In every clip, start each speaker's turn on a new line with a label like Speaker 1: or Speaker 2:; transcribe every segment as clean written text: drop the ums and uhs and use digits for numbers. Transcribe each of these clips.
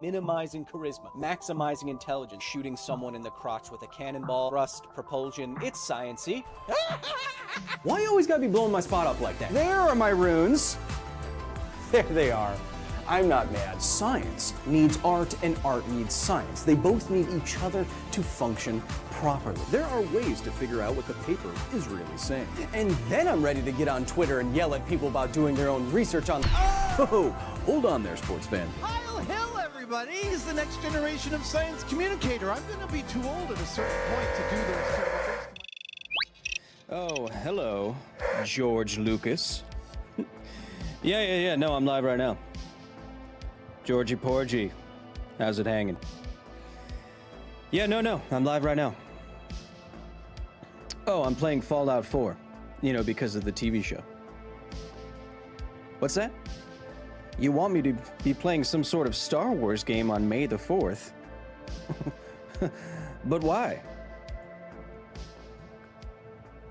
Speaker 1: minimizing charisma, maximizing intelligence, shooting someone in the crotch with a cannonball, thrust, propulsion. It's science-y.
Speaker 2: Why you always gotta be blowing my spot up like that? There are my runes. There they are. I'm not mad. Science needs art and art needs science. They both need each other to function properly.
Speaker 3: There are ways to figure out what the paper is really saying.
Speaker 2: And then I'm ready to get on Twitter and yell at people about doing their own research on...
Speaker 3: Oh, hold on there, sports fan.
Speaker 4: Kyle Hill, everybody! He's the next generation of science communicator. I'm gonna be too old at a certain point to do those terrible things.
Speaker 1: Oh, hello, George Lucas. Yeah, no, I'm live right now. Georgie Porgy, how's it hanging? Yeah, no, I'm live right now. Oh, I'm playing Fallout 4, because of the TV show. What's that? You want me to be playing some sort of Star Wars game on May the 4th? But why?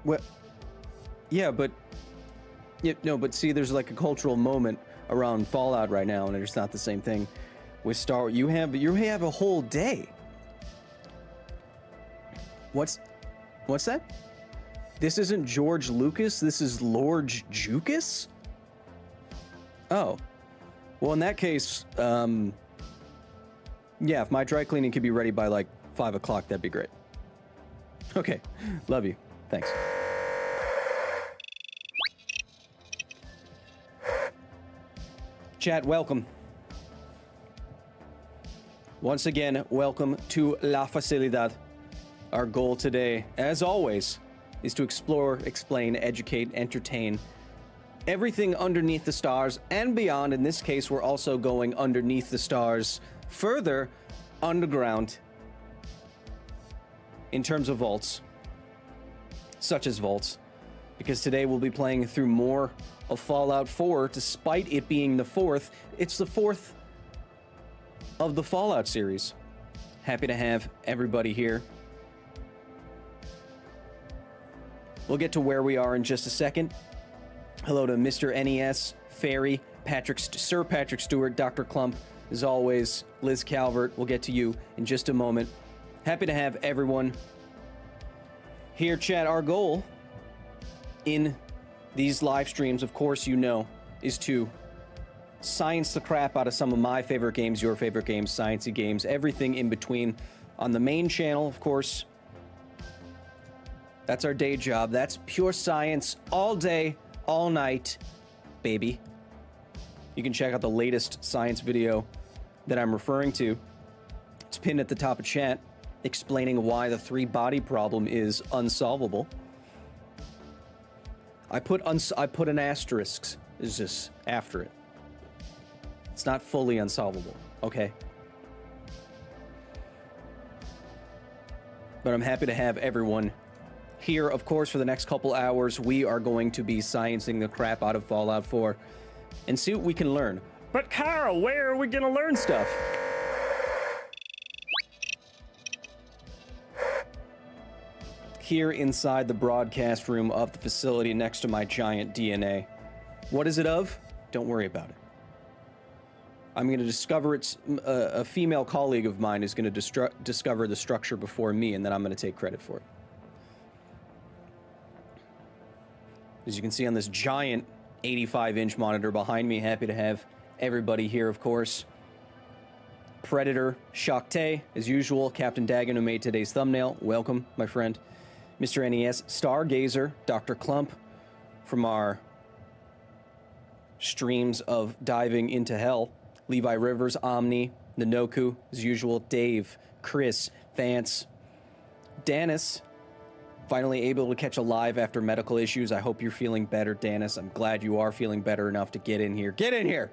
Speaker 1: Well, yeah, but see, there's like a cultural moment around Fallout right now, and it's not the same thing with Star Wars. You have a whole day. What's that? This isn't George Lucas. This is Lord Jukas. Oh, well, in that case, yeah, if my dry cleaning could be ready by like 5 o'clock, that'd be great. Okay, love you. Thanks. Chat, welcome. Once again, welcome to La Facilidad. Our goal today, as always, is to explore, explain, educate, entertain everything underneath the stars and beyond. In this case, we're also going underneath the stars, further underground in terms of vaults, such as vaults, because today we'll be playing through more of Fallout 4, despite it being the 4th. It's the 4th of the Fallout series. Happy to have everybody here. We'll get to where we are in just a second. Hello to Mr. NES, Fairy, Sir Patrick Stewart, Dr. Clump, as always, Liz Calvert. We'll get to you in just a moment. Happy to have everyone here, chat. Our goal in these live streams, of course, is to science the crap out of some of my favorite games, your favorite games, sciencey games, everything in between. On the main channel, of course, that's our day job. That's pure science all day, all night, baby. You can check out the latest science video that I'm referring to. It's pinned at the top of chat, explaining why the 3-body problem is unsolvable. I put an asterisk is just after it. It's not fully unsolvable, okay? But I'm happy to have everyone here, of course, for the next couple hours. We are going to be sciencing the crap out of Fallout 4 and see what we can learn. But Carl, where are we gonna learn stuff? Here inside the broadcast room of the facility next to my giant DNA. What is it of? Don't worry about it. I'm going to discover a female colleague of mine is going to discover the structure before me, and then I'm going to take credit for it. As you can see on this giant 85-inch monitor behind me, happy to have everybody here, of course. Predator, Shattuck, as usual, Captain Dagon, who made today's thumbnail. Welcome, my friend. Mr. NES, Stargazer, Dr. Clump, from our streams of Diving into Hell. Levi Rivers, Omni, Nanoku, as usual, Dave, Chris, Vance, Danis, finally able to catch a live after medical issues. I hope you're feeling better, Danis. I'm glad you are feeling better enough to get in here. Get in here!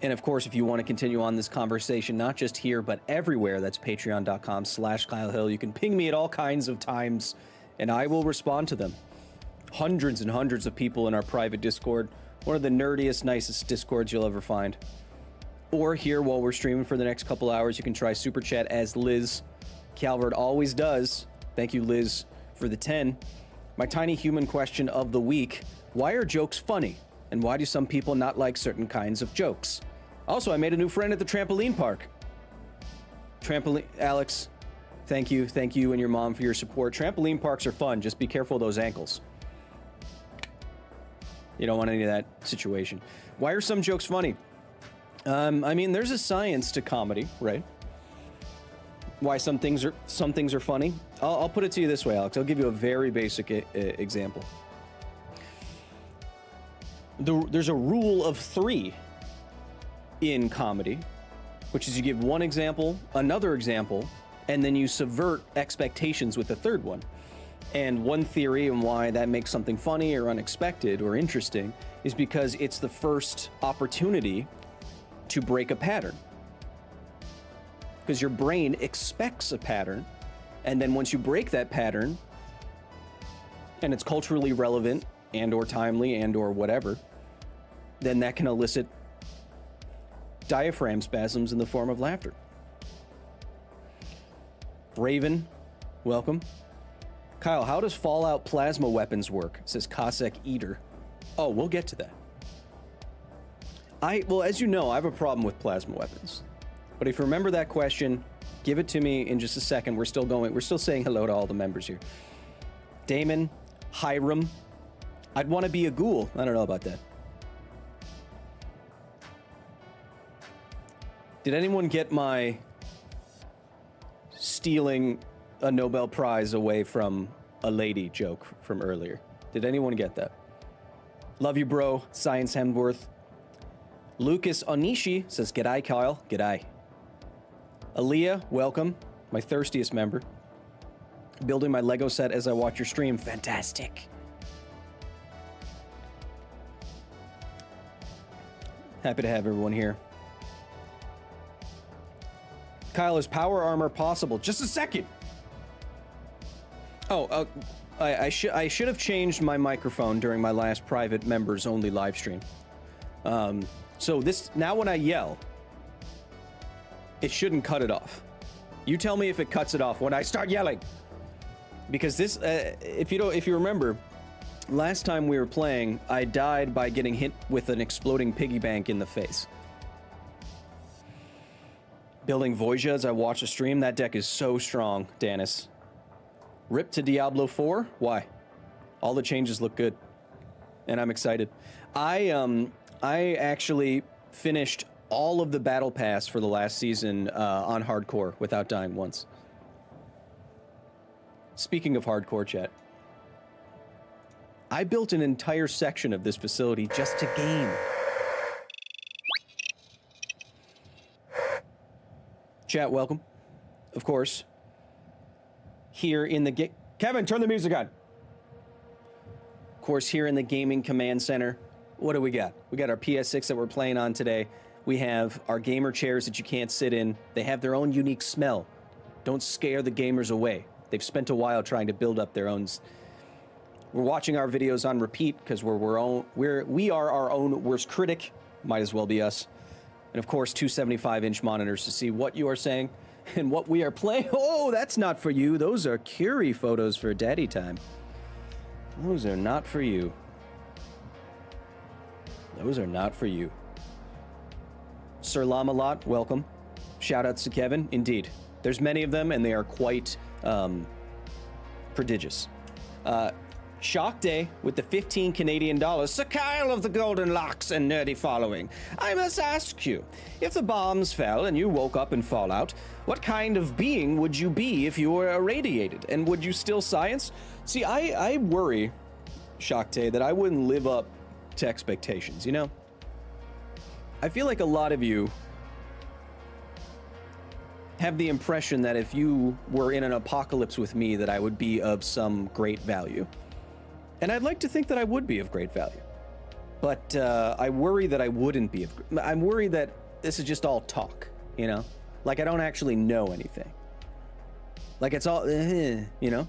Speaker 1: And of course, if you want to continue on this conversation, not just here, but everywhere, that's patreon.com/Kyle Hill. You can ping me at all kinds of times, and I will respond to them. Hundreds and hundreds of people in our private Discord. One of the nerdiest, nicest Discords you'll ever find. Or here, while we're streaming for the next couple hours, you can try Super Chat as Liz Calvert always does. Thank you, Liz, for the 10. My tiny human question of the week: why are jokes funny? And why do some people not like certain kinds of jokes? Also, I made a new friend at the trampoline park. Alex, thank you and your mom for your support. Trampoline parks are fun. Just be careful of those ankles. You don't want any of that situation. Why are some jokes funny? I mean, there's a science to comedy, right? Why some things are funny. I'll put it to you this way, Alex. I'll give you a very basic example. There's a rule of 3 in comedy, which is you give one example, another example, and then you subvert expectations with the third one. And one theory and why that makes something funny or unexpected or interesting is because it's the first opportunity to break a pattern. Because your brain expects a pattern, and then once you break that pattern, and it's culturally relevant and or timely and or whatever, then that can elicit diaphragm spasms in the form of laughter. Raven, welcome. Kyle, how does Fallout plasma weapons work? Says Cossack Eater. Oh, we'll get to that. Well, as you know, I have a problem with plasma weapons. But if you remember that question, give it to me in just a second. We're still saying hello to all the members here. Damon, Hiram. I'd want to be a ghoul. I don't know about that. Did anyone get my stealing a Nobel Prize away from a lady joke from earlier? Did anyone get that? Love you, bro. Science Hemsworth. Lucas Onishi says, "G'day, Kyle." G'day. Aaliyah, welcome. My thirstiest member. Building my Lego set as I watch your stream. Fantastic. Happy to have everyone here. Kyle, is power armor possible? Just a second. Oh, I should have changed my microphone during my last private members only live stream. So now when I yell, it shouldn't cut it off. You tell me if it cuts it off when I start yelling. Because this, if you remember, last time we were playing, I died by getting hit with an exploding piggy bank in the face. Building Voyager as I watch the stream. That deck is so strong, Danis. Rip to Diablo 4? Why? All the changes look good. And I'm excited. I actually finished all of the battle pass for the last season on hardcore without dying once. Speaking of hardcore, chat, I built an entire section of this facility just to game. Chat, welcome. Of course. Here in the Kevin, turn the music on. Of course, here in the Gaming Command Center, what do we got? We got our PS6 that we're playing on today. We have our gamer chairs that you can't sit in. They have their own unique smell. Don't scare the gamers away. They've spent a while trying to build up their own. We're watching our videos on repeat because we are our own worst critic. Might as well be us. And of course, 275-inch monitors to see what you are saying and what we are playing. Oh, that's not for you. Those are Curie photos for daddy time. Those are not for you. Those are not for you. Sir Lamalot, welcome. Shoutouts to Kevin. Indeed. There's many of them, and they are quite prodigious. Shock Day with the 15 Canadian dollars. Sir Kyle of the Golden Locks and Nerdy Following. I must ask you, if the bombs fell and you woke up in Fallout, what kind of being would you be if you were irradiated? And would you still science? See, I worry, Shock Day, that I wouldn't live up to expectations, you know? I feel like a lot of you have the impression that if you were in an apocalypse with me, that I would be of some great value. And I'd like to think that I would be of great value. But I worry that I wouldn't be. I'm worried that this is just all talk, you know? Like I don't actually know anything. Like it's all, you know?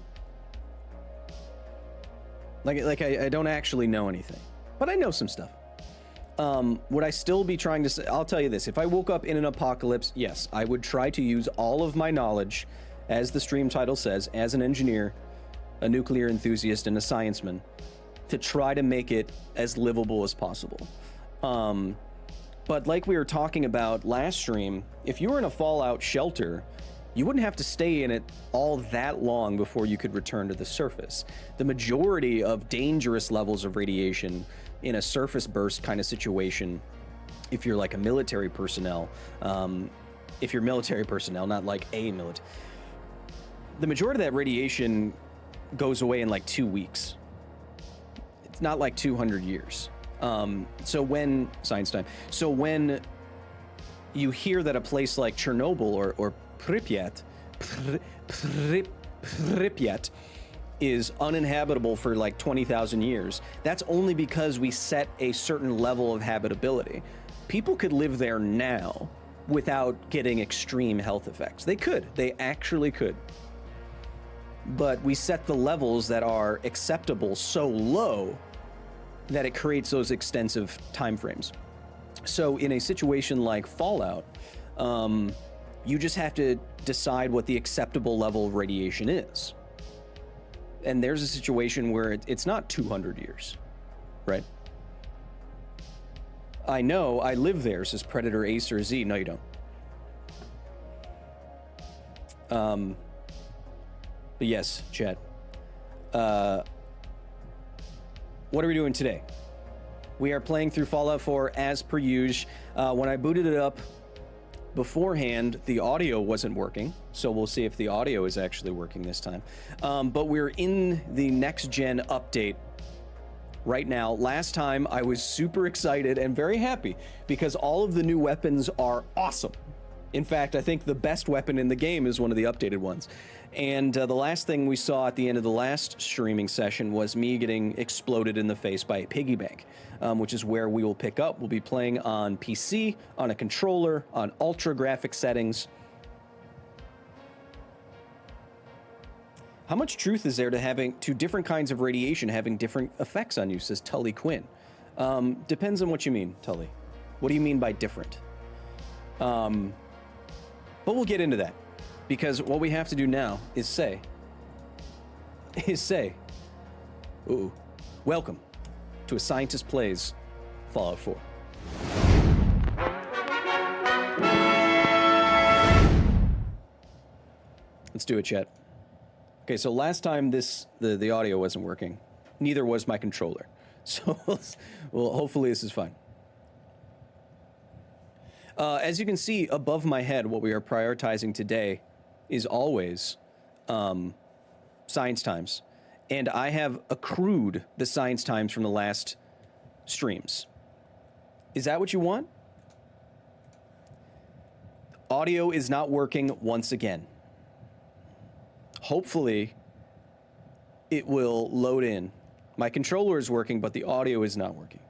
Speaker 1: Like I don't actually know anything. But I know some stuff. Would I still be trying to say, I'll tell you this, if I woke up in an apocalypse, yes, I would try to use all of my knowledge, as the stream title says, as an engineer, a nuclear enthusiast, and a scienceman, to try to make it as livable as possible. But like we were talking about last stream, if you were in a fallout shelter, you wouldn't have to stay in it all that long before you could return to the surface. The majority of dangerous levels of radiation in a surface burst kind of situation, if you're like a military personnel, if you're military personnel, not like a military, the majority of that radiation goes away in like 2 weeks. It's not like 200 years. So when science time, so when you hear that a place like Chernobyl or Pripyat is uninhabitable for like 20,000 years, that's only because we set a certain level of habitability. People could live there now without getting extreme health effects. They could, they actually could. But we set the levels that are acceptable so low that it creates those extensive time frames. So in a situation like Fallout, you just have to decide what the acceptable level of radiation is. And there's a situation where it's not 200 years, right? I know, I live there, says Predator Ace or Z. No, you don't. But yes, chat. What are we doing today? We are playing through Fallout 4 as per usual. When I booted it up beforehand, the audio wasn't working, so we'll see if the audio is actually working this time. But we're in the next-gen update right now. Last time, I was super excited and very happy because all of the new weapons are awesome. In fact, I think the best weapon in the game is one of the updated ones. And the last thing we saw at the end of the last streaming session was me getting exploded in the face by a piggy bank, which is where we will pick up. We'll be playing on PC, on a controller, on ultra graphic settings. How much truth is there to having two different kinds of radiation having different effects on you, says Tully Quinn. Depends on what you mean, Tully. What do you mean by different? But we'll get into that, because what we have to do now is say, ooh, welcome to A Scientist Plays Fallout 4. Let's do it, chat. Okay, so last time the audio wasn't working. Neither was my controller. So, well, hopefully this is fine. As you can see above my head, what we are prioritizing today is always Science Times. And I have accrued the Science Times from the last streams. Is that what you want? Audio is not working once again. Hopefully, it will load in. My controller is working, but the audio is not working.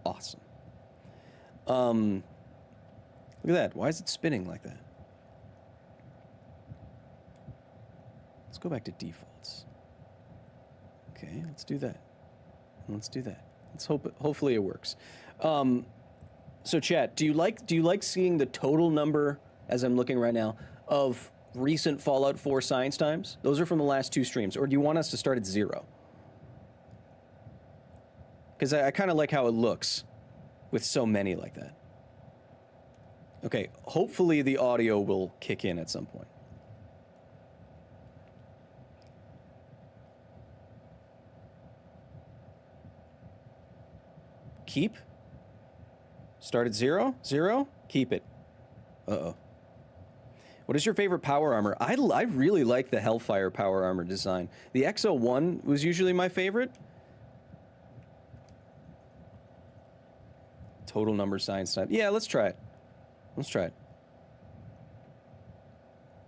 Speaker 1: Awesome. Look at that. Why is it spinning like that? Let's go back to defaults. Okay, let's do that. Let's do that. Let's hope. Hopefully it works. So, chat, do you like seeing the total number, as I'm looking right now, of recent Fallout 4 Science Times? Those are from the last two streams. Or do you want us to start at 0? Because I kind of like how it looks with so many like that. Okay, hopefully the audio will kick in at some point. Keep? Start at 0? 0? Keep it. Uh-oh. What is your favorite power armor? I really like the Hellfire power armor design. The XO1 was usually my favorite. Total number Science Time. Yeah, let's try it. Let's try it.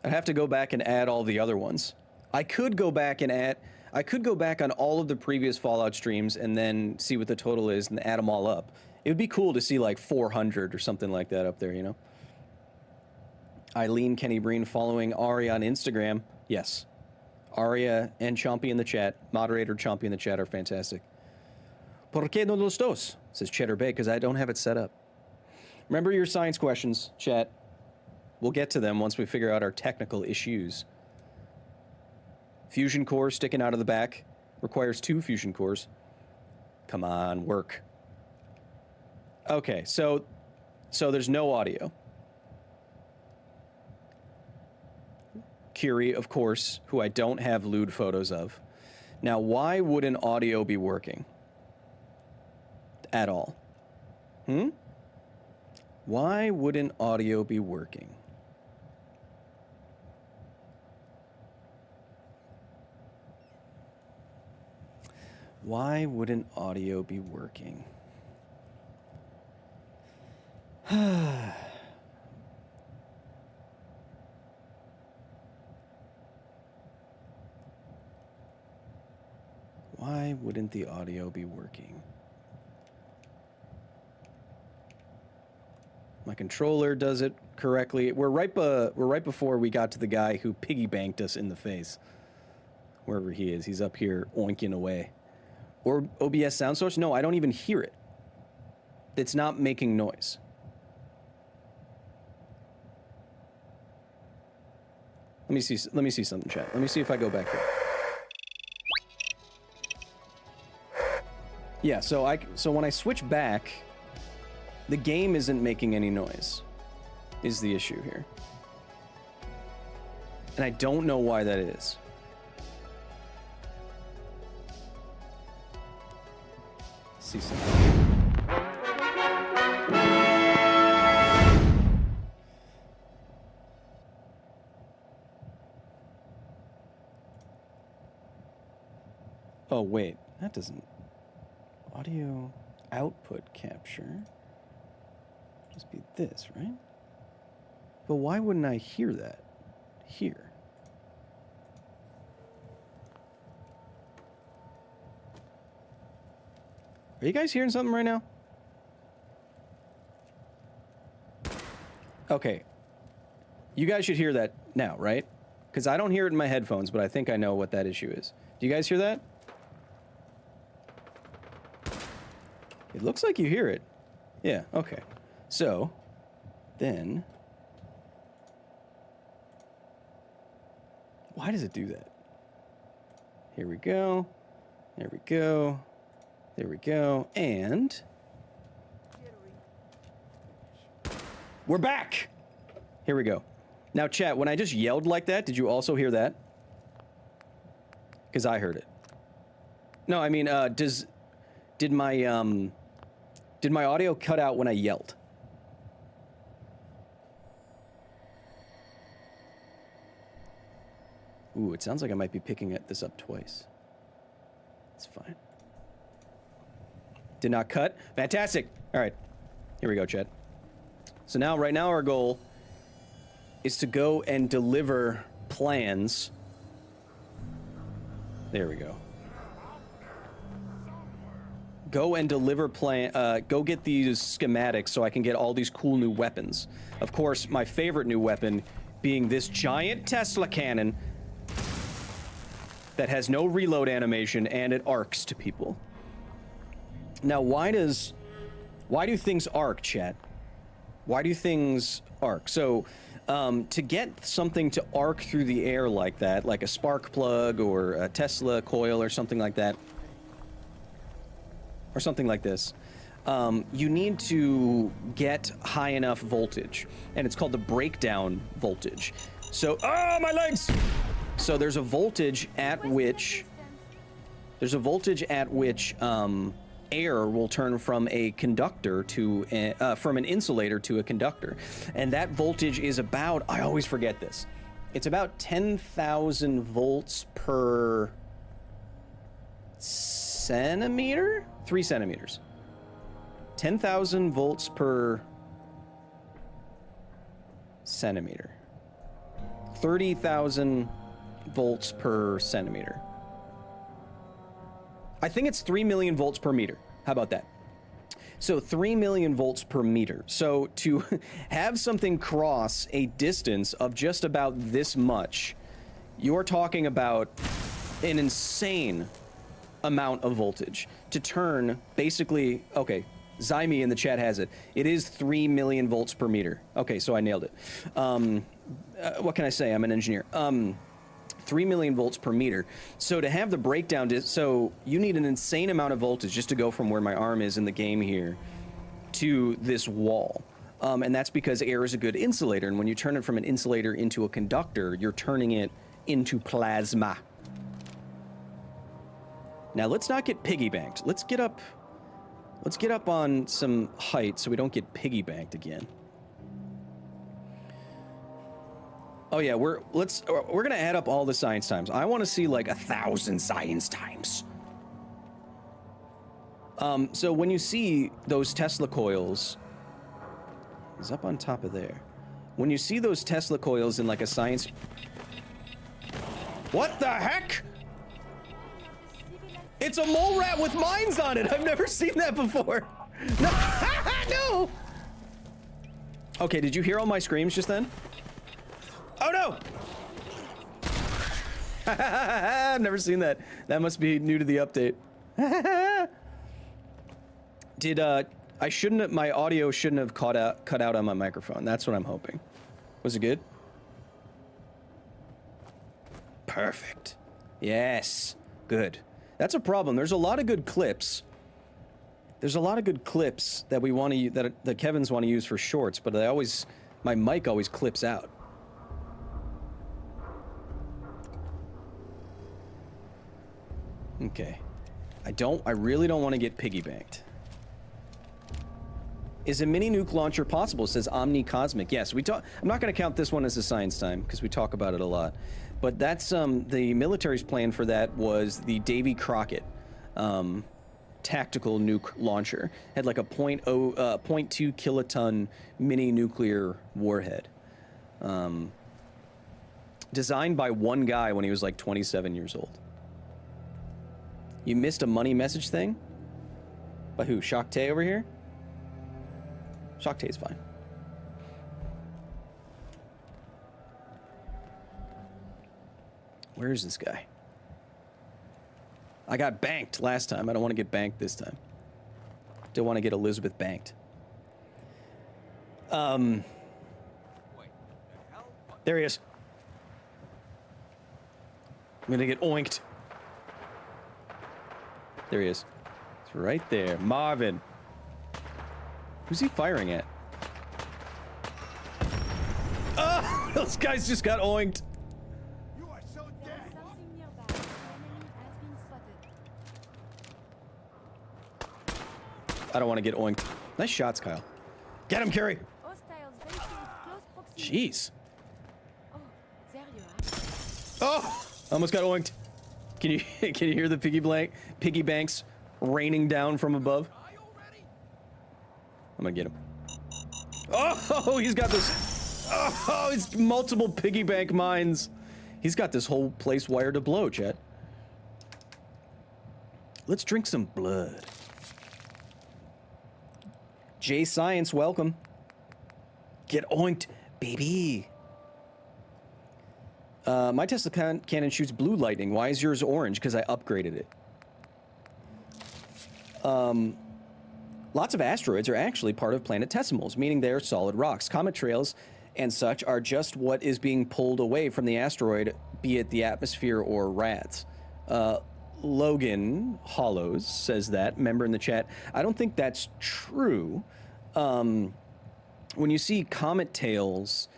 Speaker 1: I'd have to go back and add all the other ones. I could go back on all of the previous Fallout streams and then see what the total is and add them all up. It would be cool to see like 400 or something like that up there, you know? Eileen Kenny Breen following Aria on Instagram. Yes. Aria and Chompy in the chat, moderator Chompy in the chat are fantastic. ¿Por qué no los dos? Says Cheddar Bay, because I don't have it set up. Remember your science questions, chat. We'll get to them once we figure out our technical issues. Fusion core sticking out of the back. Requires 2 fusion cores. Come on, work. Okay, so So there's no audio. Curie, of course, who I don't have lewd photos of. Now, why wouldn't audio be working? At all? Why wouldn't audio be working? Why wouldn't audio be working? Why wouldn't the audio be working? My controller does it correctly. We're right before we got to the guy who piggy banked us in the face. Wherever he is, he's up here oinking away. Or OBS sound source? No, I don't even hear it. It's not making noise. Let me see something, chat. Let me see if I go back here. Yeah, so when I switch back, the game isn't making any noise, is the issue here. And I don't know why that is. Let's see something. Oh, wait, that doesn't... Audio output capture. Just be this, right? But why wouldn't I hear that here? Are you guys hearing something right now? Okay. You guys should hear that now, right? Because I don't hear it in my headphones, but I think I know what that issue is. Do you guys hear that? It looks like you hear it. Yeah, okay. So, then... Why does it do that? Here we go. There we go. There we go. And... we're back! Here we go. Now, chat, when I just yelled like that, did you also hear that? Because I heard it. No, I mean, did my audio cut out when I yelled? Ooh, it sounds like I might be picking this up twice. It's fine. Did not cut. Fantastic. All right. Here we go, chat. So now, right now, our goal is to go and deliver plans. There we go. Go and deliver go get these schematics so I can get all these cool new weapons. Of course, my favorite new weapon being this giant Tesla cannon that has no reload animation and it arcs to people. Now, why do things arc, chat? Why do things arc? So, to get something to arc through the air like that, like a spark plug or a Tesla coil or something like that, or something like this, you need to get high enough voltage, and it's called the breakdown voltage. So, oh, my legs! So there's a voltage at which air will turn from a conductor to from an insulator to a conductor, and that voltage is about, I always forget this, it's about 10,000 volts per centimeter? 3 centimeters. 10,000 volts per centimeter. 30,000 volts per centimeter. I think it's 3 million volts per meter. How about that? So 3 million volts per meter. So to have something cross a distance of just about this much, you're talking about an insane amount of voltage to turn basically, okay, Zyme in the chat has it. It is 3 million volts per meter. Okay, so I nailed it. What can I say? I'm an engineer. 3 million volts per meter. So to have the breakdown, so you need an insane amount of voltage just to go from where my arm is in the game here to this wall. And that's because air is a good insulator. And when you turn it from an insulator into a conductor, you're turning it into plasma. Now let's not get piggy banked. Let's get up on some height so we don't get piggy banked again. Oh yeah, we're gonna add up all the science times. I want to see like 1,000 science times. So when you see those Tesla coils, he's up on top of there. When you see those Tesla coils in like a science, what the heck? It's a mole rat with mines on it. I've never seen that before. No, no. Okay, did you hear all my screams just then? Oh no! I've never seen that. That must be new to the update. My audio shouldn't have cut out on my microphone. That's what I'm hoping. Was it good? Perfect. Yes. Good. That's a problem. There's a lot of good clips. There's a lot of good clips that we want to that Kevin's want to use for shorts, but my mic always clips out. Okay. I really don't want to get piggy banked. Is a mini nuke launcher possible? Says Omni Cosmic. Yes, I'm not going to count this one as a science time because we talk about it a lot. But that's the military's plan for that was the Davy Crockett tactical nuke launcher. Had like a 0.2 kiloton mini nuclear warhead. Designed by one guy when he was like 27 years old. You missed a money message thing? By who? Shakte over here? Shakte's fine. Where is this guy? I got banked last time. I don't want to get banked this time. Don't want to get Elizabeth banked. There he is. I'm gonna get oinked. There he is. It's right there. Marvin. Who's he firing at? Oh, those guys just got oinked.
Speaker 4: You are so dead.
Speaker 5: Something nearby. An enemy has been spotted.
Speaker 1: I don't want to get oinked. Nice shots, Kyle. Get him, Carrie.
Speaker 5: Hostiles very close proximity.
Speaker 1: Jeez.
Speaker 5: Oh, there you are.
Speaker 1: Oh, almost got oinked. Can you hear the piggy banks raining down from above? I'm gonna get him. Oh, he's got this. Oh, it's multiple piggy bank mines. He's got this whole place wired to blow, chat. Let's drink some blood. J Science, welcome. Get oinked, baby. My Tesla cannon shoots blue lightning. Why is yours orange? Because I upgraded it. Lots of asteroids are actually part of planetesimals, meaning they're solid rocks. Comet trails and such are just what is being pulled away from the asteroid, be it the atmosphere or rads. Logan Hollows says that, member in the chat. I don't think that's true. When you see comet tails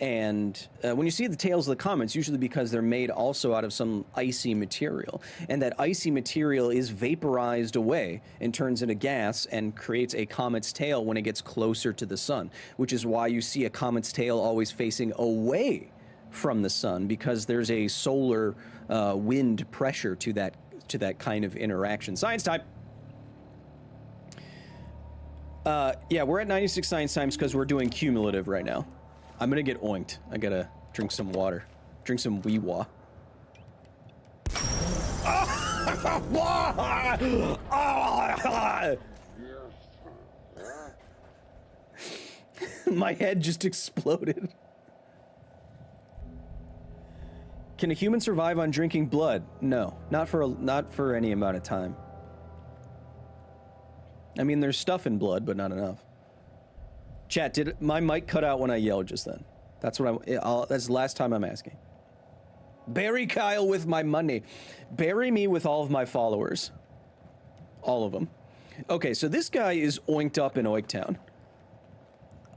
Speaker 1: and when you see the tails of the comets, usually because they're made also out of some icy material, and that icy material is vaporized away and turns into gas and creates a comet's tail when it gets closer to the sun, which is why you see a comet's tail always facing away from the sun, because there's a solar wind pressure to that kind of interaction. Science time. Yeah, we're at 96 science times because we're doing cumulative right now. I'm gonna get oinked. I gotta drink some water. Drink some wee-wah. My head just exploded. Can a human survive on drinking blood? No, not for any amount of time. I mean, there's stuff in blood, but not enough. Chat, did my mic cut out when I yelled just then? That's that's the last time I'm asking. Bury Kyle with my money. Bury me with all of my followers. All of them. Okay, so this guy is oinked up in Oinktown.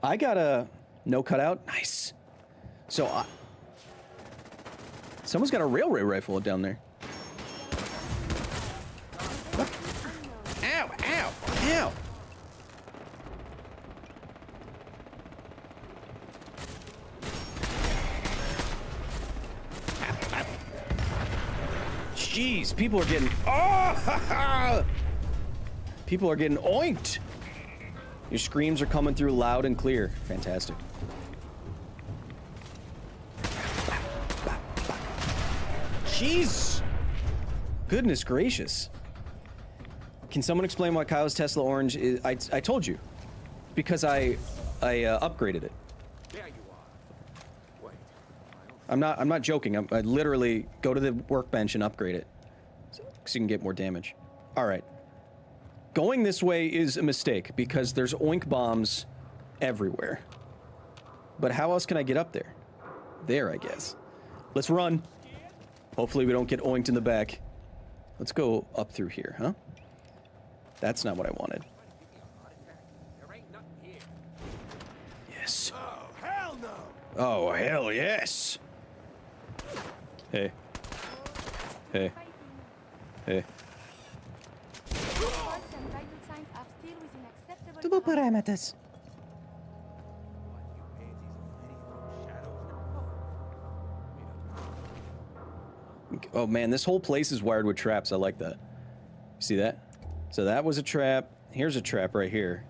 Speaker 1: I got a no cutout. Nice. So someone's got a railway rifle down there. What? Ow! Ow! Ow! Jeez, people are getting... Oh! People are getting oinked. Your screams are coming through loud and clear. Fantastic. Jeez! Goodness gracious. Can someone explain why Kyle's Tesla Orange is... I told you. Because I upgraded it. I'm not joking. I literally go to the workbench and upgrade it, so you can get more damage. All right. Going this way is a mistake because there's oink bombs everywhere. But how else can I get up there? There, I guess. Let's run. Hopefully we don't get oinked in the back. Let's go up through here, huh? That's not what I wanted. Yes.
Speaker 4: Oh, hell no!
Speaker 1: Oh, hell yes! Hey. Hey. Hey.
Speaker 5: Pulse and vital signs are still within acceptable
Speaker 1: Double
Speaker 5: parameters.
Speaker 1: parameters. Oh man, this whole place is wired with traps. I like that. You see that? So that was a trap. Here's a trap right here.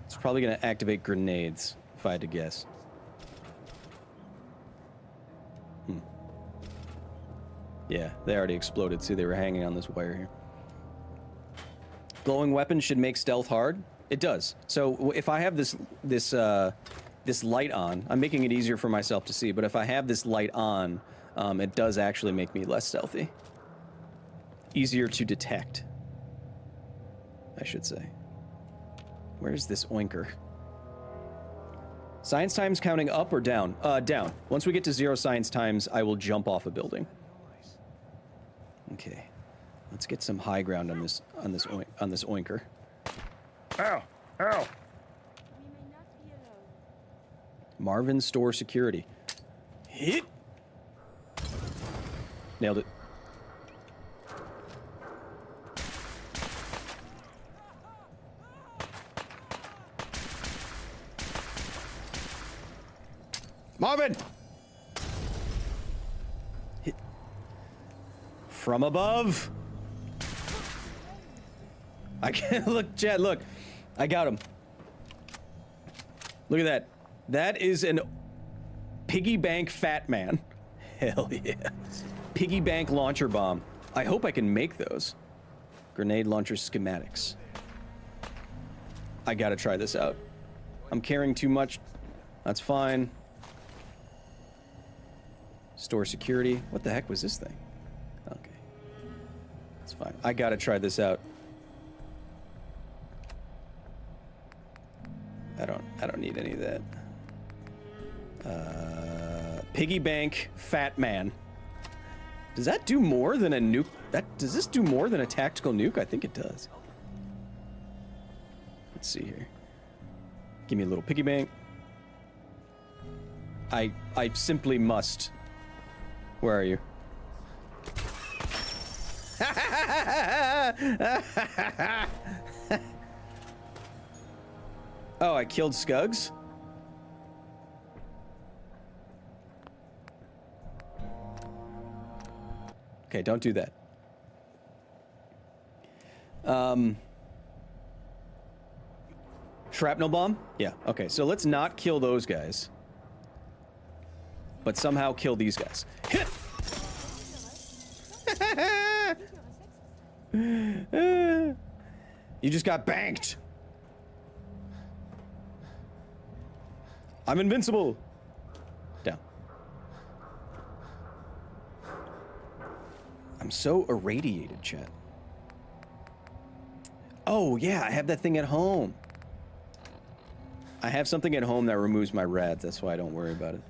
Speaker 1: It's probably gonna activate grenades, if I had to guess. Yeah, they already exploded. See, they were hanging on this wire here. Glowing weapons should make stealth hard. It does. So if I have this light on, I'm making it easier for myself to see. But if I have this light on, it does actually make me less stealthy. Easier to detect, I should say. Where's this oinker? Science times counting up or down? Down. Once we get to 0 science times, I will jump off a building. Okay, let's get some high ground on this oinker. Ow! Ow!
Speaker 5: We may not be alone.
Speaker 1: Marvin Store Security. Hit. Nailed it. Marvin! Hit. From above. I can't look, Chad, look. I got him. Look at that. That is an piggy bank fat man. Hell yeah. Piggy bank launcher bomb. I hope I can make those. Grenade launcher schematics. I gotta try this out. I'm carrying too much. That's fine. Store security. What the heck was this thing? Okay. That's fine. I gotta try this out. I don't need any of that. Piggy bank fat man. Does that do more than a nuke? Does this do more than a tactical nuke? I think it does. Let's see here. Give me a little piggy bank. I simply must. Where are you? Oh, I killed Scugs? Okay, don't do that. Shrapnel bomb? Yeah, okay, so let's not kill those guys. But somehow kill these guys. Hit! You just got banked. I'm invincible. Down. I'm so irradiated, chat. Oh, yeah, I have that thing at home. I have something at home that removes my rads. That's why I don't worry about it.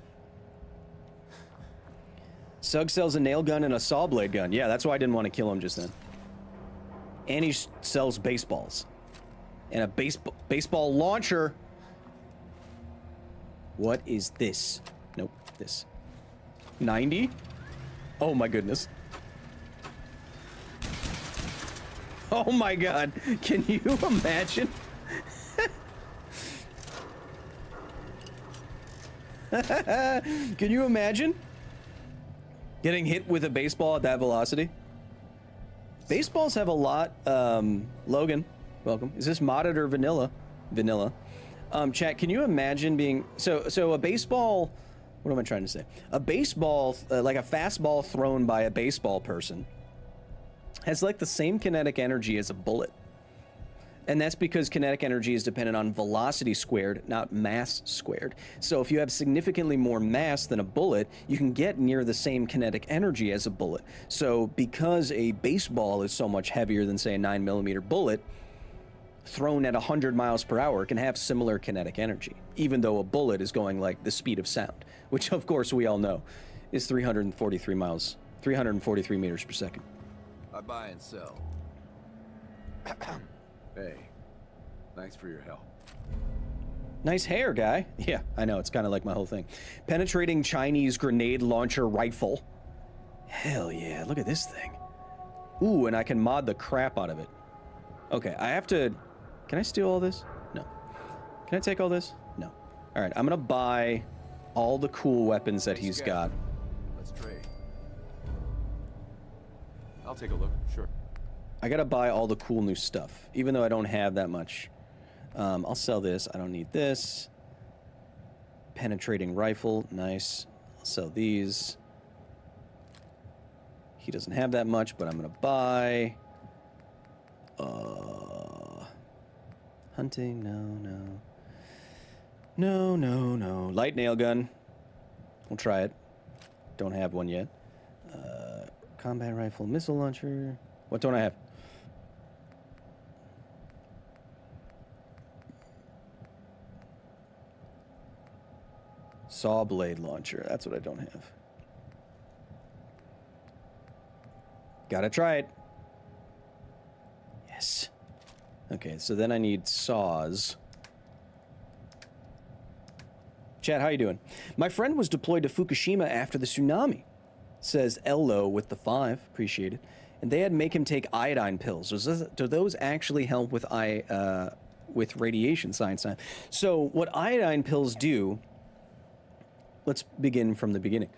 Speaker 1: Sug sells a nail gun and a saw blade gun. Yeah, that's why I didn't want to kill him just then. And he sells baseballs. And a baseball launcher. What is this? Nope, this. 90? Oh my goodness. Oh my god. Can you imagine? Can you imagine getting hit with a baseball at that velocity? Baseballs have a lot. Logan, welcome. Is this modded or vanilla? Vanilla. Chat, can you imagine being so a baseball? What am I trying to say? A baseball, like a fastball thrown by a baseball person, has like the same kinetic energy as a bullet. And that's because kinetic energy is dependent on velocity squared, not mass squared. So if you have significantly more mass than a bullet, you can get near the same kinetic energy as a bullet. So because a baseball is so much heavier than, say, a 9mm bullet, thrown at 100 miles per hour can have similar kinetic energy, even though a bullet is going like the speed of sound, which of course we all know is 343 meters per second.
Speaker 3: I buy and sell. Hey, thanks for your help.
Speaker 1: Nice hair, guy. Yeah, I know, it's kind of like my whole thing. Penetrating Chinese grenade launcher rifle. Hell yeah, look at this thing. Ooh, and I can mod the crap out of it. Okay, I have to... Can I steal all this? No. Can I take all this? No. All right, I'm gonna buy all the cool weapons that he's got.
Speaker 3: Let's trade. I'll take a look, sure.
Speaker 1: I gotta buy all the cool new stuff, even though I don't have that much. I'll sell this. I don't need this. Penetrating rifle, nice. I'll sell these. He doesn't have that much, but I'm gonna buy. Hunting, no. Light nail gun. We'll try it. Don't have one yet. Combat rifle, missile launcher. What don't I have? Saw blade launcher. That's what I don't have. Gotta try it. Yes. Okay, so then I need saws. Chat, how you doing? My friend was deployed to Fukushima after the tsunami. Says Ello with the 5. Appreciate it. And they had to make him take iodine pills. Do those actually help with radiation, Science Time? So what iodine pills do... Let's begin from the beginning.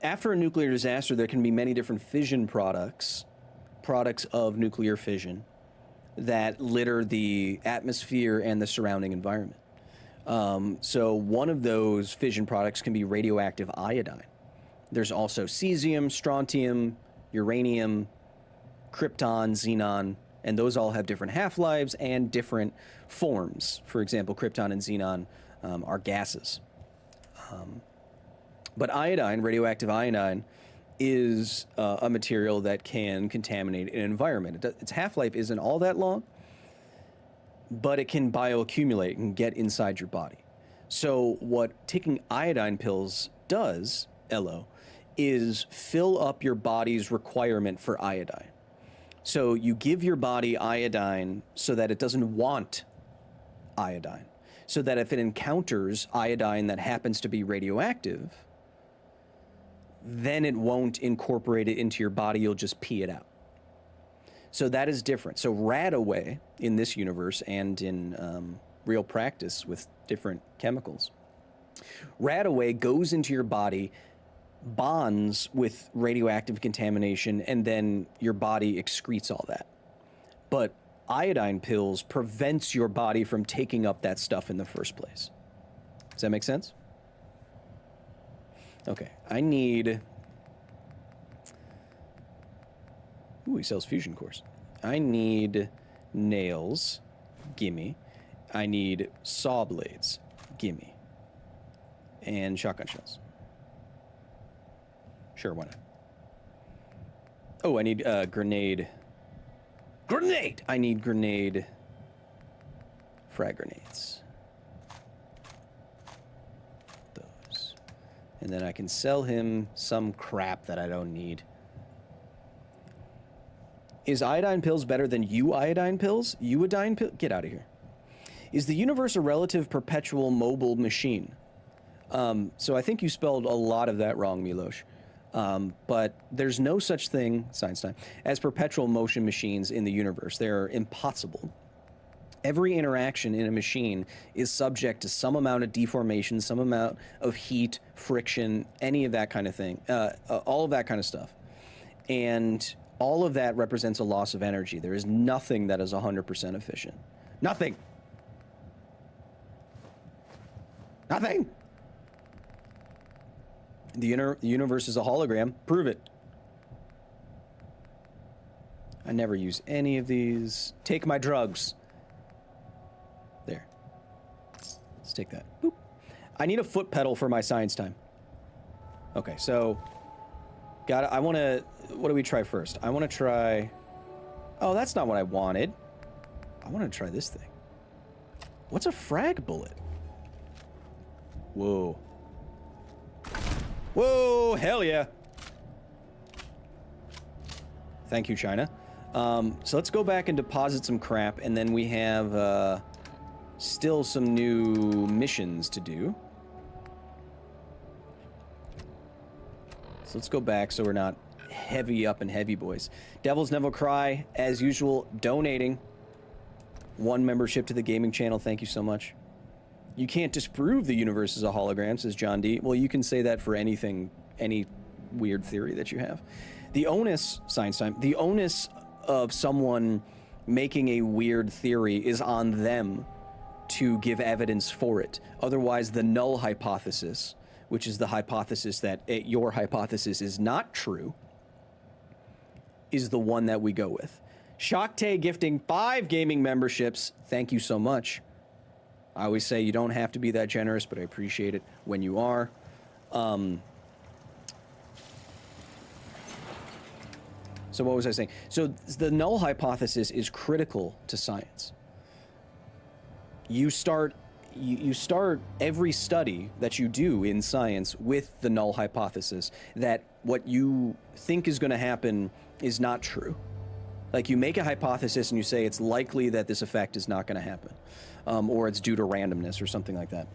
Speaker 1: After a nuclear disaster, there can be many different fission products of nuclear fission, that litter the atmosphere and the surrounding environment. So one of those fission products can be radioactive iodine. There's also cesium, strontium, uranium, krypton, xenon, and those all have different half-lives and different forms. For example, krypton and xenon are gases. But iodine, radioactive iodine, is a material that can contaminate an environment. Its half-life isn't all that long, but it can bioaccumulate and get inside your body. So what taking iodine pills does, Ello, is fill up your body's requirement for iodine. So you give your body iodine so that it doesn't want iodine. So that if it encounters iodine that happens to be radioactive, then it won't incorporate it into your body, you'll just pee it out. So that is different. So Radaway in this universe and in real practice with different chemicals, Radaway goes into your body, bonds with radioactive contamination, and then your body excretes all that. But iodine pills prevents your body from taking up that stuff in the first place. Does that make sense? Okay, I need... Ooh, he sells fusion cores. I need nails. Gimme. I need saw blades. Gimme. And shotgun shells. Sure, why not? Oh, I need grenade. Grenade! I need grenade. Frag grenades. Those. And then I can sell him some crap that I don't need. Is iodine pills better than iodine pills? Uodine pills? Get out of here. Is the universe a relative perpetual mobile machine? So I think you spelled a lot of that wrong, Milosh. But there's no such thing, science time, as perpetual motion machines in the universe. They're impossible. Every interaction in a machine is subject to some amount of deformation, some amount of heat, friction, any of that kind of thing, all of that kind of stuff. And all of that represents a loss of energy. There is nothing that is 100% efficient. Nothing. Nothing. The universe is a hologram. Prove it. I never use any of these. Take my drugs. There. Let's take that. Boop. I need a foot pedal for my science time. Okay, so I want to, what do we try first? I want to try, oh, that's not what I wanted. I want to try this thing. What's a frag bullet? Whoa. Whoa, hell yeah. Thank you, China. So let's go back and deposit some crap, and then we have still some new missions to do. So let's go back so we're not heavy up and heavy, boys. Devil's Never Cry, as usual, donating 1 membership to the gaming channel. Thank you so much. You can't disprove the universe is a hologram, says John D. Well, you can say that for anything, any weird theory that you have. The onus, science time, the onus of someone making a weird theory is on them to give evidence for it. Otherwise, the null hypothesis, which is the hypothesis that your hypothesis is not true, is the one that we go with. Shakte gifting 5 gaming memberships. Thank you so much. I always say you don't have to be that generous, but I appreciate it when you are. So what was I saying? So the null hypothesis is critical to science. You start every study that you do in science with the null hypothesis that what you think is going to happen is not true. Like, you make a hypothesis and you say it's likely that this effect is not going to happen, or it's due to randomness or something like that.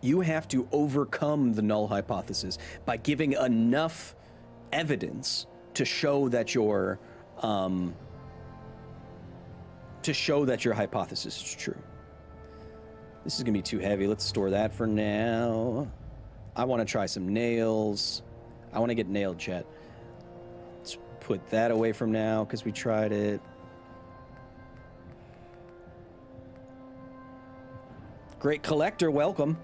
Speaker 1: You have to overcome the null hypothesis by giving enough evidence to show that your hypothesis is true. This is gonna be too heavy. Let's store that for now. I want to try some nails. I want to get nailed, chat. Let's put that away from now because we tried it. Great collector, welcome.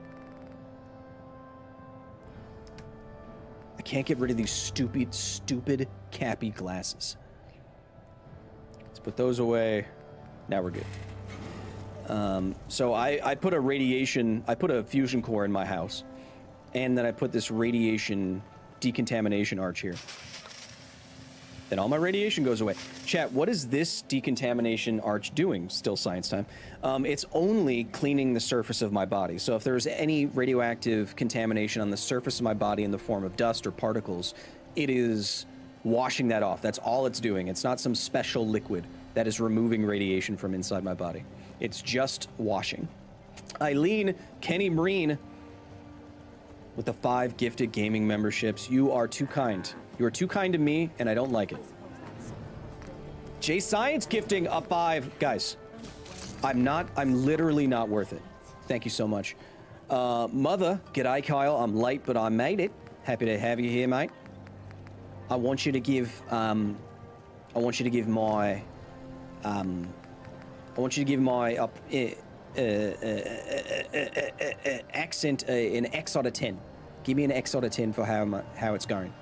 Speaker 1: I can't get rid of these stupid cappy glasses. Let's put those away. Now we're good. So I put a fusion core in my house, and then I put this radiation decontamination arch here. Then all my radiation goes away. Chat, what is this decontamination arch doing? Still science time. It's only cleaning the surface of my body. So if there's any radioactive contamination on the surface of my body in the form of dust or particles, it is washing that off. That's all it's doing. It's not some special liquid that is removing radiation from inside my body. It's just washing. Eileen, Kenny Breen, with the 5 gifted gaming memberships. You are too kind. You are too kind to me, and I don't like it. J Science gifting a 5. Guys, I'm literally not worth it. Thank you so much. Mother, g'day Kyle. I'm late, but I made it. Happy to have you here, mate. I want you to give my accent an X out of 10. Give me an X out of 10 for how it's going.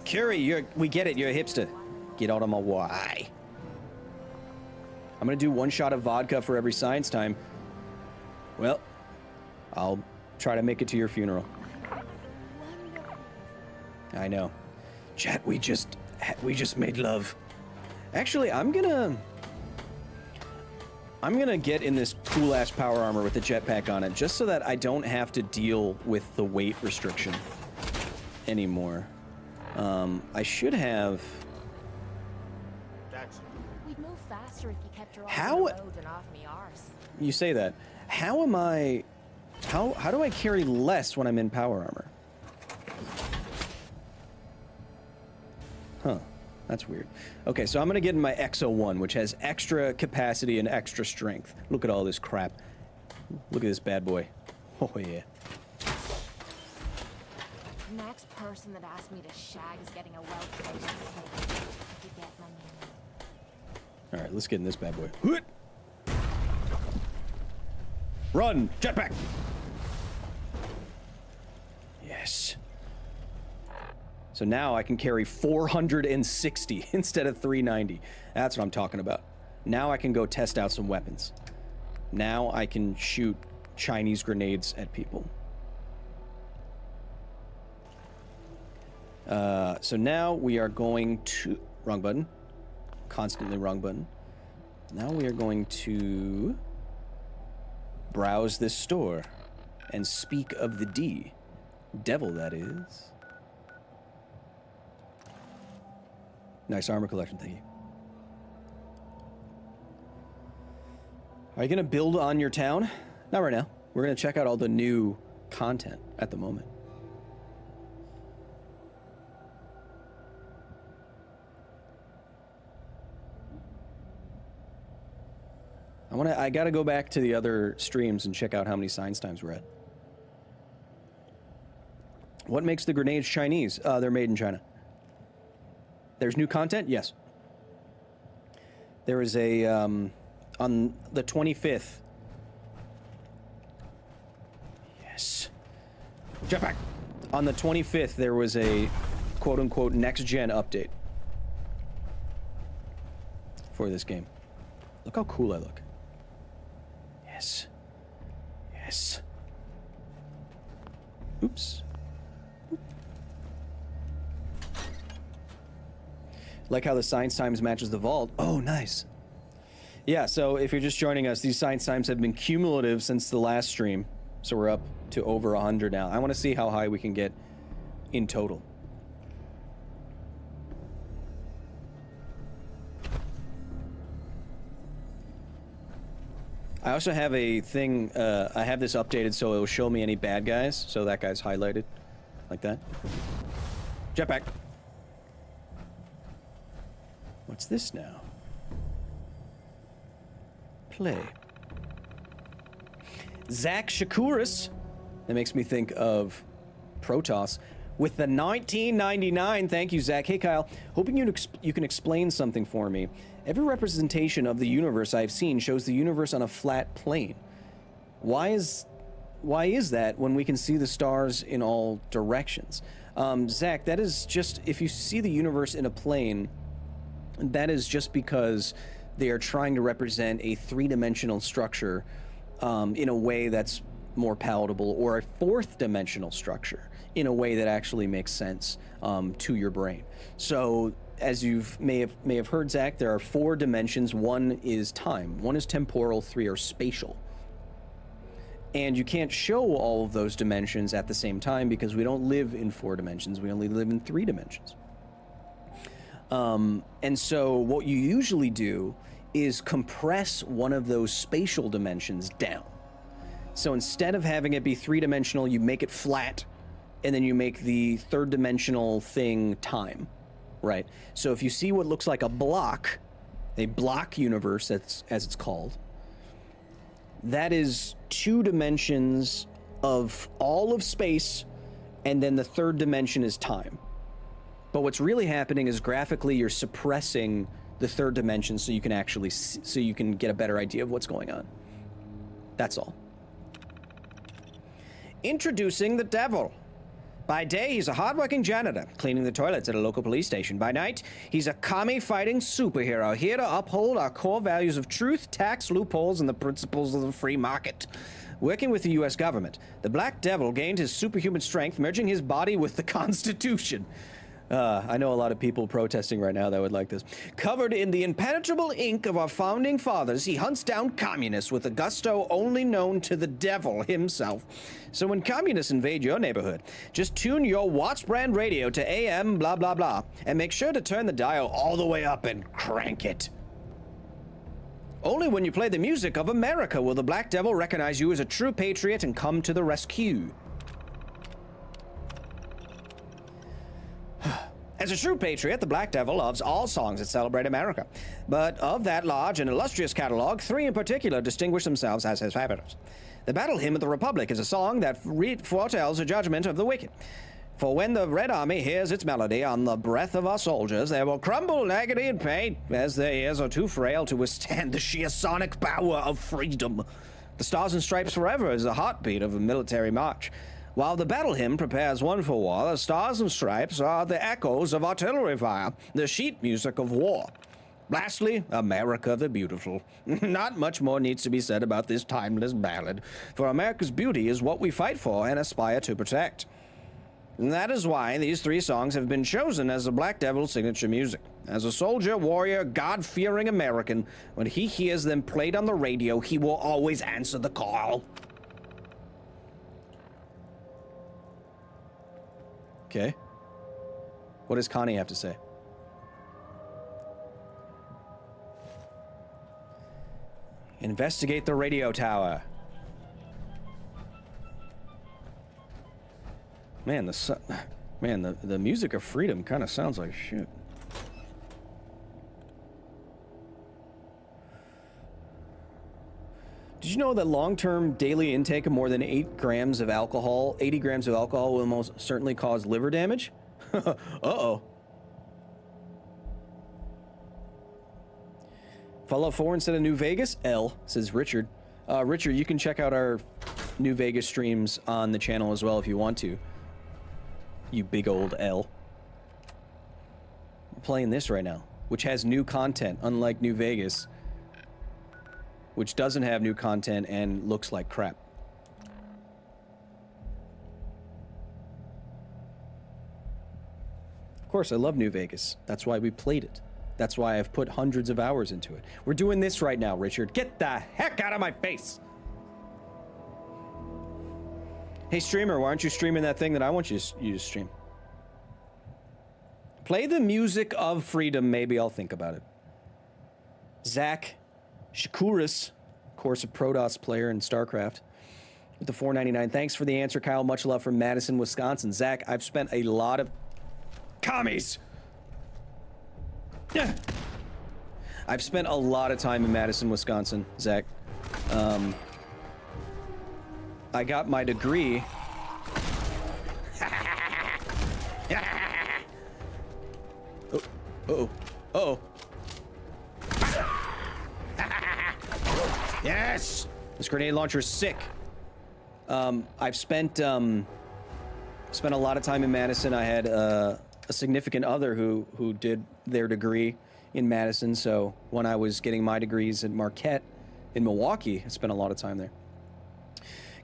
Speaker 1: Curie, we get it. You're a hipster. Get out of my way. I'm gonna do 1 shot of vodka for every science time. Well, I'll try to make it to your funeral. I know. Chat, we just made love. Actually, I'm gonna get in this cool ass power armor with the jetpack on it, just so that I don't have to deal with the weight restriction anymore. I should have.
Speaker 5: We'd move faster if you kept your eyes
Speaker 1: How-
Speaker 5: on the road and off me arse.
Speaker 1: You say that. How am I... How do I carry less when I'm in power armor? Huh. That's weird. Okay, so I'm gonna get in my XO1, which has extra capacity and extra strength. Look at all this crap. Look at this bad boy. Oh, yeah.
Speaker 5: Next person that asks me to shag is getting a well-trained pig. If you get my meaning.
Speaker 1: Alright, let's get in this bad boy. Hoot! Run! Jetpack! Yes. So now I can carry 460 instead of 390. That's what I'm talking about. Now I can go test out some weapons. Now I can shoot Chinese grenades at people. So now we are going to... Wrong button. Constantly wrong button. Now we are going to browse this store and speak of the D. Devil, that is. Nice armor collection, thank you. Are you gonna build on your town? Not right now. We're gonna check out all the new content at the moment. I gotta go back to the other streams and check out how many science times we're at. What makes the grenades Chinese? They're made in China. There's new content? Yes. There is a, on the 25th. Yes. Jetpack! On the 25th, there was a quote-unquote next-gen update for this game. Look how cool I look. Yes. Yes. Oops. Like how the Science Times matches the vault. Oh, nice. Yeah, so if you're just joining us, these Science Times have been cumulative since the last stream. So we're up to over 100 now. I want to see how high we can get in total. I also have a thing, I have this updated so it'll show me any bad guys. So that guy's highlighted. Like that. Jetpack. What's this now? Play. Zach Shakuris. That makes me think of Protoss. With the 1999, thank you, Zach. Hey, Kyle. Hoping you can explain something for me. Every representation of the universe I've seen shows the universe on a flat plane. Why is that when we can see the stars in all directions? Zach, that is just, if you see the universe in a plane, that is just because they are trying to represent a three-dimensional structure in a way that's more palatable, or a fourth-dimensional structure in a way that actually makes sense to your brain. So, as you may have heard, Zach, there are 4 dimensions. 1 is time, 1 is temporal, 3 are spatial. And you can't show all of those dimensions at the same time because we don't live in 4 dimensions. We only live in 3 dimensions. And so what you usually do is compress one of those spatial dimensions down. So instead of having it be 3-dimensional, you make it flat, and then you make the 3rd-dimensional thing time, right? So if you see what looks like a block universe, as it's called, that is 2 dimensions of all of space, and then the 3rd dimension is time. But what's really happening is graphically you're suppressing the 3rd dimension so you can actually so you can get a better idea of what's going on. That's all. Introducing the Devil. By day, he's a hard-working janitor, cleaning the toilets at a local police station. By night, he's a commie-fighting superhero, here to uphold our core values of truth, tax loopholes, and the principles of the free market. Working with the U.S. government, the Black Devil gained his superhuman strength, merging his body with the Constitution. I know a lot of people protesting right now that would like this. Covered in the impenetrable ink of our founding fathers, he hunts down communists with a gusto only known to the devil himself. So when communists invade your neighborhood, just tune your Watts brand radio to AM blah blah blah, and make sure to turn the dial all the way up and crank it. Only when you play the music of America will the Black Devil recognize you as a true patriot and come to the rescue. As a true patriot, the Black Devil loves all songs that celebrate America. But of that large and illustrious catalog, 3 in particular distinguish themselves as his favorites. The Battle Hymn of the Republic is a song that foretells the judgment of the wicked. For when the Red Army hears its melody on the breath of our soldiers, they will crumble in agony and pain, as their ears are too frail to withstand the sheer sonic power of freedom. The Stars and Stripes Forever is the heartbeat of a military march. While the battle hymn prepares one for war, the Stars and Stripes are the echoes of artillery fire, the sheet music of war. Lastly, America the Beautiful. Not much more needs to be said about this timeless ballad, for America's beauty is what we fight for and aspire to protect. And that is why these 3 songs have been chosen as the Black Devil's signature music. As a soldier, warrior, God-fearing American, when he hears them played on the radio, he will always answer the call. Okay. What does Connie have to say? Investigate the radio tower. Man, the music of freedom kind of sounds like shit. Did you know that long-term daily intake of more than 80 grams of alcohol will most certainly cause liver damage? Uh-oh. Fallout 4 instead of New Vegas? L, says Richard. Richard, you can check out our New Vegas streams on the channel as well if you want to. You big old L. I'm playing this right now, which has new content, unlike New Vegas, which doesn't have new content and looks like crap. Of course, I love New Vegas. That's why we played it. That's why I've put hundreds of hours into it. We're doing this right now, Richard. Get the heck out of my face! Hey, streamer, why aren't you streaming that thing that I want you to stream? Play the music of freedom, maybe I'll think about it. Zach Shakuris, of course, a Protoss player in StarCraft, with the $4.99. Thanks for the answer, Kyle. Much love from Madison, Wisconsin. Zach, I've spent a lot of... Commies! I've spent a lot of time in Madison, Wisconsin, Zach. I got my degree. Uh-oh. Yes! This grenade launcher is sick. I've spent a lot of time in Madison. I had a significant other who did their degree in Madison, so when I was getting my degrees at Marquette in Milwaukee, I spent a lot of time there.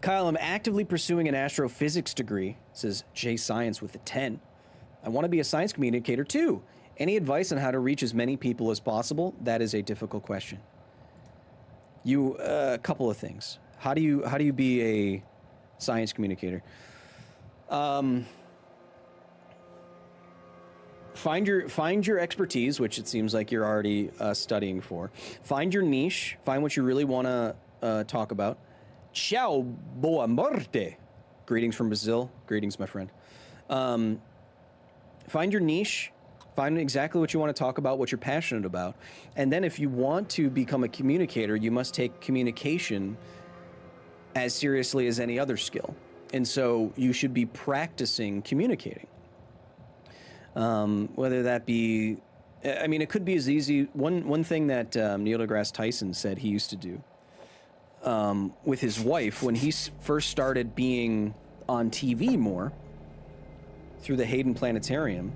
Speaker 1: Kyle, I'm actively pursuing an astrophysics degree, says J Science with a 10. I want to be a science communicator too. Any advice on how to reach as many people as possible? That is a difficult question. A couple of things. How do you be a science communicator? Find your expertise, which it seems like you're already studying for. Find your niche. Find what you really want to talk about. Ciao, boa morte. Greetings from Brazil. Greetings, my friend. Find your niche. Find exactly what you want to talk about, what you're passionate about. And then if you want to become a communicator, you must take communication as seriously as any other skill. And so you should be practicing communicating. Whether that be, I mean, it could be as easy. One thing that Neil deGrasse Tyson said he used to do with his wife when he first started being on TV more through the Hayden Planetarium.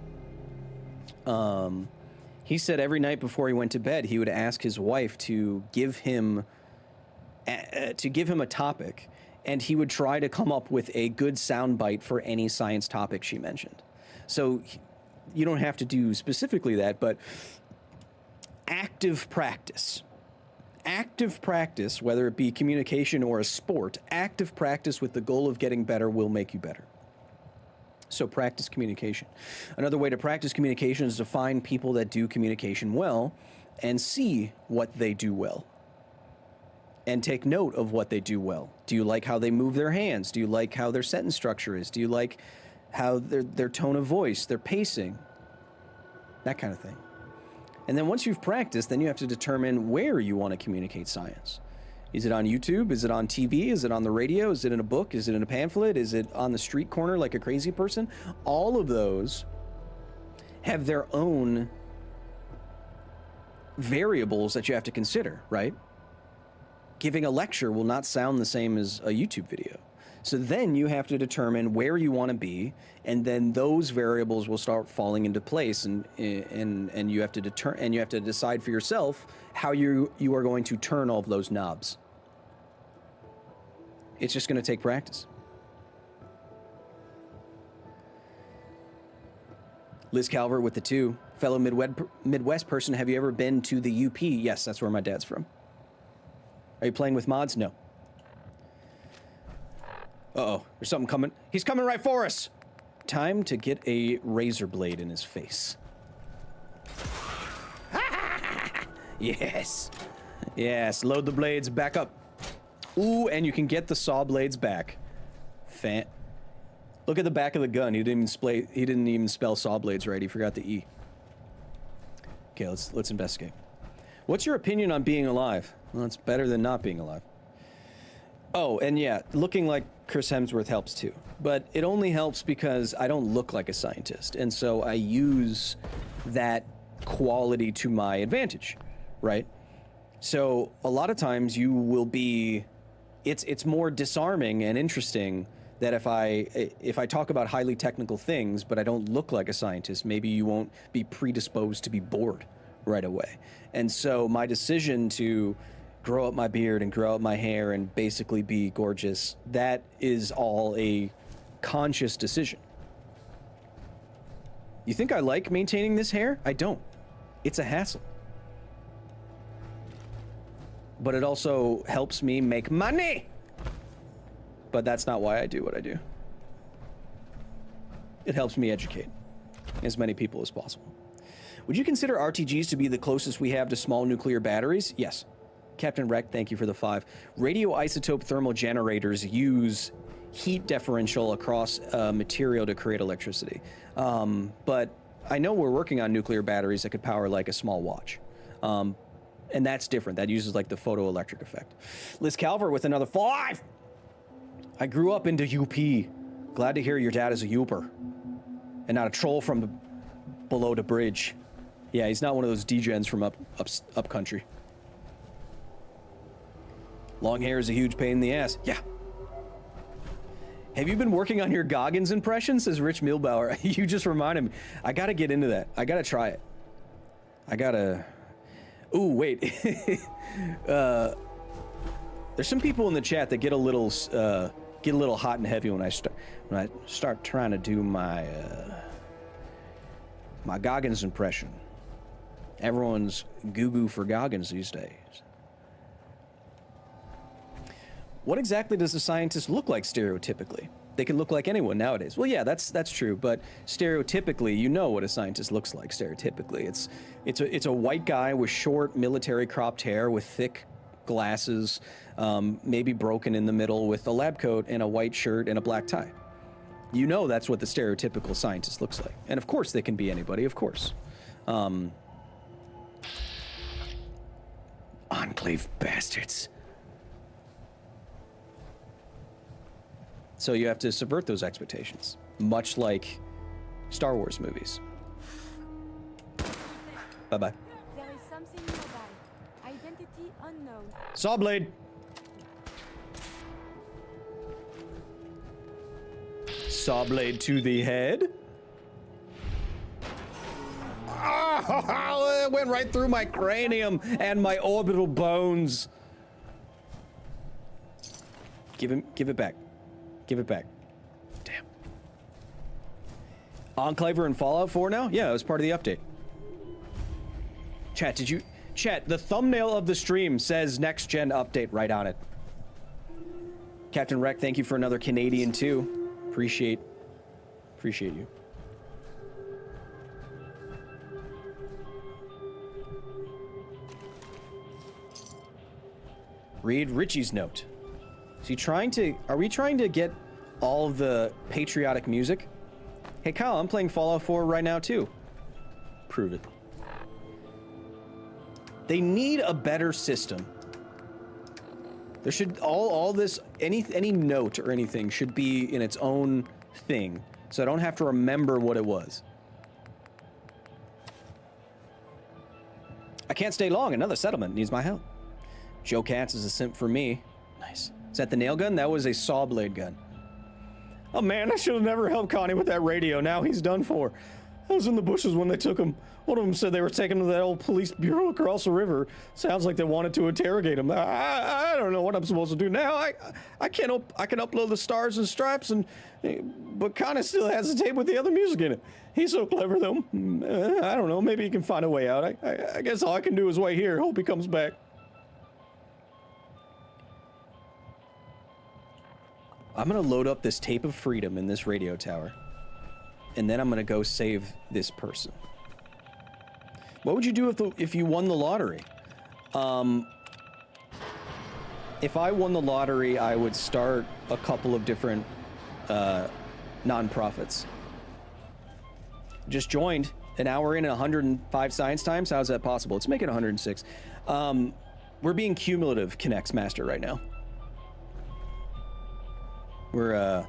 Speaker 1: He said every night before he went to bed, he would ask his wife to give him a topic, and he would try to come up with a good soundbite for any science topic she mentioned. So you don't have to do specifically that, but active practice, whether it be communication or a sport, active practice with the goal of getting better will make you better. So practice communication. Another way to practice communication is to find people that do communication well and see what they do well and take note of what they do well. Do you like how they move their hands? Do you like how their sentence structure is? Do you like how their tone of voice, their pacing, that kind of thing? And then once you've practiced, then you have to determine where you want to communicate science. Is it on YouTube? Is it on TV? Is it on the radio? Is it in a book? Is it in a pamphlet? Is it on the street corner like a crazy person? All of those have their own variables that you have to consider, right? Giving a lecture will not sound the same as a YouTube video. So then you have to determine where you want to be, and then those variables will start falling into place, and you have to decide for yourself how you are going to turn all of those knobs. It's just going to take practice. Liz Calvert with the 2. Fellow Midwest person, have you ever been to the UP? Yes, that's where my dad's from. Are you playing with mods? No. Uh-oh, there's something coming. He's coming right for us. Time to get a razor blade in his face. Yes. Yes, load the blades back up. Ooh, and you can get the saw blades back. Look at the back of the gun. He didn't even spell saw blades right. He forgot the E. Okay, let's investigate. What's your opinion on being alive? Well, it's better than not being alive. Oh, and yeah, looking like Chris Hemsworth helps too. But it only helps because I don't look like a scientist. And so I use that quality to my advantage, right? So a lot of times you will be, it's more disarming and interesting that if I talk about highly technical things, but I don't look like a scientist, maybe you won't be predisposed to be bored right away. And so my decision to grow up my beard and grow out my hair and basically be gorgeous, that is all a conscious decision. You think I like maintaining this hair? I don't. It's a hassle. But it also helps me make money. But that's not why I do what I do. It helps me educate as many people as possible. Would you consider RTGs to be the closest we have to small nuclear batteries? Yes. Captain Rec, thank you for the 5. Radioisotope thermal generators use heat differential across material to create electricity. But I know we're working on nuclear batteries that could power like a small watch. And that's different. That uses like the photoelectric effect. Liz Calvert with another 5. I grew up into UP. Glad to hear your dad is a Uper and not a troll from below the bridge. Yeah, he's not one of those degens from up country. Long hair is a huge pain in the ass. Yeah. Have you been working on your Goggins impression? Says Rich Milbauer. You just reminded me. I gotta get into that. I gotta try it. I gotta... Ooh, wait. There's some people in the chat that get a little hot and heavy when I start trying to do my my Goggins impression. Everyone's goo for Goggins these days. What exactly does a scientist look like stereotypically? They can look like anyone nowadays. Well, yeah, that's true, but stereotypically, you know what a scientist looks like stereotypically. It's a white guy with short military cropped hair with thick glasses, maybe broken in the middle with a lab coat and a white shirt and a black tie. You know that's what the stereotypical scientist looks like. And of course they can be anybody, of course. Enclave bastards. So you have to subvert those expectations, much like Star Wars movies. Bye-bye.
Speaker 6: There is something nearby. Identity unknown.
Speaker 1: Sawblade. Sawblade to the head. Oh, it went right through my cranium and my orbital bones. Give it back. Give it back. Damn. Enclaver and Fallout 4 now? Yeah, it was part of the update. Chat, the thumbnail of the stream says next gen update right on it. Captain Rec, thank you for another Canadian too. Appreciate you. Read Richie's note. Is he trying to... Are we trying to get all of the patriotic music? Hey, Kyle, I'm playing Fallout 4 right now, too. Prove it. They need a better system. There should... All this... Any note or anything should be in its own thing, so I don't have to remember what it was. I can't stay long. Another settlement needs my help. Joe Katz is a simp for me. Nice. Is that the nail gun? That was a saw blade gun. Oh man, I should have never helped Connie with that radio. Now he's done for. I was in the bushes when they took him. One of them said they were taking him to that old police bureau across the river. Sounds like they wanted to interrogate him. I don't know what I'm supposed to do now. I can upload the Stars and Stripes, but Connie still has the tape with the other music in it. He's so clever though. I don't know. Maybe he can find a way out. I guess all I can do is wait here. Hope he comes back. I'm gonna load up this tape of freedom in this radio tower, and then I'm gonna go save this person. What would you do if you won the lottery? If I won the lottery, I would start a couple of different non-profits. Just joined an hour in 105 science times. How's that possible? Let's make it 106. We're being cumulative, Connects Master, right now. We're,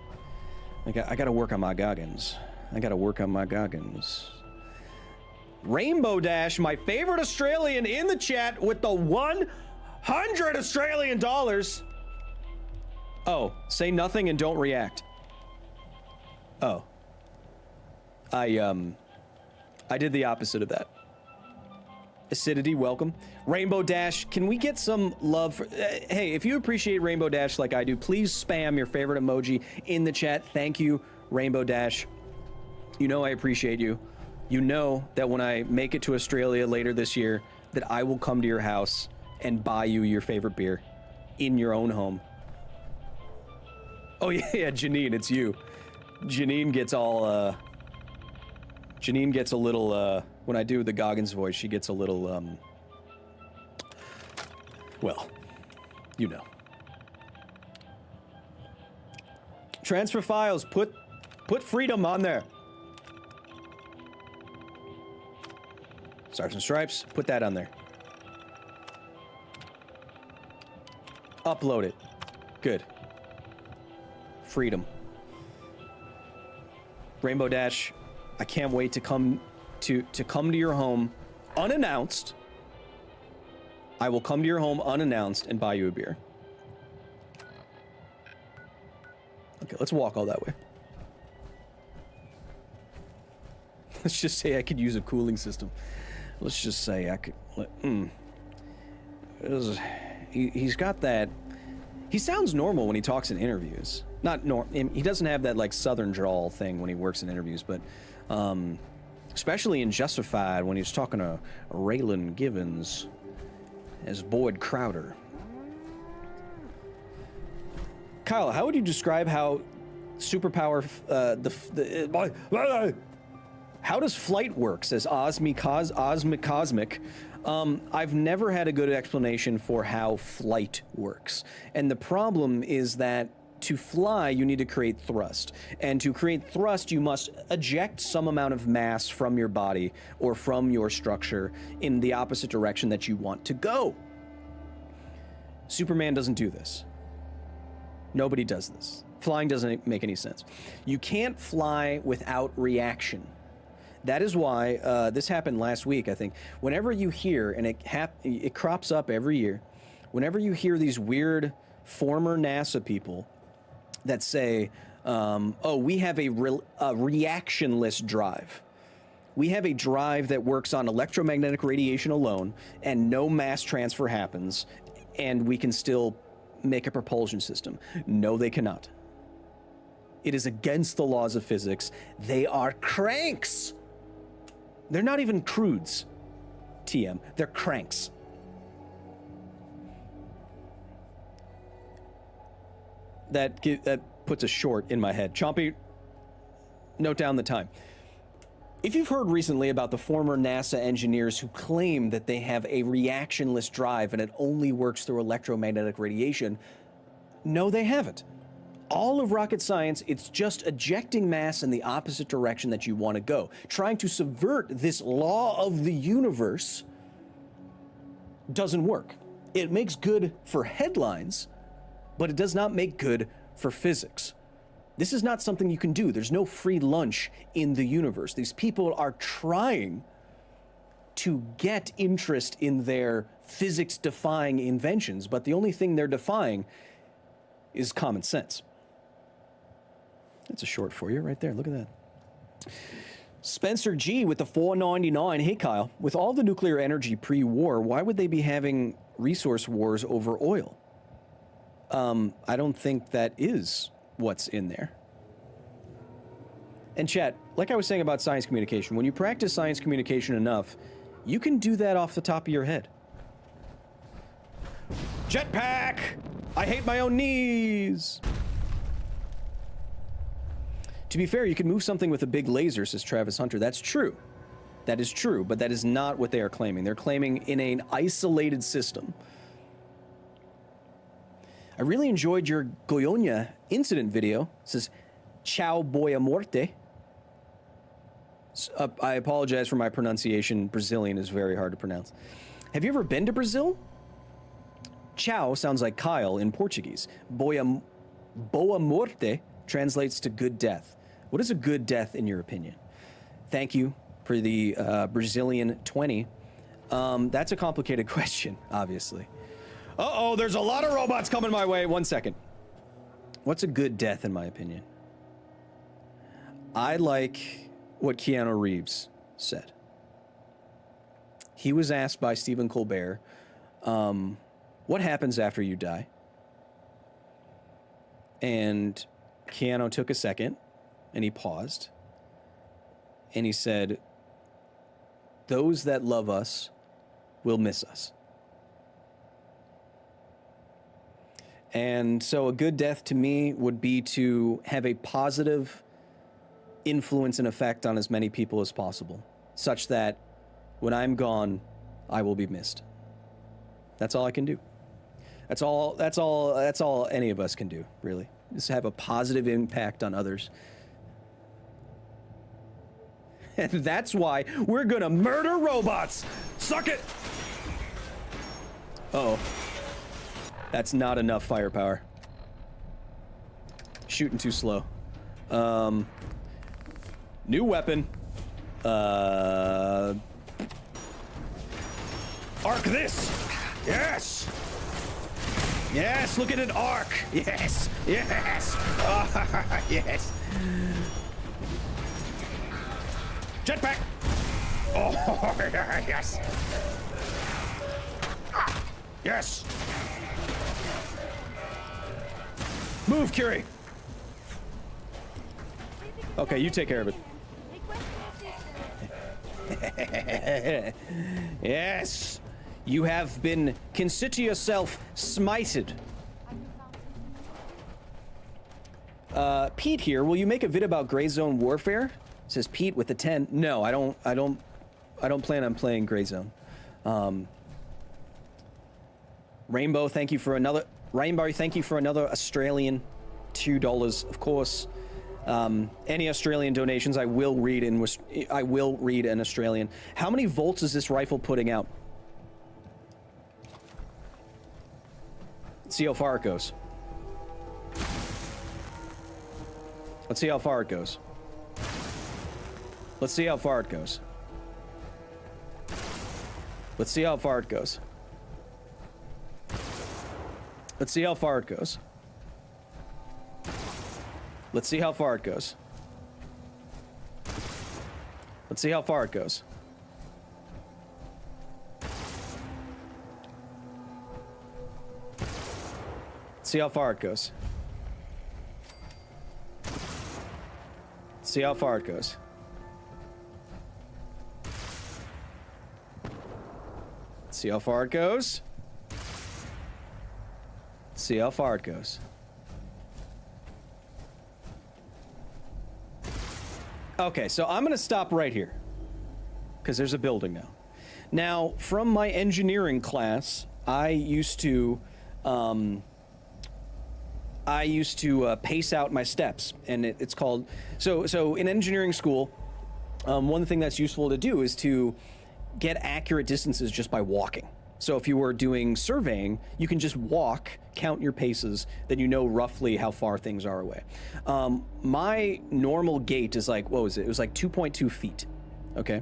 Speaker 1: I gotta work on my goggins. Rainbow Dash, my favorite Australian in the chat with the 100 Australian dollars. Oh, say nothing and don't react. Oh. I did the opposite of that. Acidity, welcome. Rainbow Dash, can we get some love for... hey, if you appreciate Rainbow Dash like I do, please spam your favorite emoji in the chat. Thank you, Rainbow Dash. You know I appreciate you. You know that when I make it to Australia later this year, that I will come to your house and buy you your favorite beer in your own home. Oh yeah, Janine, it's you. Janine gets all, Janine gets a little, when I do the Goggins voice, she gets a little, well, you know. Transfer files, put freedom on there. Stars and Stripes, put that on there. Upload it. Good. Freedom. Rainbow Dash, I can't wait to come to your home unannounced. I will come to your home unannounced and buy you a beer. Okay, let's walk all that way. Let's just say I could use a cooling system. Let's just say I could. He's got that. He sounds normal when he talks in interviews. Not he doesn't have that like southern drawl thing when he works in interviews, but especially in Justified when he's talking to Raylan Givens as Boyd Crowder. Kyle, how would you describe how superpower how does flight works as Cosmic? I've never had a good explanation for how flight works. And the problem is that to fly, you need to create thrust. And to create thrust, you must eject some amount of mass from your body or from your structure in the opposite direction that you want to go. Superman doesn't do this. Nobody does this. Flying doesn't make any sense. You can't fly without reaction. That is why this happened last week, I think. Whenever you hear, and it crops up every year, whenever you hear these weird former NASA people that say, oh, we have a reactionless drive. We have a drive that works on electromagnetic radiation alone, and no mass transfer happens, and we can still make a propulsion system. No, they cannot. It is against the laws of physics. They are cranks. They're not even crudes, TM. They're cranks. That puts a short in my head. Chompy, note down the time. If you've heard recently about the former NASA engineers who claim that they have a reactionless drive and it only works through electromagnetic radiation, no, they haven't. All of rocket science, it's just ejecting mass in the opposite direction that you want to go. Trying to subvert this law of the universe doesn't work. It makes good for headlines, but it does not make good for physics. This is not something you can do. There's no free lunch in the universe. These people are trying to get interest in their physics-defying inventions, but the only thing they're defying is common sense. That's a short for you right there. Look at that. Spencer G with the $4.99. Hey, Kyle, with all the nuclear energy pre-war, why would they be having resource wars over oil? I don't think that is what's in there. And chat, like I was saying about science communication, when you practice science communication enough, you can do that off the top of your head. Jetpack! I hate my own knees! To be fair, you can move something with a big laser, says Travis Hunter. That's true. That is true, but that is not what they are claiming. They're claiming in an isolated system. I really enjoyed your Goiânia incident video. It says, Ciao boia morte. I apologize for my pronunciation. Brazilian is very hard to pronounce. Have you ever been to Brazil? Ciao sounds like Kyle in Portuguese. Boa morte translates to good death. What is a good death in your opinion? Thank you for the Brazilian 20. That's a complicated question, obviously. Uh-oh, there's a lot of robots coming my way. 1 second. What's a good death in my opinion? I like what Keanu Reeves said. He was asked by Stephen Colbert, what happens after you die? And Keanu took a second and he paused and he said, those that love us will miss us. And so a good death to me would be to have a positive influence and effect on as many people as possible, such that when I'm gone, I will be missed. That's all I can do. That's all any of us can do, really. Just have a positive impact on others. And that's why we're gonna murder robots. Suck it. Uh-oh. That's not enough firepower. Shooting too slow. New weapon. Arc this. Yes. Yes, look at it arc. Yes. Yes. Yes. Jetpack. Oh, yes. Yes. Move, Curie. Okay, you take care of it. Yes. You have been, consider yourself smited. Pete here, will you make a vid about Gray Zone Warfare? Says Pete with the 10. No, I don't plan on playing Gray Zone. Rainbow, thank you for another Australian $2, of course. Any Australian donations I will read an Australian. How many volts is this rifle putting out? Let's see how far it goes. Let's see how far it goes. Let's see how far it goes. Let's see how far it goes. Let's see how far it goes. Let's see how far it goes. Let's see how far it goes. Let's see how far it goes. Let's see how far it goes. Let's see how far it goes. Let's see how far it goes. Okay, so I'm going to stop right here because there's a building now. Now, from my engineering class, I used to pace out my steps, and it's called so in engineering school. One thing that's useful to do is to get accurate distances just by walking. So if you were doing surveying, you can just walk, count your paces, then you know roughly how far things are away. My normal gait is like, what was it? It was like 2.2 feet. Okay.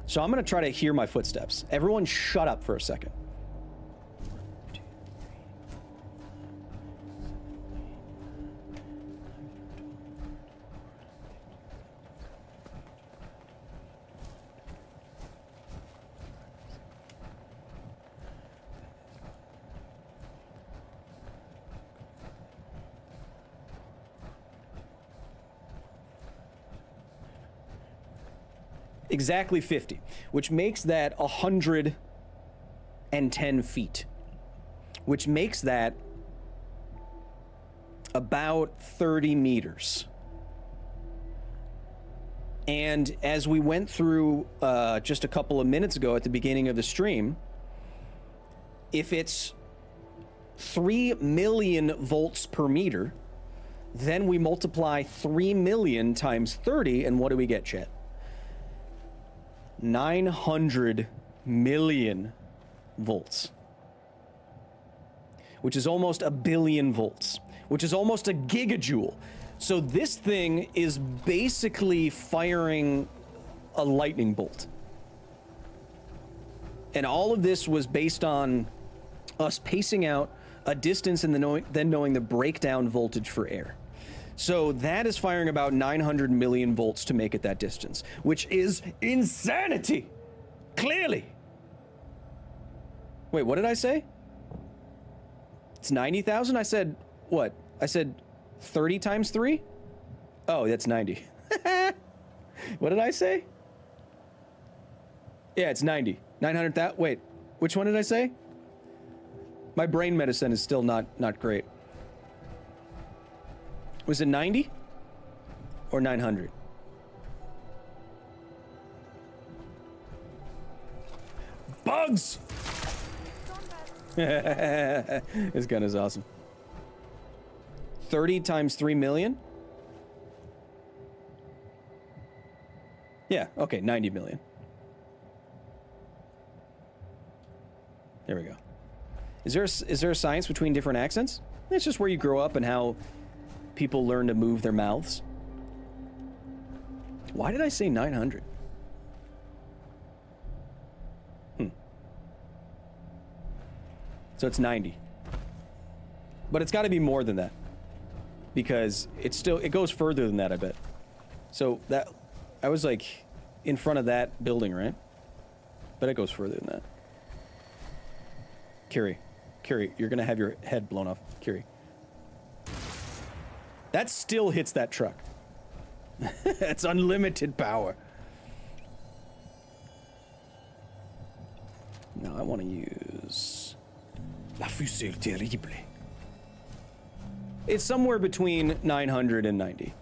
Speaker 1: So I'm going to try to hear my footsteps. Everyone shut up for a second. Exactly 50, which makes that 110 feet, which makes that about 30 meters. And as we went through just a couple of minutes ago at the beginning of the stream, if it's 3 million volts per meter, then we multiply 3 million times 30, and what do we get, chat? 900 million volts, which is almost a billion volts, which is almost a gigajoule. So this thing is basically firing a lightning bolt. And all of this was based on us pacing out a distance and then knowing the breakdown voltage for air. So that is firing about 900 million volts to make it that distance, which is insanity. Clearly. Wait, what did I say? It's 90,000? I said, what? I said 30 times 3? Oh, that's 90. What did I say? Yeah, it's 90. 900,000. Wait, which one did I say? My brain medicine is still not great. Was it 90 or 900? Bugs! This gun is awesome. 30 times 3 million? Yeah, okay, 90 million. There we go. Is there a science between different accents? It's just where you grow up and how people learn to move their mouths. Why did I say 900? So it's 90. But it's got to be more than that. Because it goes further than that, I bet. So that, I was like in front of that building, right? But it goes further than that. Kiri, you're gonna have your head blown off. Kiri. That still hits that truck. It's unlimited power. Now I want to use La Fusée Terrible. It's somewhere between 900 and 90.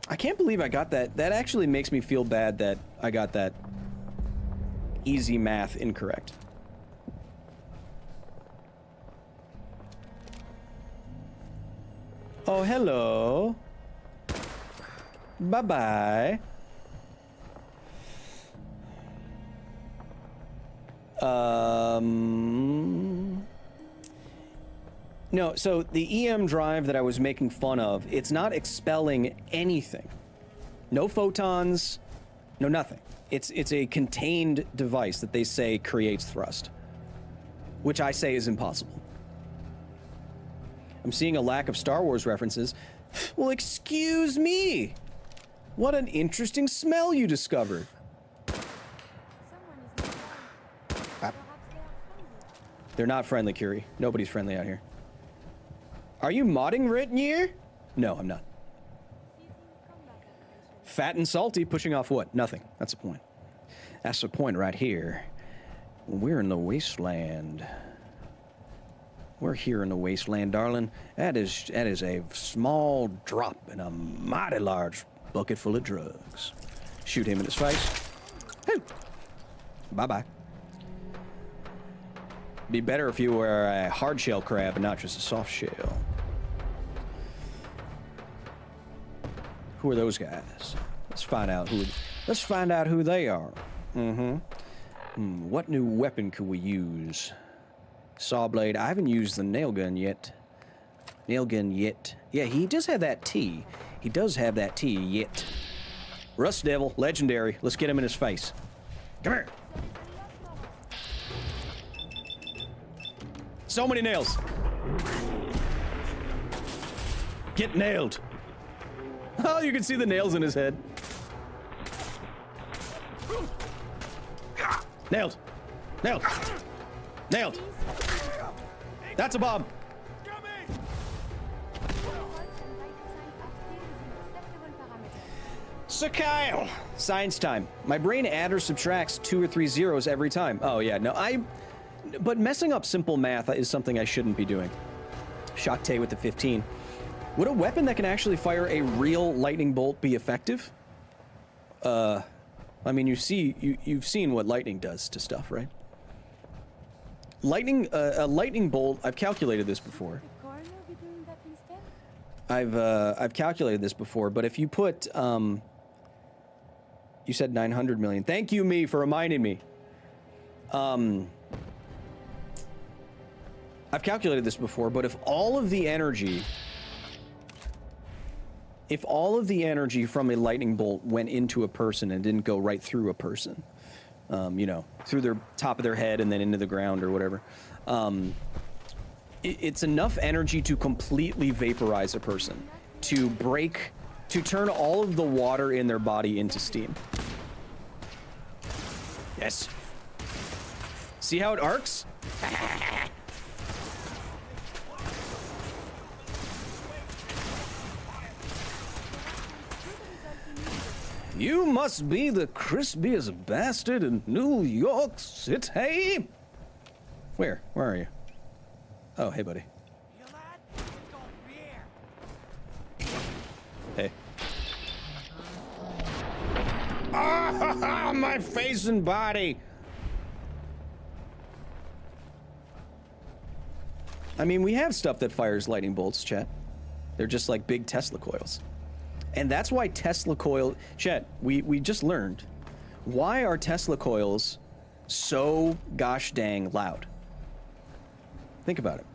Speaker 1: I can't believe I got that. That actually makes me feel bad that I got that easy math incorrect. Oh, hello. Bye-bye. No, so the EM drive that I was making fun of, it's not expelling anything. No photons, no nothing. It's a contained device that they say creates thrust, which I say is impossible. I'm seeing a lack of Star Wars references. Well, excuse me. What an interesting smell you discovered.
Speaker 6: Someone is not friendly. Perhaps they are friendly.
Speaker 1: They're not friendly, Curie. Nobody's friendly out here. Are you modding Ritnir? No, I'm not.
Speaker 6: Ceasing combat operations.
Speaker 1: Fat and salty, pushing off what? Nothing. That's the point. That's the point right here. We're in the wasteland. We're here in the wasteland, darling. That is a small drop in a mighty large bucket full of drugs. Shoot him in his face. Whew. Bye-bye. Be better if you were a hard shell crab and not just a soft shell. Who are those guys? Let's find out who they are. What new weapon could we use? Saw blade. I haven't used the nail gun yet. Yeah, he does have that T. He does have that T yet. Rust Devil, legendary. Let's get him in his face. Come here. So many nails. Get nailed. Oh, you can see the nails in his head. Nailed. Nailed. Nailed. That's a bomb. So Kyle, science time. My brain adds or subtracts 2 or 3 zeros every time. Oh yeah, no, but messing up simple math is something I shouldn't be doing. Shattuck with the 15. Would a weapon that can actually fire a real lightning bolt be effective? I mean, you've seen what lightning does to stuff, right? A lightning bolt, I've calculated this before. I've calculated this before, but if you put, you said 900 million. Thank you, me, for reminding me. I've calculated this before, but if all of the energy from a lightning bolt went into a person and didn't go right through a person, you know, through their top of their head and then into the ground or whatever, it's enough energy to completely vaporize a person, to turn all of the water in their body into steam. Yes. See how it arcs? You must be the crispiest bastard in New York City. Where are you? Oh, hey, buddy. Hey. Ah, my face and body. I mean, we have stuff that fires lightning bolts, chat. They're just like big Tesla coils. And that's why Tesla coil, chat, we just learned, why are Tesla coils so gosh dang loud? Think about it.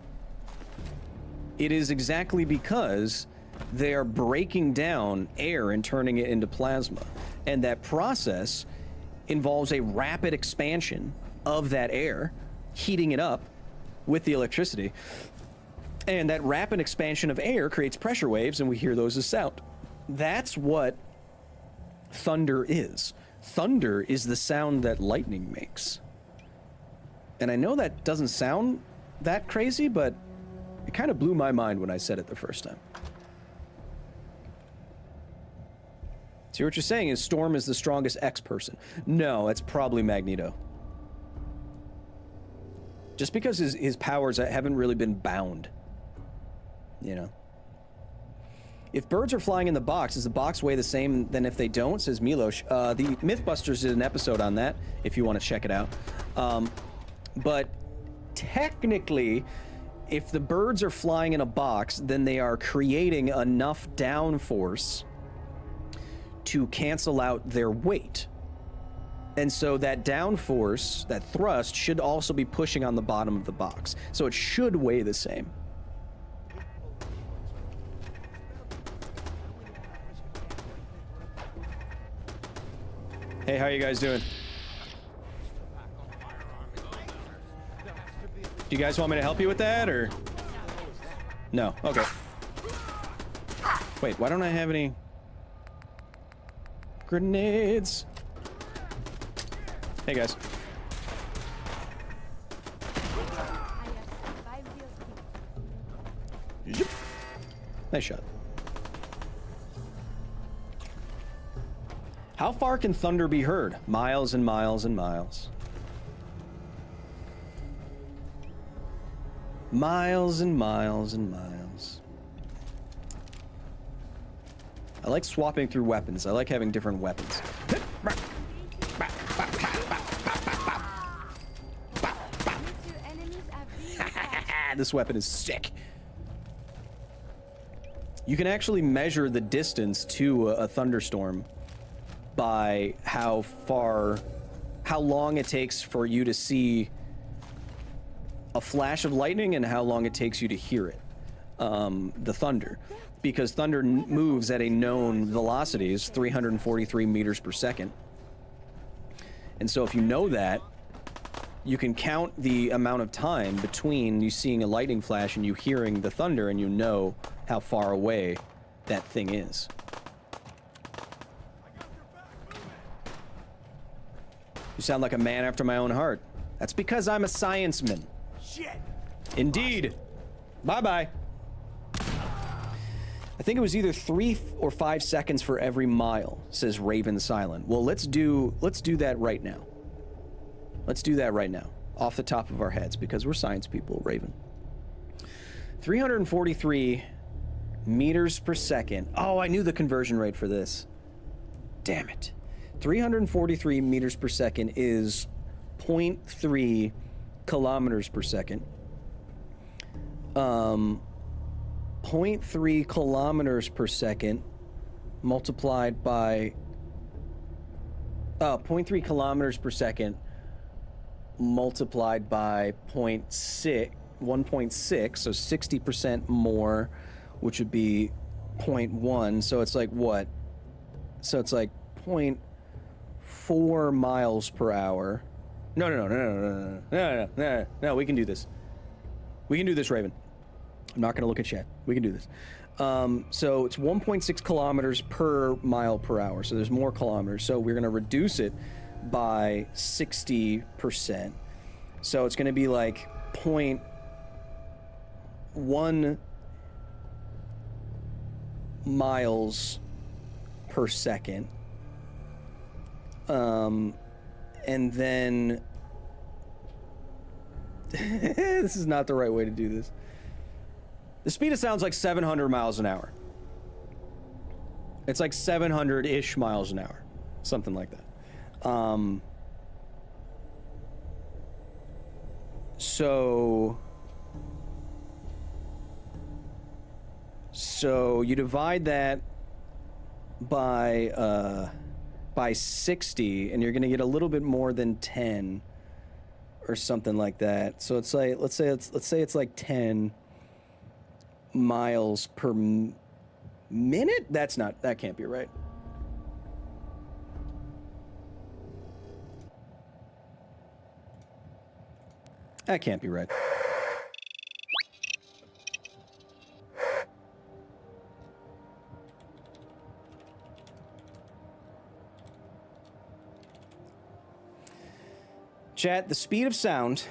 Speaker 1: It is exactly because they are breaking down air and turning it into plasma. And that process involves a rapid expansion of that air, heating it up with the electricity. And that rapid expansion of air creates pressure waves, and we hear those as sound. That's what thunder is. Thunder is the sound that lightning makes. And I know that doesn't sound that crazy, but it kind of blew my mind when I said it the first time. So what you're saying is Storm is the strongest X person. No, it's probably Magneto. Just because his powers haven't really been bound. You know? If birds are flying in the box, does the box weigh the same than if they don't? Says Milosh. The Mythbusters did an episode on that, if you want to check it out. But technically, if the birds are flying in a box, then they are creating enough downforce to cancel out their weight. And so that downforce, that thrust, should also be pushing on the bottom of the box. So it should weigh the same. Hey, how are you guys doing? Do you guys want me to help you with that, or? No, okay. Wait, why don't I have any grenades? Hey, guys. Yep. Nice shot. How far can thunder be heard? Miles and miles and miles. Miles and miles and miles. I like swapping through weapons. I like having different weapons. This weapon is sick. You can actually measure the distance to a thunderstorm by how long it takes for you to see a flash of lightning and how long it takes you to hear it, the thunder. Because thunder moves at a known velocity, is 343 meters per second. And so if you know that, you can count the amount of time between you seeing a lightning flash and you hearing the thunder, and you know how far away that thing is. You sound like a man after my own heart. That's because I'm a scienceman.
Speaker 2: Shit.
Speaker 1: Indeed. Bye-bye. I think it was either 3 or 5 seconds for every mile, says Raven Silent. Well, let's do that right now. Let's do that right now, off the top of our heads, because we're science people, Raven. 343 meters per second. Oh, I knew the conversion rate for this. Damn it. 343 meters per second is 0.3 kilometers per second. 0.3 kilometers per second multiplied by 0.3 kilometers per second multiplied by 1.6, so 60% more, which would be 0.1. So it's like what? So it's like 0.4 miles per hour. No, we can do this. We can do this, Raven. I'm not going to look at chat. We can do this. So it's 1.6 kilometers per mile per hour. So there's more kilometers. So we're going to reduce it by 60%. So it's going to be like 0.1 miles per second. And then this is not the right way to do this. The speed of sound's like 700 miles an hour. It's like 700-ish miles an hour. Something like that. So you divide that by 60, and you're going to get a little bit more than 10 or something like that. So it's like, let's say it's like 10 miles per minute. That can't be right. That can't be right. Chat, the speed of sound,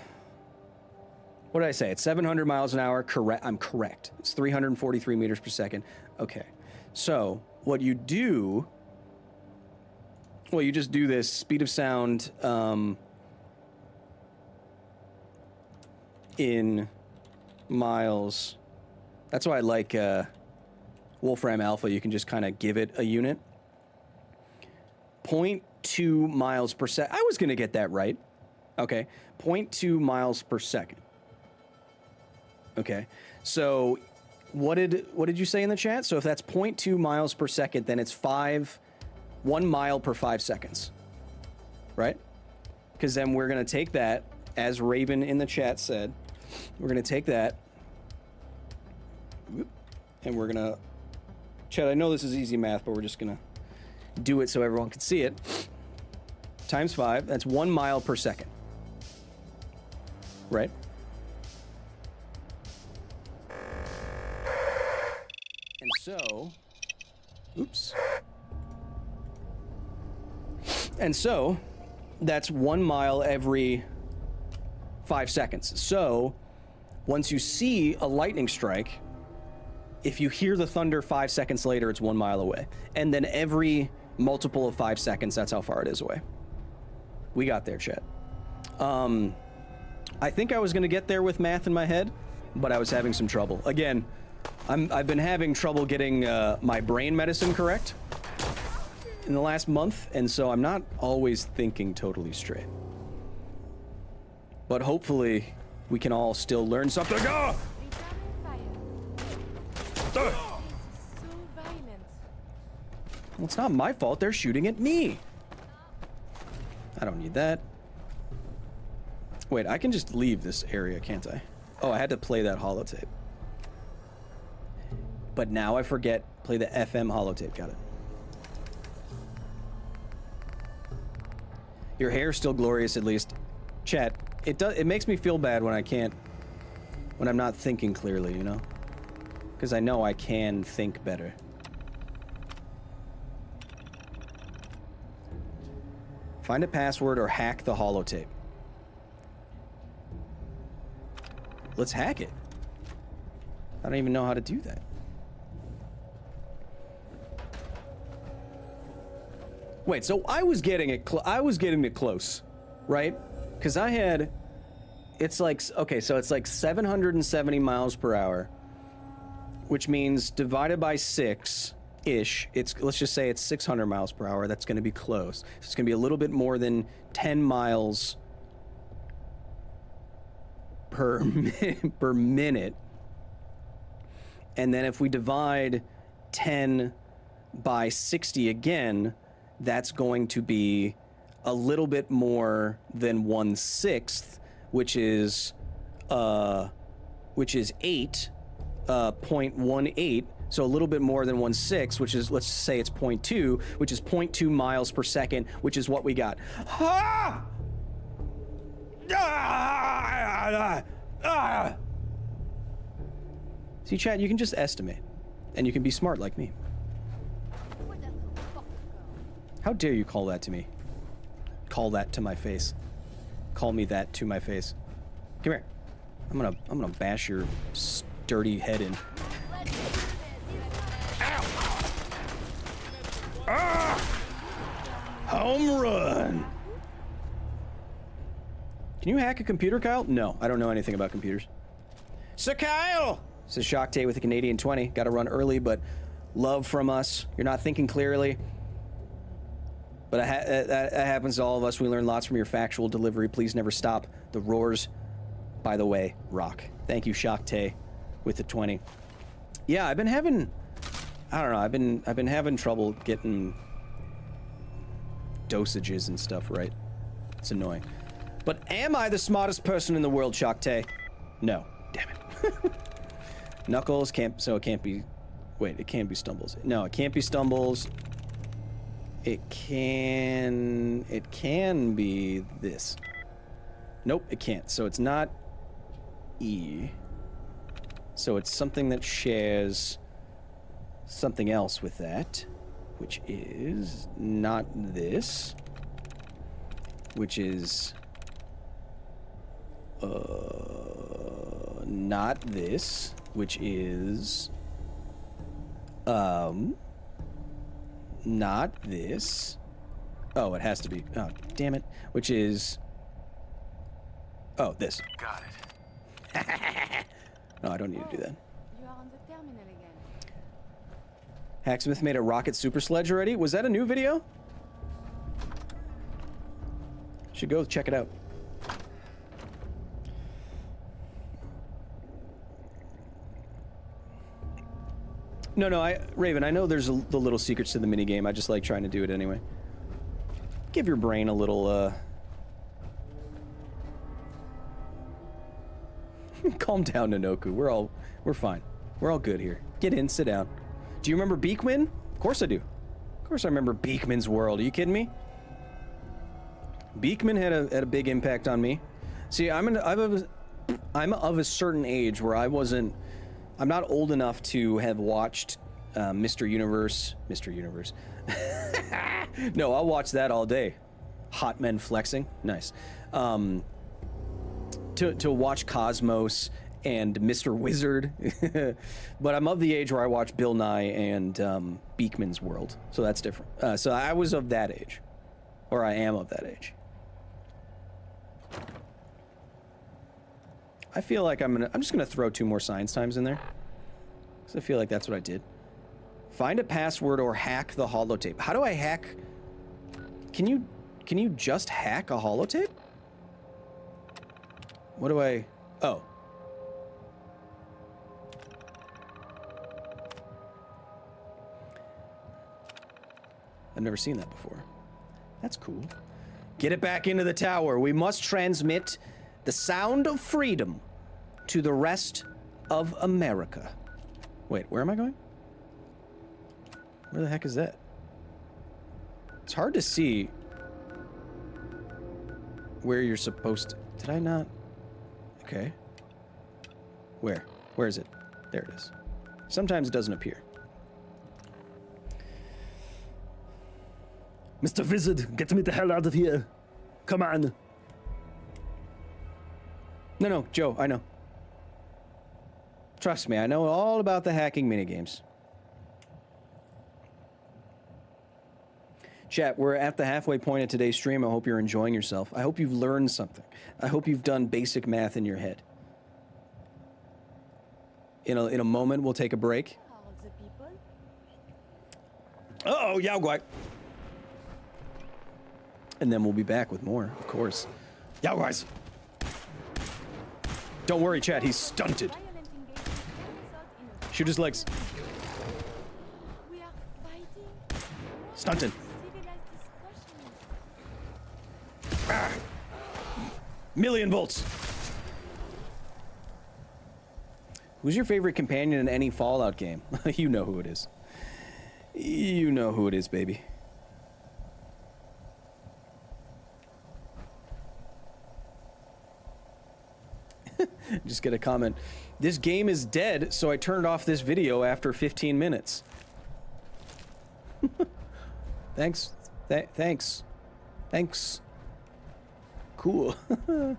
Speaker 1: what did I say? It's 700 miles an hour. Correct. I'm correct. It's 343 meters per second. Okay. So what you do, well, you just do this speed of sound in miles. That's why I like Wolfram Alpha. You can just kind of give it a unit. 0.2 miles per second. I was going to get that right. Okay. 0.2 miles per second. Okay. So what did you say in the chat? So if that's 0.2 miles per second, then it's 1 mile per 5 seconds. Right? Because then we're going to take that, as Raven in the chat said, we're going to take that and we're going to, chat, I know this is easy math, but we're just going to do it so everyone can see it. Times 5, that's 1 mile per second. Right? And so, oops. And so, that's 1 mile every 5 seconds. So, once you see a lightning strike, if you hear the thunder 5 seconds later, it's 1 mile away. And then every multiple of 5 seconds, that's how far it is away. We got there, chat. I think I was going to get there with math in my head, but I was having some trouble. Again, I've been having trouble getting my brain medicine correct in the last month, and so I'm not always thinking totally straight. But hopefully, we can all still learn something. Ah!
Speaker 6: This is so violent.
Speaker 1: Well, it's not my fault. They're shooting at me. I don't need that. Wait, I can just leave this area, can't I? Oh, I had to play that holotape. But now I forget. Play the FM holotape. Got it. Your hair's still glorious, at least. Chat, it makes me feel bad when I'm not thinking clearly, you know? Because I know I can think better. Find a password or hack the holotape. Let's hack it. I don't even know how to do that. Wait, so I was getting it close, right? Because I had, it's like, okay, so it's like 770 miles per hour, which means divided by 6-ish, let's just say it's 600 miles per hour. That's going to be close. So it's going to be a little bit more than 10 miles per minute. And then if we divide 10 by 60 again, that's going to be a little bit more than 1/6, which is 8.18. So a little bit more than 1/6, which is, let's say it's 0.2, which is 0.2 miles per second, which is what we got. Ah! See, chat, you can just estimate, and you can be smart like me. How dare you call that to me? Call that to my face. Call me that to my face. Come here. I'm gonna bash your sturdy head in. Ow! Ah! Home run! Can you hack a computer, Kyle? No, I don't know anything about computers. So Kyle! Says Shattuck with a Canadian 20. Gotta run early, but love from us. You're not thinking clearly. But that happens to all of us. We learn lots from your factual delivery. Please never stop. The roars, by the way, rock. Thank you, Shattuck, with the 20. Yeah, I've been having, I don't know. I've been having trouble getting dosages and stuff right. It's annoying. But am I the smartest person in the world, Shattuck? No. Damn it. Knuckles can't. So it can't be. Wait, it can't be Stumbles. No, it can't be Stumbles. It can be this. Nope, it can't. So it's not E. So it's something that shares something else with that, which is not this, which is not this, which is not this. Oh, it has to be. Oh, damn it. Which is. Oh, this.
Speaker 3: Got it.
Speaker 1: No, I don't need to do that.
Speaker 6: You are on the terminal again.
Speaker 1: Hacksmith made a rocket super sledge already? Was that a new video? Should go check it out. No, Raven, I know there's the little secrets to the minigame. I just like trying to do it anyway. Give your brain a little, Calm down, Nanoku. We're fine. We're all good here. Get in, sit down. Do you remember Beekman? Of course I do. Of course I remember Beekman's World. Are you kidding me? Beekman had a big impact on me. See, I'm of a certain age where I'm not old enough to have watched Mr. Universe. No, I'll watch that all day. Hot men flexing. Nice. To watch Cosmos and Mr. Wizard. But I'm of the age where I watch Bill Nye and Beekman's World. So that's different. So I was of that age. Or I am of that age. I feel like I'm just gonna throw 2 more science times in there. Because I feel like that's what I did. Find a password or hack the holotape. How do I hack? Can you just hack a holotape? What do I... Oh. I've never seen that before. That's cool. Get it back into the tower. We must transmit the sound of freedom to the rest of America. Wait, where am I going? Where the heck is that? It's hard to see where you're supposed to... Did I not? Okay. Where? Where is it? There it is. Sometimes it doesn't appear. Mr. Wizard, get me the hell out of here. Come on. No, Joe, I know. Trust me, I know all about the hacking minigames. Chat, we're at the halfway point of today's stream. I hope you're enjoying yourself. I hope you've learned something. I hope you've done basic math in your head. In a moment, we'll take a break.
Speaker 6: All the people.
Speaker 1: Uh-oh, Yao Guai. And then we'll be back with more, of course. Yao Guais. Don't worry, chat, he's stunted.
Speaker 6: Violent engagement can result in a
Speaker 1: Shoot his legs.
Speaker 6: We are fighting
Speaker 1: Stunted.
Speaker 6: civilized discussion.
Speaker 1: Ah. Million volts. Who's your favorite companion in any Fallout game? You know who it is. You know who it is, baby. Just get a comment. This game is dead, so I turned off this video after 15 minutes. Thanks. Thanks. Thanks. Cool. Of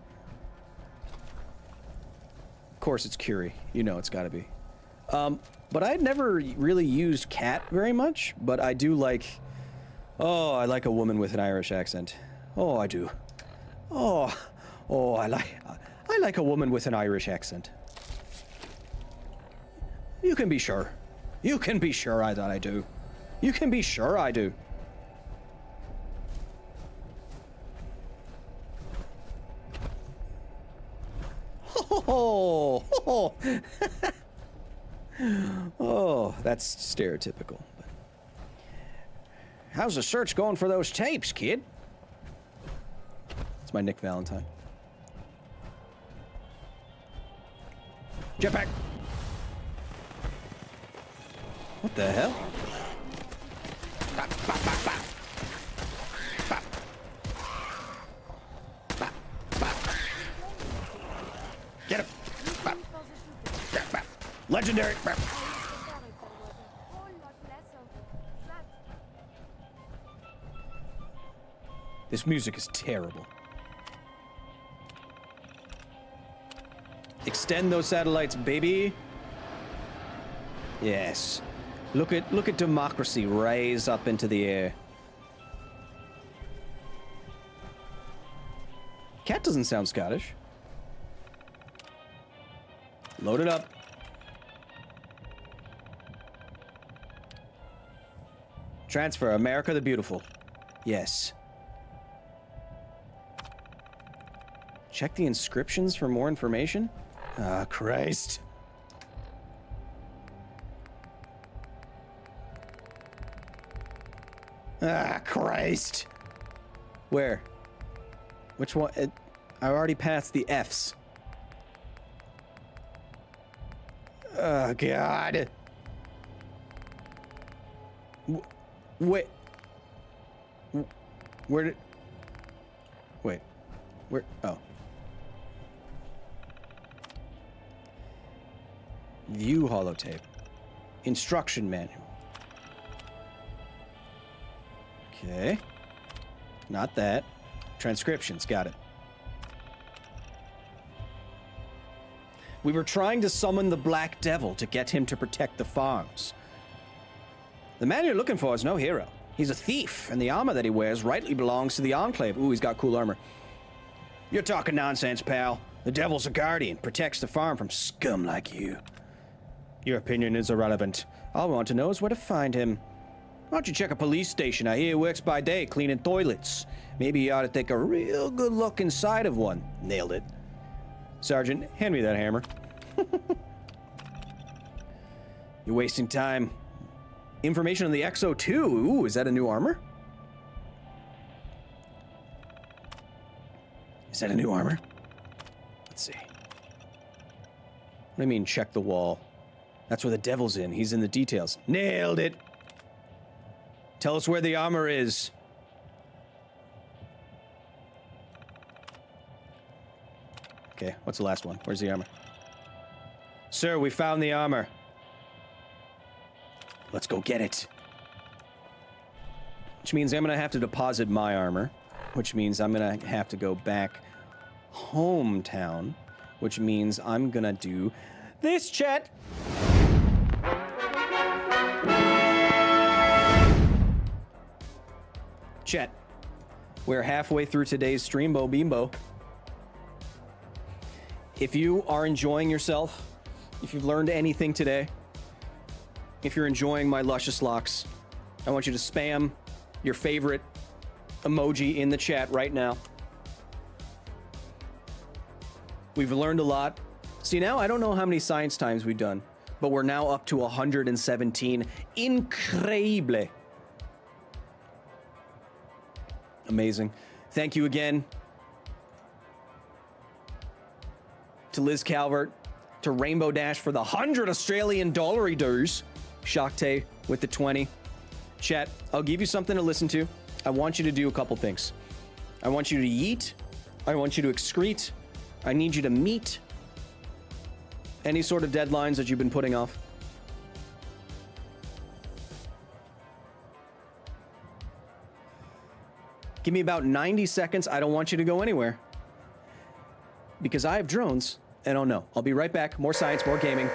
Speaker 1: course it's Curie. You know it's gotta be. But I'd never really used cat very much, but I do like... Oh, I like a woman with an Irish accent. Oh, I do. Oh, I like a woman with an Irish accent. You can be sure. You can be sure that I do. You can be sure I do. Oh, oh, that's stereotypical. But how's the search going for those tapes, kid? It's my Nick Valentine. Jetpack! What the hell? Bop, bop, bop, bop. Bop. Bop, bop. Get him! Bop. Bop, bop. Legendary! Bop.
Speaker 6: There was a whole lot less of that.
Speaker 1: This music is terrible. Extend those satellites, baby. Yes. Look at democracy rise up into the air. Cat doesn't sound Scottish. Load it up. Transfer America the Beautiful. Yes. Check the inscriptions for more information. Ah, Christ. Ah, Christ. Where? Which one? I already passed the F's. Oh, God. Wait. Where did... Wait. Where... Oh. View holotape. Instruction manual. Okay. Not that. Transcriptions. Got it. We were trying to summon the Black Devil to get him to protect the farms. The man you're looking for is no hero. He's a thief, and the armor that he wears rightly belongs to the Enclave. Ooh, he's got cool armor. You're talking nonsense, pal. The devil's a guardian, protects the farm from scum like you. Your opinion is irrelevant. All I want to know is where to find him. Why don't you check a police station? I hear he works by day cleaning toilets. Maybe you ought to take a real good look inside of one. Nailed it. Sergeant, hand me that hammer. You're wasting time. Information on the XO2. Ooh, is that a new armor? Is that a new armor? Let's see. What do you mean, check the wall? That's where the devil's in. He's in the details. Nailed it! Tell us where the armor is. Okay, what's the last one? Where's the armor? Sir, we found the armor. Let's go get it. Which means I'm gonna have to deposit my armor. Which means I'm gonna have to go back hometown. Which means I'm gonna do this, chat. Chat. We're halfway through today's stream, Bo Bimbo. If you are enjoying yourself, if you've learned anything today, if you're enjoying my luscious locks, I want you to spam your favorite emoji in the chat right now. We've learned a lot. See, now I don't know how many science times we've done, but we're now up to 117. Increíble. Amazing. Thank you again to Liz Calvert, to Rainbow Dash for the 100 Australian dollary dues. Shakte with the 20. Chat, I'll give you something to listen to. I want you to do a couple things. I want you to yeet. I want you to excrete. I need you to meet any sort of deadlines that you've been putting off. Give me about 90 seconds. I don't want you to go anywhere. Because I have drones, and oh no. I'll be right back. More science, more gaming.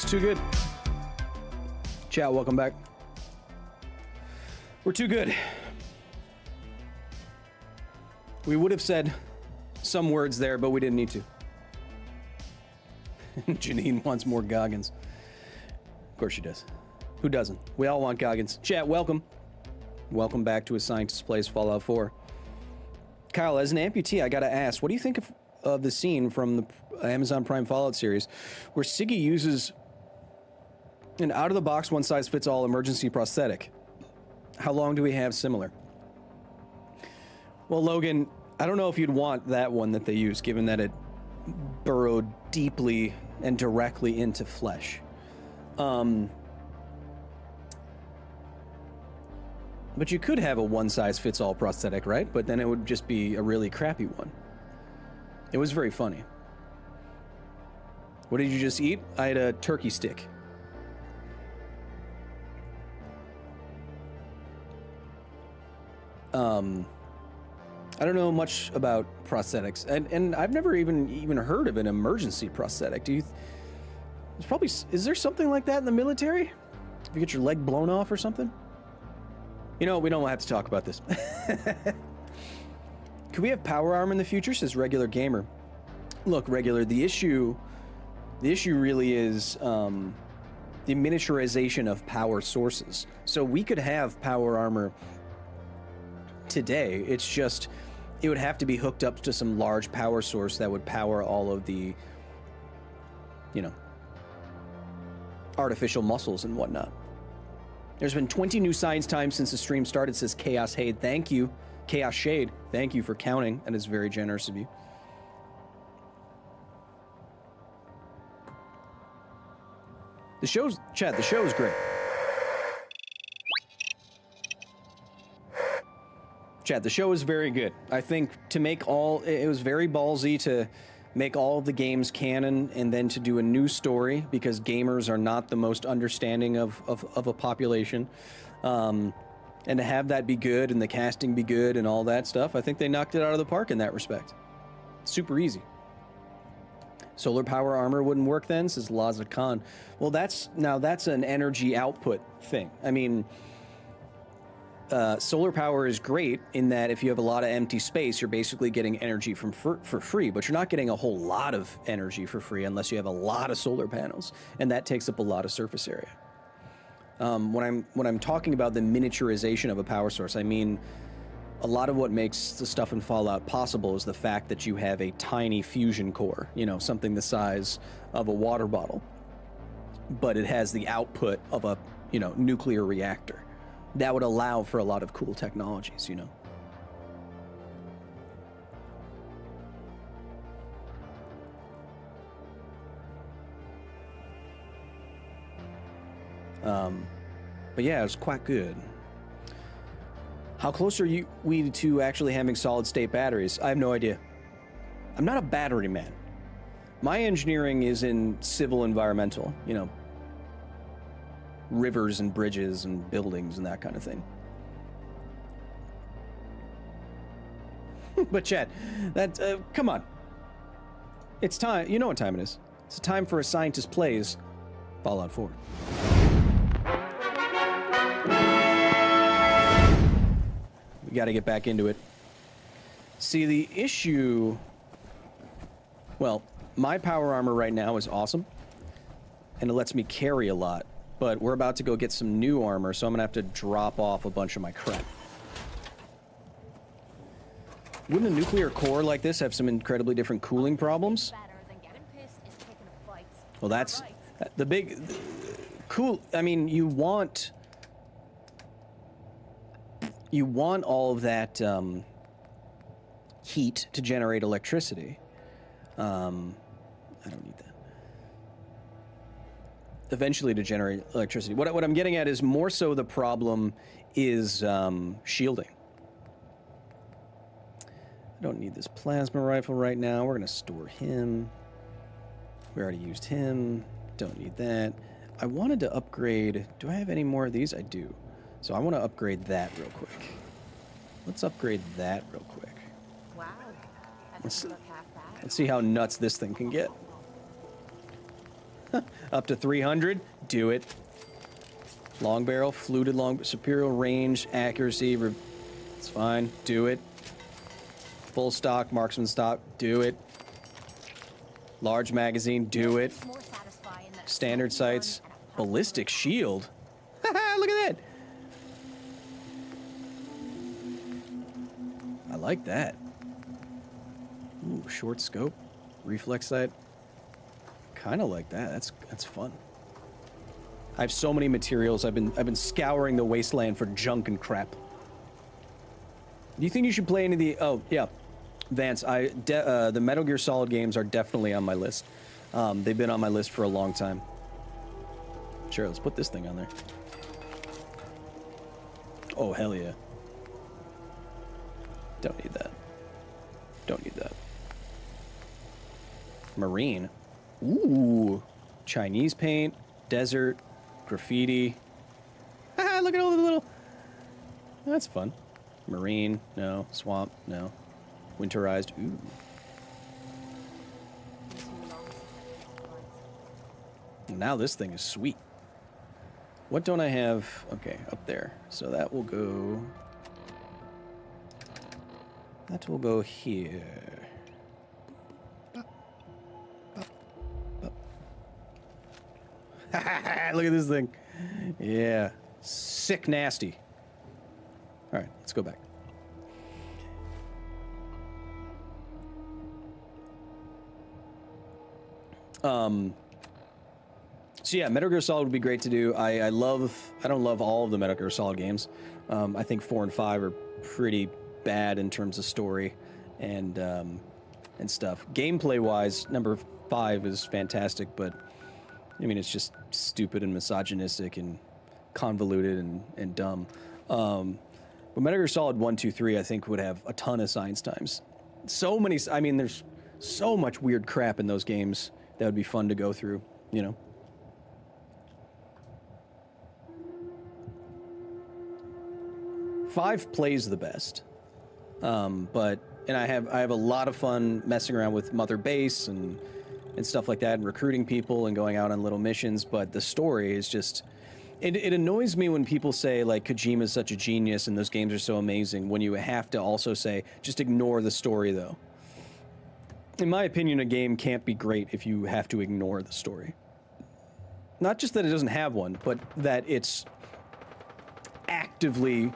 Speaker 1: It's too good. Chat, welcome back. We're too good. We would have said some words there, but we didn't need to. Janine wants more Goggins. Of course she does. Who doesn't? We all want Goggins. Chat, welcome. Welcome back to A Scientist Plays Fallout 4. Kyle, as an amputee, I gotta ask, what do you think of the scene from the Amazon Prime Fallout series where Siggy uses an out-of-the-box, one-size-fits-all emergency prosthetic? How long do we have similar? Well, Logan, I don't know if you'd want that one that they use, given that it burrowed deeply and directly into flesh. But you could have a one-size-fits-all prosthetic, right? But then it would just be a really crappy one. It was very funny. What did you just eat? I had a turkey stick. I don't know much about prosthetics, and I've never even heard of an emergency prosthetic. Do you? There's probably, is there something like that in the military? If you get your leg blown off or something? You know, we don't have to talk about this. Could we have power armor in the future? Says Regular Gamer. Look, Regular, the issue really is the miniaturization of power sources. So we could have power armor today. It's just, it would have to be hooked up to some large power source that would power all of the, you know, artificial muscles and whatnot. There's been 20 new science times since the stream started, says Chaos Shade. Thank you. Chaos Shade, thank you for counting. That is very generous of you. The show's, chat, the show is great. Chat, the show is very good. I think to make all, it was very ballsy to make all of the games canon and then to do a new story, because gamers are not the most understanding of a population. And to have that be good and the casting be good and all that stuff, I think they knocked it out of the park in that respect. Super easy. Solar power armor wouldn't work then, says Laza Khan. Well, that's an energy output thing. I mean, solar power is great in that if you have a lot of empty space, you're basically getting energy for free, but you're not getting a whole lot of energy for free unless you have a lot of solar panels, and that takes up a lot of surface area. When I'm talking about the miniaturization of a power source, I mean a lot of what makes the stuff in Fallout possible is the fact that you have a tiny fusion core, you know, something the size of a water bottle, but it has the output of a, you know, nuclear reactor. That would allow for a lot of cool technologies, you know. But yeah, it was quite good. How close are we to actually having solid state batteries? I have no idea. I'm not a battery man. My engineering is in civil environmental, you know, rivers and bridges and buildings and that kind of thing. But Chad, that come on. It's time. You know what time it is. It's time for A Scientist Plays Fallout 4. We got to get back into it. See, the issue... Well, my power armor right now is awesome, and it lets me carry a lot, but we're about to go get some new armor, so I'm gonna have to drop off a bunch of my crap. Wouldn't a nuclear core like this have some incredibly different cooling problems? Well, that's the big... cool... I mean, you want all of that heat to generate electricity. I don't need that. Eventually to generate electricity. What I'm getting at is more so the problem is shielding. I don't need this plasma rifle right now. We're going to store him. We already used him. Don't need that. I wanted to upgrade... Do I have any more of these? I do. So I want to upgrade that real quick. Let's upgrade that real quick.
Speaker 5: Wow.
Speaker 1: Let's see how nuts this thing can get. Up to 300, do it. Long barrel, fluted long, superior range, accuracy, it's fine, do it. Full stock, marksman stock, do it. Large magazine, do it.
Speaker 5: More satisfying than a
Speaker 1: Standard
Speaker 5: smoky gun
Speaker 1: sights,
Speaker 5: and a puff
Speaker 1: ballistic
Speaker 5: of
Speaker 1: shield. Haha, look at that. I like that. Ooh, short scope, reflex sight. Kind of like that. That's fun. I have so many materials. I've been scouring the wasteland for junk and crap. Do you think you should play any of the? Oh yeah, Vance. The Metal Gear Solid games are definitely on my list. They've been on my list for a long time. Sure, let's put this thing on there. Oh hell yeah. Don't need that. Don't need that. Marine. Ooh. Chinese paint. Desert. Graffiti. Ah, look at all the little... That's fun. Marine. No. Swamp. No. Winterized. Ooh. Now this thing is sweet. What don't I have? Okay, up there. So that will go... That will go here. Look at this thing. Yeah. Sick nasty. All right, let's go back. So yeah, Metal Gear Solid would be great to do. I don't love all of the Metal Gear Solid games. I think 4 and 5 are pretty bad in terms of story and stuff. Gameplay wise, number 5 is fantastic, but I mean it's just stupid and misogynistic and convoluted and dumb. But Metal Gear Solid 1, 2, 3 I think would have a ton of science times. So many, I mean there's so much weird crap in those games that would be fun to go through, you know. Five plays the best. But I have a lot of fun messing around with Mother Base and stuff like that, and recruiting people and going out on little missions. But the story is just, it annoys me when people say like Kojima's such a genius and those games are so amazing, when you have to also say just ignore the story though. In my opinion, a game can't be great if you have to ignore the story. Not just that it doesn't have one, but that it's actively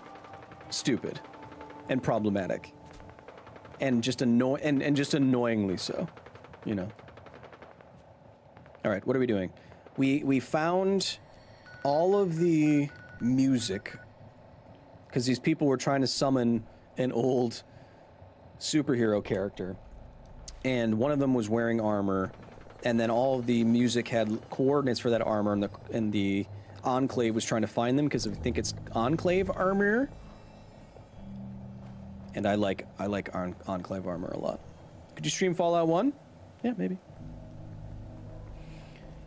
Speaker 1: stupid and problematic and just annoyingly so, you know. All right, what are we doing? We found all of the music because these people were trying to summon an old superhero character, and one of them was wearing armor, and then all of the music had coordinates for that armor, and the Enclave was trying to find them because I think it's Enclave armor. And I like Enclave armor a lot. Could you stream Fallout 1? Yeah, maybe.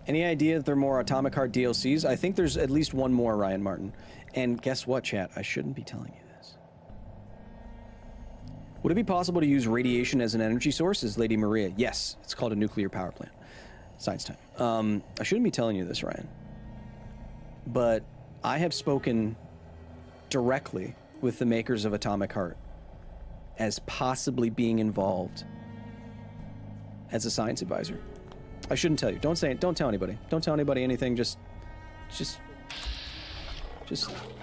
Speaker 1: Any idea if there are more Atomic Heart DLCs? I think there's at least one more, Ryan Martin. And guess what, chat? I shouldn't be telling you this. Would it be possible to use radiation as an energy source? Is Lady Maria? Yes, it's called a nuclear power plant. Science time. I shouldn't be telling you this, Ryan. But I have spoken directly with the makers of Atomic Heart as possibly being involved as a science advisor. I shouldn't tell you. Don't say it. Don't tell anybody. Don't tell anybody anything. Just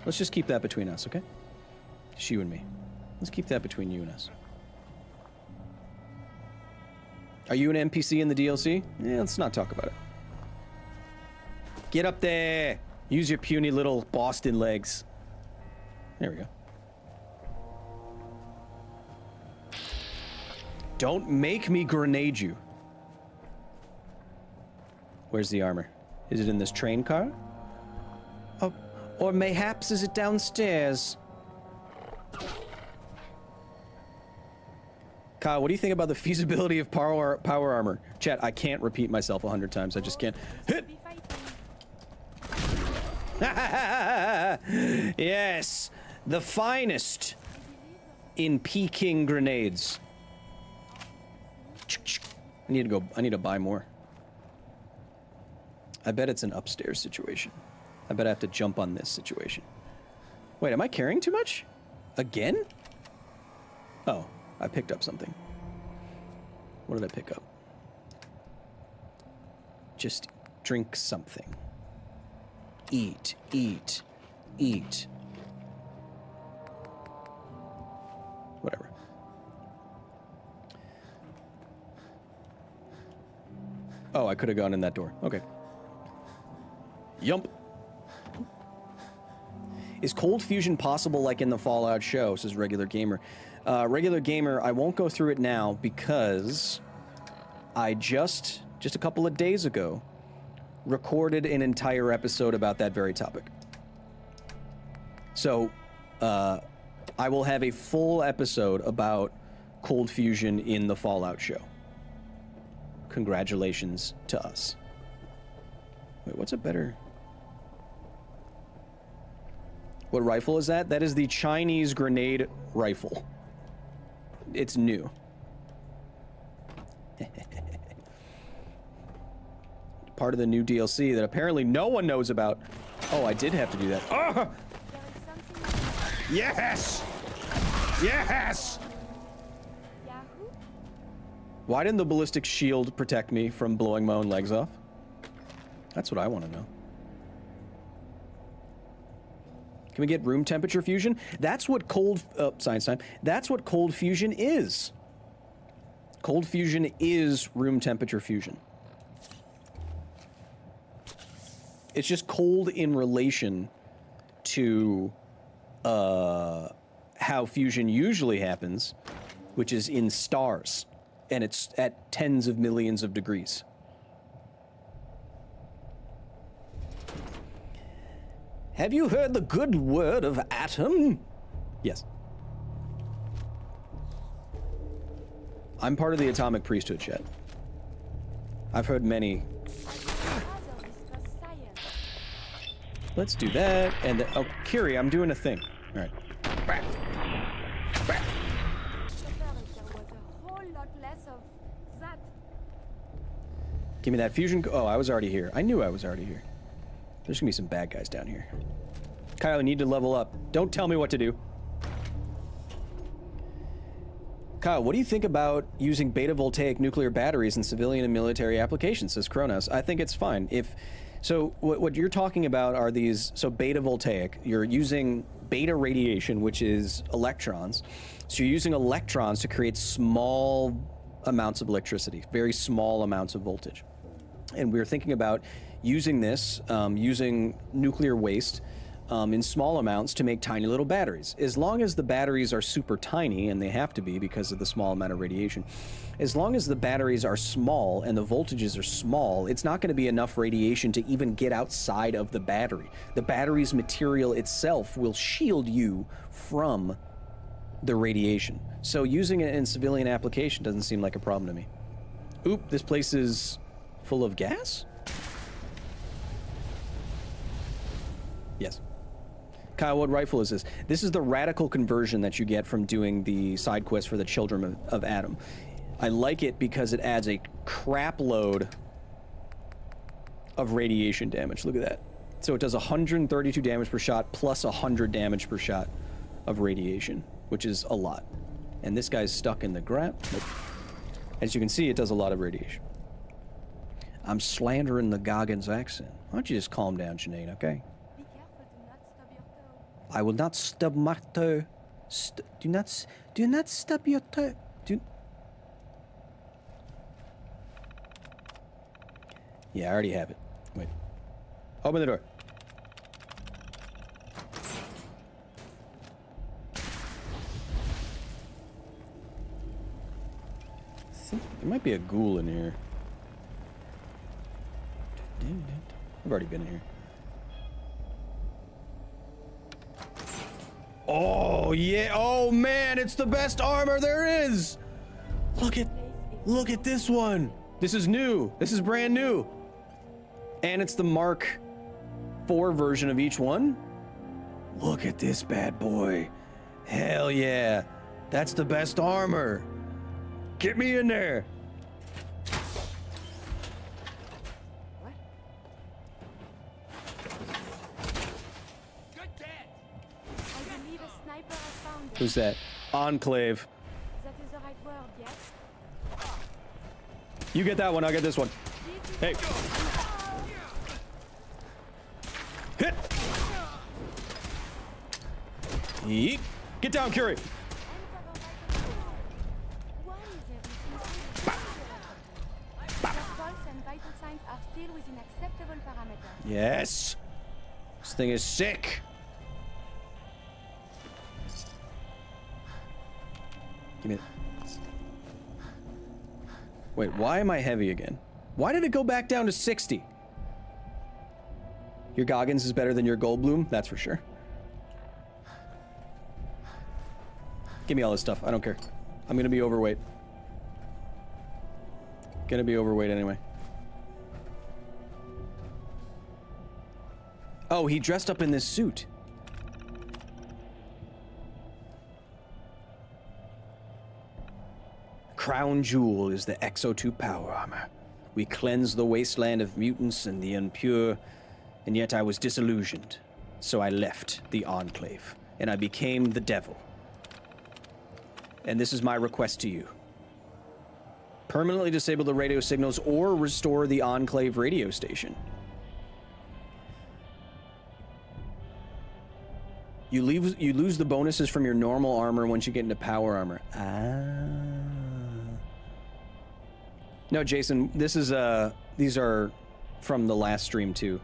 Speaker 1: let's just keep that between us, okay? It's you and me. Let's keep that between you and us. Are you an NPC in the DLC? Yeah, let's not talk about it. Get up there. Use your puny little Boston legs. There we go. Don't make me grenade you. Where's the armor? Is it in this train car? Oh, or mayhaps is it downstairs? Kyle, what do you think about the feasibility of power armor? Chat, I can't repeat myself 100 times. I just can't. Hit! Yes, the finest in Peking grenades. I need to buy more. I bet it's an upstairs situation. I bet I have to jump on this situation. Wait, am I carrying too much? Again? Oh, I picked up something. What did I pick up? Just drink something. Eat, eat, eat. Whatever. Oh, I could have gone in that door. Okay. Yump. Is cold fusion possible like in the Fallout show, says Regular Gamer. Regular Gamer, I won't go through it now because I just a couple of days ago, recorded an entire episode about that very topic. So, I will have a full episode about cold fusion in the Fallout show. Congratulations to us. Wait, what's a better... What rifle is that? That is the Chinese grenade rifle. It's new. Part of the new DLC that apparently no one knows about. Oh, I did have to do that. Oh!
Speaker 6: There is something.
Speaker 1: Yes! Yes!
Speaker 6: Yahoo?
Speaker 1: Why didn't the ballistic shield protect me from blowing my own legs off? That's what I want to know. Can we get room temperature fusion? That's what cold... science time. That's what cold fusion is. Cold fusion is room temperature fusion. It's just cold in relation to how fusion usually happens, which is in stars, and it's at tens of millions of degrees. Have you heard the good word of atom? Yes. I'm part of the atomic priesthood, Chet. I've heard many. Let's do that, and oh, Kiri, I'm doing a thing. All right.
Speaker 6: There was a whole lot less of that.
Speaker 1: Give me that fusion. Oh, I was already here. I knew I was already here. There's gonna be some bad guys down here. Kyle, you need to level up. Don't tell me what to do. Kyle, what do you think about using beta-voltaic nuclear batteries in civilian and military applications, says Kronos. I think it's fine. So what you're talking about are these, so beta-voltaic, you're using beta radiation, which is electrons. So you're using electrons to create small amounts of electricity, very small amounts of voltage. And we're thinking about using this, using nuclear waste in small amounts to make tiny little batteries. As long as the batteries are super tiny, and they have to be because of the small amount of radiation, as long as the batteries are small and the voltages are small, it's not going to be enough radiation to even get outside of the battery. The battery's material itself will shield you from the radiation. So using it in civilian application doesn't seem like a problem to me. Oop, this place is full of gas? Yes. Kyle, what rifle is this? This is the radical conversion that you get from doing the side quest for the Children of Atom. I like it because it adds a crap load of radiation damage. Look at that. So it does 132 damage per shot plus 100 damage per shot of radiation, which is a lot. And this guy's stuck in the ground. As you can see, it does a lot of radiation. I'm slandering the Goggins accent. Why don't you just calm down, Sinead, okay?
Speaker 6: Be careful, do not stub your toe.
Speaker 1: I will not stub my toe. Do not stub your toe. Yeah, I already have it. Wait. Open the door. There might be a ghoul in here. I've already been in here. Oh, yeah. Oh, man, it's the best armor there is. Look at this one. This is new. This is brand new. And it's the Mark IV version of each one. Look at this bad boy. Hell yeah. That's the best armor. Get me in there.
Speaker 6: What? sniper has found it.
Speaker 1: Who's that? Enclave.
Speaker 6: That is the right word, yes?
Speaker 1: You get that one, I'll get this one. Hey. Hit! Yeet. Get down, Curie!
Speaker 6: Why is everything so Your pulse and vital signs are still within acceptable parameters.
Speaker 1: Yes! This thing is sick! Give me it. Wait, why am I heavy again? Why did it go back down to 60? Your Goggins is better than your Goldblum, that's for sure. Give me all this stuff, I don't care. I'm gonna be overweight. Gonna be overweight anyway. Oh, he dressed up in this suit. Crown jewel is the Exo-2 power armor. We cleanse the wasteland of mutants and the impure, and yet I was disillusioned. So I left the Enclave, and I became the devil. And this is my request to you. Permanently disable the radio signals or restore the Enclave radio station. You lose the bonuses from your normal armor once you get into power armor. Ah. No, Jason, these are from the last stream too,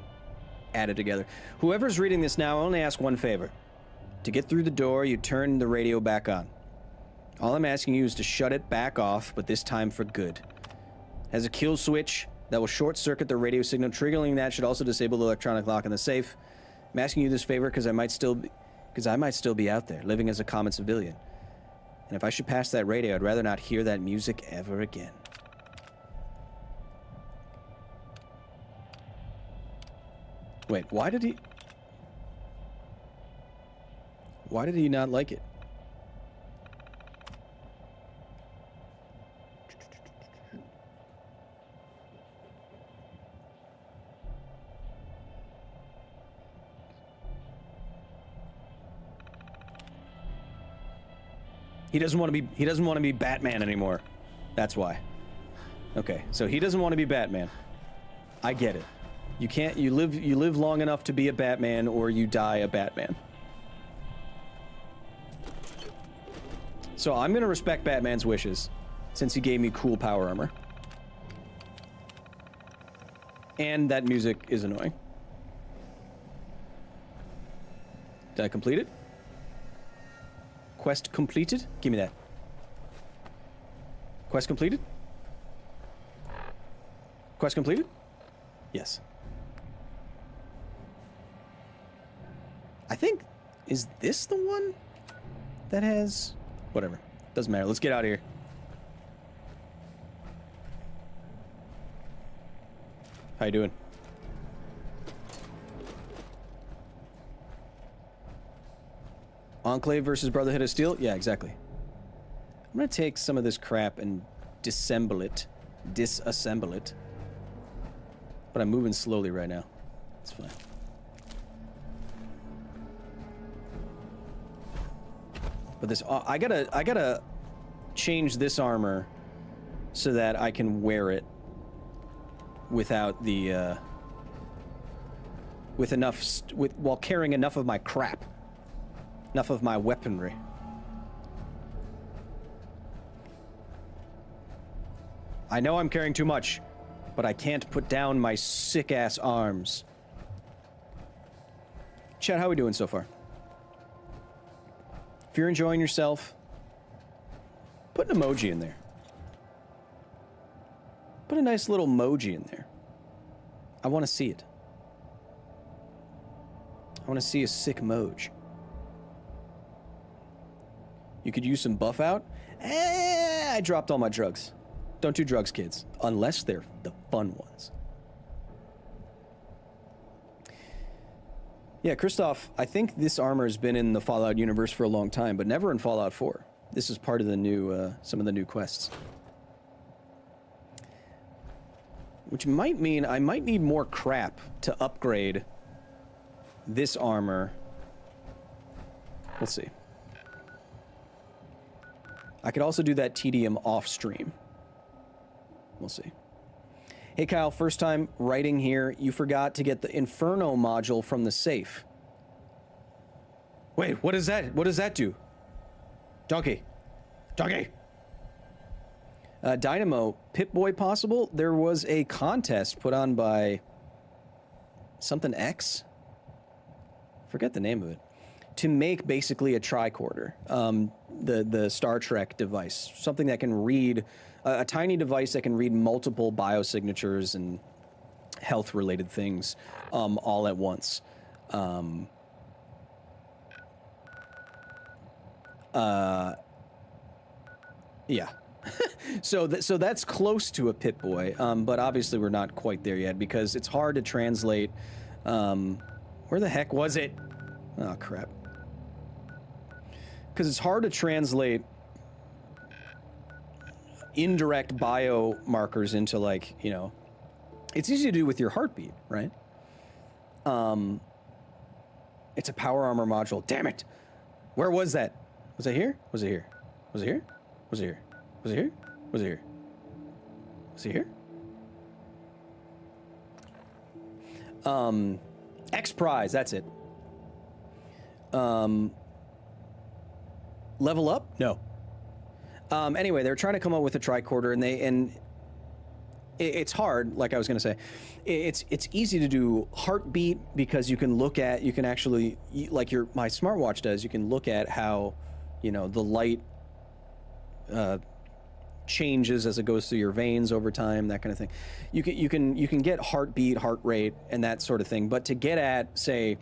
Speaker 1: added together. Whoever's reading this now, I only ask one favor. To get through the door, you turn the radio back on. All I'm asking you is to shut it back off, but this time for good. It has a kill switch that will short circuit the radio signal. Triggering that should also disable the electronic lock in the safe. I'm asking you this favor because I might still be out there, living as a common civilian. And if I should pass that radio, I'd rather not hear that music ever again. Wait, why did he not like it? He doesn't want to be Batman anymore. That's why. Okay, so he doesn't want to be Batman. I get it. You live long enough to be a Batman, or you die a Batman. So I'm gonna respect Batman's wishes, since he gave me cool power armor. And that music is annoying. Did I complete it? Quest completed? Give me that. Quest completed? Quest completed? Yes. I think, is this the one that has... Whatever. Doesn't matter. Let's get out of here. How you doing? Enclave versus Brotherhood of Steel? Yeah, exactly. I'm gonna take some of this crap and disassemble it. But I'm moving slowly right now. It's fine. But this, I gotta change this armor so that I can wear it without the, while carrying enough of my crap. Enough of my weaponry. I know I'm carrying too much, but I can't put down my sick-ass arms. Chat, how are we doing so far? If you're enjoying yourself, put an emoji in there. Put a nice little emoji in there. I want to see it. I want to see a sick emoji. You could use some buff out. I dropped all my drugs. Don't do drugs, kids. Unless they're the fun ones. Yeah, Christoph, I think this armor has been in the Fallout universe for a long time, but never in Fallout 4. This is part of the new, some of the new quests. Which might mean I might need more crap to upgrade this armor. Let's see. I could also do that tedium off stream. We'll see. Hey Kyle, first time writing here. You forgot to get the Inferno module from the safe. Wait, what is that? What does that do? Donkey. Donkey. Dynamo, Pip-Boy possible? There was a contest put on by something X? Forget the name of it. To make basically a tricorder, the Star Trek device, something that can read, a tiny device that can read multiple biosignatures and health-related things all at once. Yeah. So that's close to a Pip-Boy, but obviously we're not quite there yet because it's hard to translate. Where the heck was it? Oh, crap. Because it's hard to translate indirect biomarkers into, like, you know, it's easy to do with your heartbeat, right? It's a power armor module. Damn it. Where was that? Was it here? Was it here? Was it here? Was it here? Was it here? Was it here? Was it here? X Prize, that's it. Level up? No. Anyway, they're trying to come up with a tricorder, and it's hard. Like I was going to say, it's easy to do heartbeat because you can look at, you can actually, like my smartwatch does. You can look at how, you know, the light changes as it goes through your veins over time, that kind of thing. You can get heartbeat, heart rate, and that sort of thing. But to get at, say,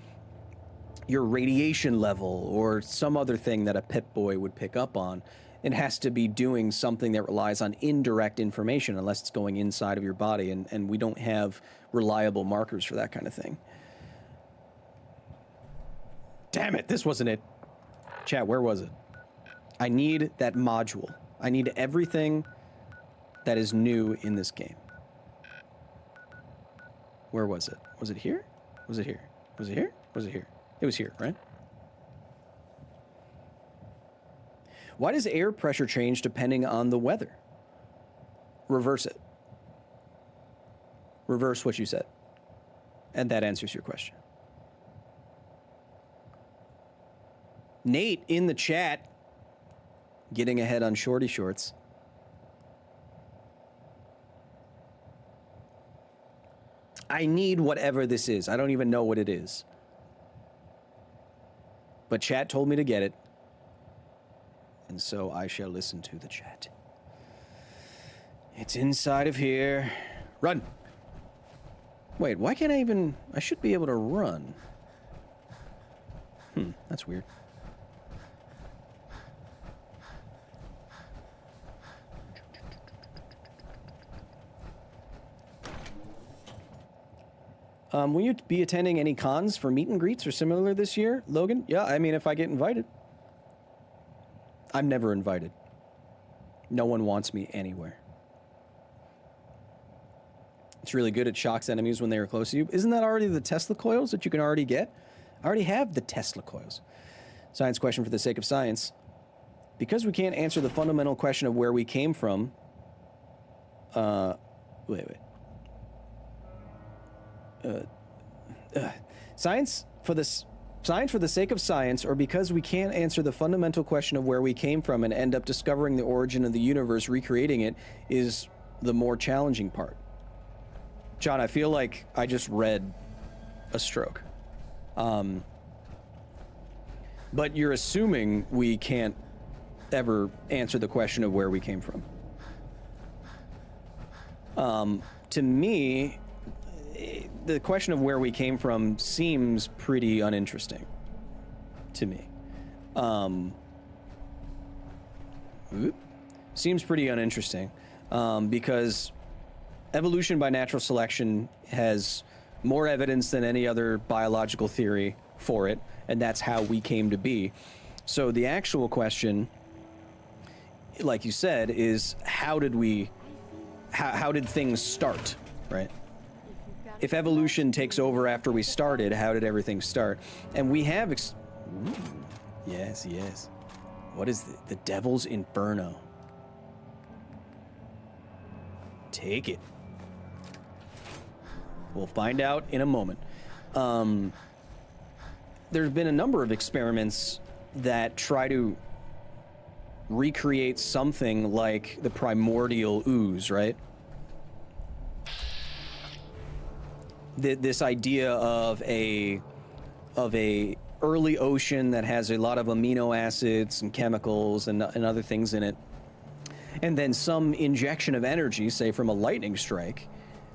Speaker 1: your radiation level or some other thing that a Pip-Boy would pick up on, it has to be doing something that relies on indirect information unless it's going inside of your body, and we don't have reliable markers for that kind of thing. Damn it, this wasn't it. Chat, where was it? I need that module. I need everything that is new in this game. Where was it? Was it here? Was it here? Was it here? Was it here? It was here, right? Why does air pressure change depending on the weather? Reverse it. Reverse what you said. And that answers your question. Nate in the chat, getting ahead on shorty shorts. I need whatever this is. I don't even know what it is. But chat told me to get it. And so I shall listen to the chat. It's inside of here. Run! Wait, why can't I even... I should be able to run. That's weird. Will you be attending any cons for meet and greets or similar this year, Logan? Yeah, I mean, if I get invited. I'm never invited. No one wants me anywhere. It's really good. It shocks enemies when they are close to you. Isn't that already the Tesla coils that you can already get? I already have the Tesla coils. Science question for the sake of science. Because we can't answer the fundamental question of where we came from... wait. Science for the sake of science, or because we can't answer the fundamental question of where we came from and end up discovering the origin of the universe, recreating it, is the more challenging part. John, I feel like I just read a stroke. But you're assuming we can't ever answer the question of where we came from. To me, the question of where we came from seems pretty uninteresting to me. Seems pretty uninteresting because evolution by natural selection has more evidence than any other biological theory for it, and that's how we came to be. So the actual question, like you said, is how did things start, right? If evolution takes over after we started, how did everything start? And we have yes. What is the Devil's Inferno? Take it. We'll find out in a moment. There's been a number of experiments that try to recreate something like the primordial ooze, right? This idea of a early ocean that has a lot of amino acids and chemicals and other things in it, and then some injection of energy, say from a lightning strike,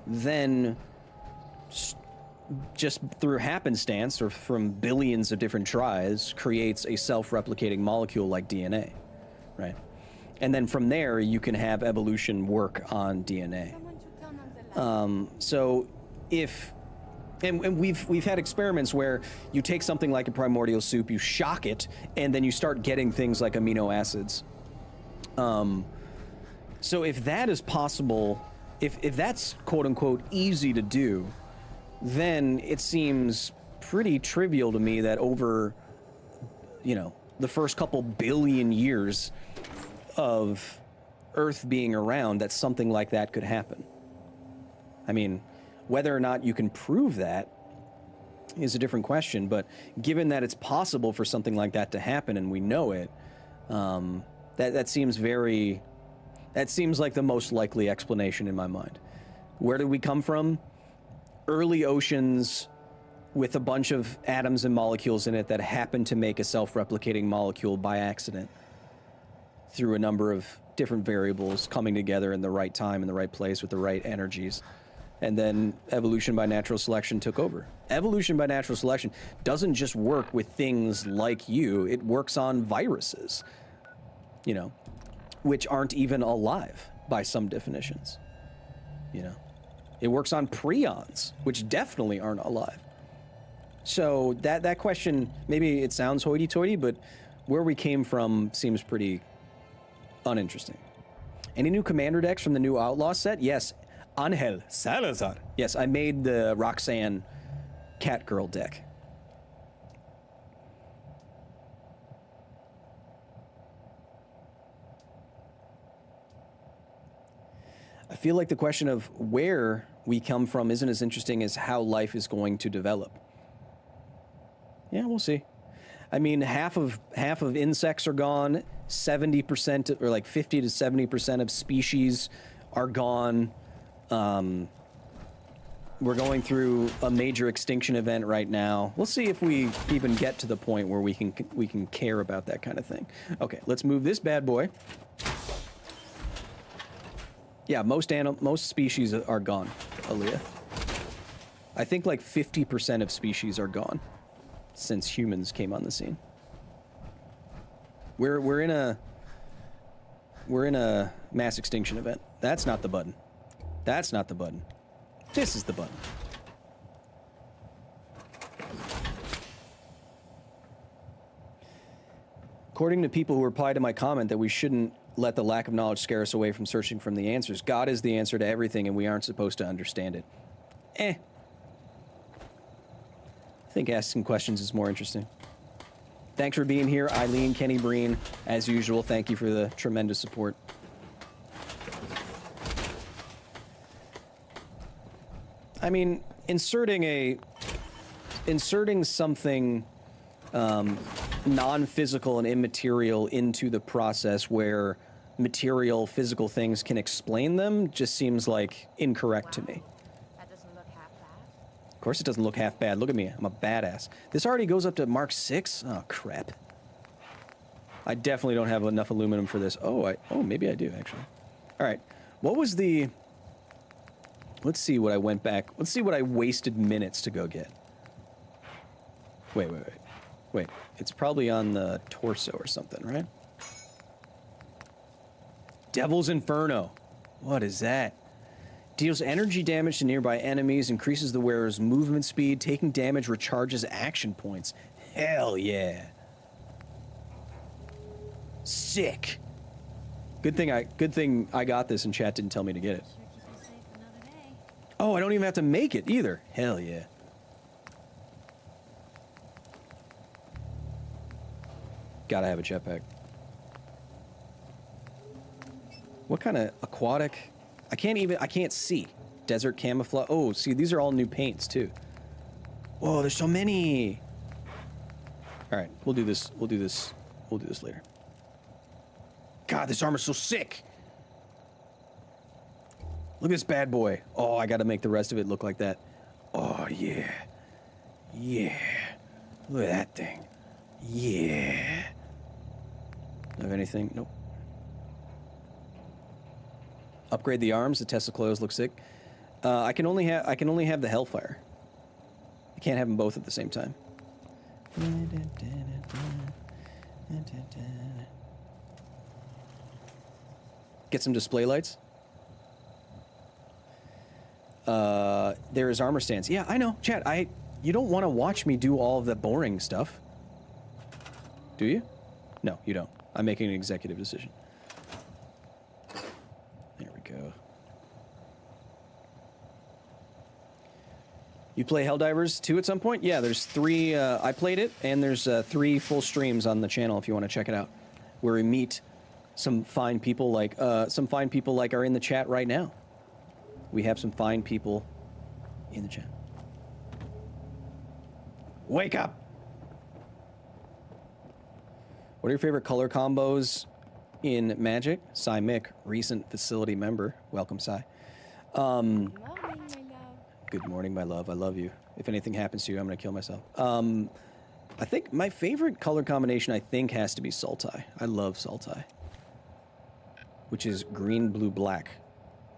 Speaker 1: then just through happenstance or from billions of different tries creates a self-replicating molecule like DNA, right? And then from there you can have evolution work on DNA.
Speaker 6: Someone should turn on the light.
Speaker 1: So if and we've had experiments where you take something like a primordial soup, you shock it, and then you start getting things like amino acids. So if that is possible, if that's quote unquote easy to do, then it seems pretty trivial to me that over, the first couple billion years of Earth being around, that something like that could happen. I mean, whether or not you can prove that is a different question, but given that it's possible for something like that to happen and we know it, that seems like the most likely explanation in my mind. Where did we come from? Early oceans with a bunch of atoms and molecules in it that happen to make a self-replicating molecule by accident through a number of different variables coming together in the right time, in the right place, with the right energies. And then evolution by natural selection took over. Evolution by natural selection doesn't just work with things like you, it works on viruses, which aren't even alive by some definitions. It works on prions, which definitely aren't alive. So that question, maybe it sounds hoity-toity, but where we came from seems pretty uninteresting. Any new commander decks from the new Outlaw set? Yes. Angel Salazar. Yes, I made the Roxanne Catgirl deck. I feel like the question of where we come from isn't as interesting as how life is going to develop. Yeah, we'll see. I mean, half of insects are gone. 70% or like 50 to 70% of species are gone. We're going through a major extinction event right now. We'll see if we even get to the point where we can care about that kind of thing. Okay, let's move this bad boy. Yeah, most species are gone, Aaliyah. I think like 50% of species are gone since humans came on the scene. We're in a mass extinction event. That's not the button. That's not the button. This is the button. According to people who replied to my comment that we shouldn't let the lack of knowledge scare us away from searching from the answers, God is the answer to everything and we aren't supposed to understand it. I think asking questions is more interesting. Thanks for being here, Eileen, Kenny Breen. As usual, thank you for the tremendous support. I mean, inserting something non-physical and immaterial into the process where material, physical things can explain them just seems like incorrect to me.
Speaker 5: That doesn't look half bad.
Speaker 1: Of course it doesn't look half bad. Look at me. I'm a badass. This already goes up to Mark 6? Oh, crap. I definitely don't have enough aluminum for this. Oh, maybe I do, actually. All right. What was the... Let's see what I went back... Let's see what I wasted minutes to go get. Wait. It's probably on the torso or something, right? Devil's Inferno. What is that? Deals energy damage to nearby enemies, increases the wearer's movement speed, taking damage recharges action points. Hell yeah. Sick. Good thing I got this and chat didn't tell me to get it. Oh, I don't even have to make it either. Hell yeah. Gotta have a jetpack. What kind of aquatic? I can't see. Desert camouflage. Oh, see, these are all new paints too. Whoa, there's so many. All right, we'll do this. We'll do this later. God, this armor's so sick. Look at this bad boy. Oh, I got to make the rest of it look like that. Oh, yeah. Yeah. Look at that thing. Yeah. Have anything? Nope. Upgrade the arms. The Tesla clothes look sick. I can only have the Hellfire. I can't have them both at the same time. Get some display lights. There is armor stands. Yeah, I know. Chat, you don't want to watch me do all of the boring stuff. Do you? No, you don't. I'm making an executive decision. There we go. You play Helldivers 2 at some point? Yeah, there's 3, I played it, and there's 3 full streams on the channel if you want to check it out, where we meet some fine people like are in the chat right now. We have some fine people in the chat. Wake up! What are your favorite color combos in Magic? Cy Mick, recent facility member. Welcome, Cy.
Speaker 6: Morning, my love.
Speaker 1: Good morning, my love. I love you. If anything happens to you, I'm going to kill myself. I think my favorite color combination, has to be Sultai. I love Sultai. Which is green, blue, black.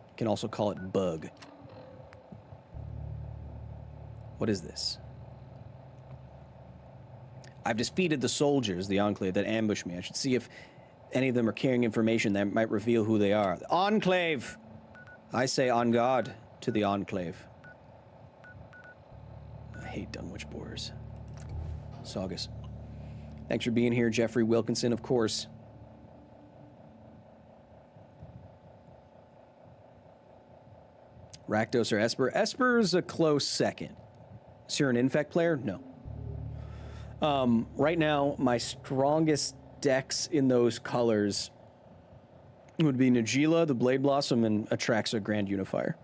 Speaker 1: You can also call it bug. What is this? I've defeated the soldiers, the Enclave, that ambushed me. I should see if any of them are carrying information that might reveal who they are. The Enclave! I say on guard to the Enclave. I hate Dunwich Boars. Saugus. Thanks for being here, Jeffrey Wilkinson, of course. Rakdos or Esper? Esper's a close second. So you're an Infect player? No. Right now, my strongest decks in those colors would be Najeela, the Blade Blossom, and Atraxa Grand Unifier.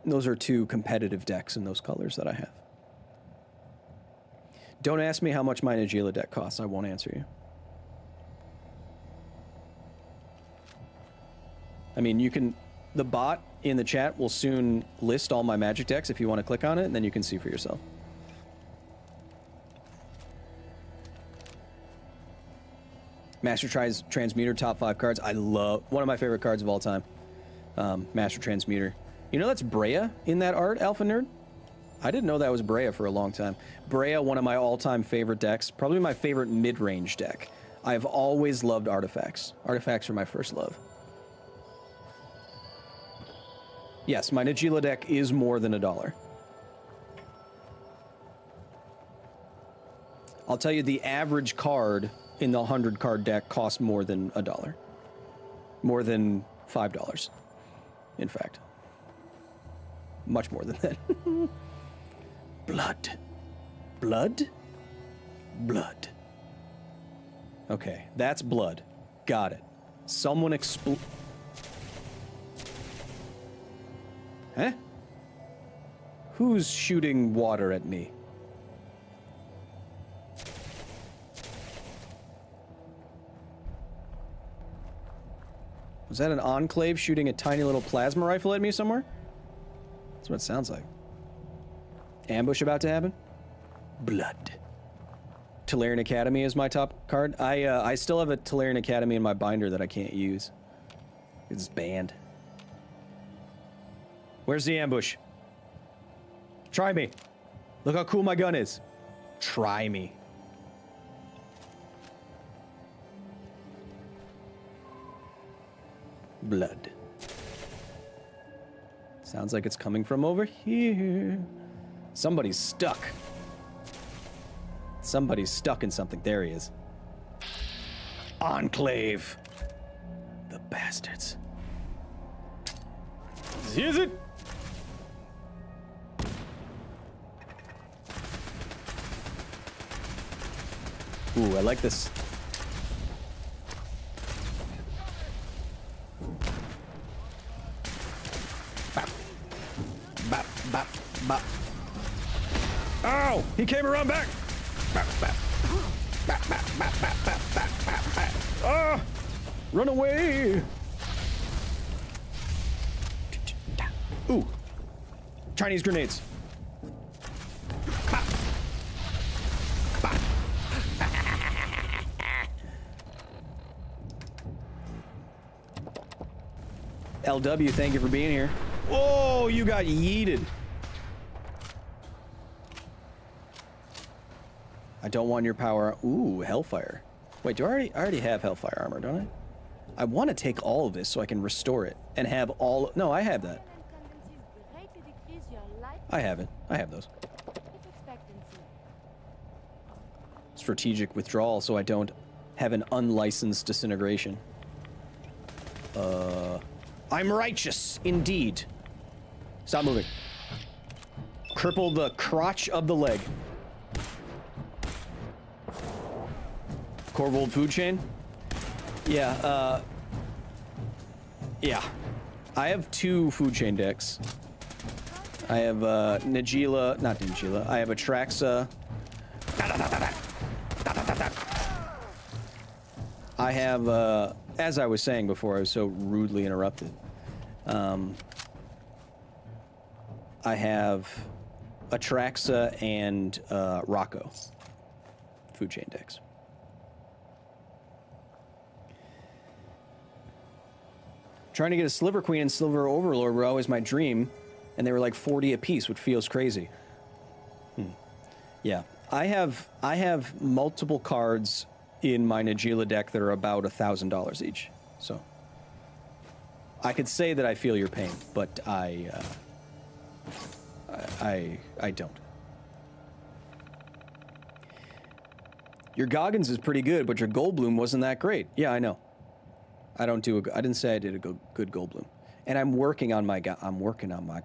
Speaker 1: Those are 2 competitive decks in those colors that I have. Don't ask me how much my Najeela deck costs. I won't answer you. I mean, you can... The bot in the chat will soon list all my Magic decks if you want to click on it, and then you can see for yourself. Master Transmuter, top 5 cards. I love... One of my favorite cards of all time. Master Transmuter. You know that's Brea in that art, Alpha Nerd? I didn't know that was Brea for a long time. Brea, one of my all-time favorite decks. Probably my favorite mid-range deck. I've always loved artifacts. Artifacts are my first love. Yes, my Najeela deck is more than $1. I'll tell you, the average card in the 100-card deck costs more than $1. More than $5, in fact. Much more than that. Blood. Blood? Blood. Okay, that's blood. Got it. Someone Huh? Who's shooting water at me? Was that an Enclave shooting a tiny little plasma rifle at me somewhere? That's what it sounds like. Ambush about to happen? Blood. Tolarian Academy is my top card. I still have a Tolarian Academy in my binder that I can't use. It's banned. Where's the ambush? Try me. Look how cool my gun is. Try me. Blood. Sounds like it's coming from over here. Somebody's stuck. Somebody's stuck in something. There he is. Enclave. The bastards. Is it? Ooh, I like this. Ow! He came around back! Ah! Run away! Ooh. Chinese grenades. LW, thank you for being here. Whoa, you got yeeted. I don't want your power. Ooh, Hellfire. Wait, I already have Hellfire armor, don't I? I want to take all of this so I can restore it and have all. No, I have that. I have it. I have those. Strategic withdrawal so I don't have an unlicensed disintegration. I'm righteous, indeed. Stop moving. Cripple the crotch of the leg. Corvold food chain? Yeah, yeah. I have 2 food chain decks. I have, Nagila, not Nagila, I have Atraxa. I have, as I was saying before, I was so rudely interrupted. I have Atraxa and, Rocco. Food chain decks. Trying to get a Sliver Queen and Silver Overlord were always my dream, and they were like 40 apiece, which feels crazy. Yeah, I have multiple cards in my Nagila deck that are about $1,000 each. So I could say that I feel your pain, but I don't. Your Goggins is pretty good, but your Goldblum wasn't that great. Yeah, I know. I didn't say I did a good Goldblum. And I'm working on my Goggins. I'm working on my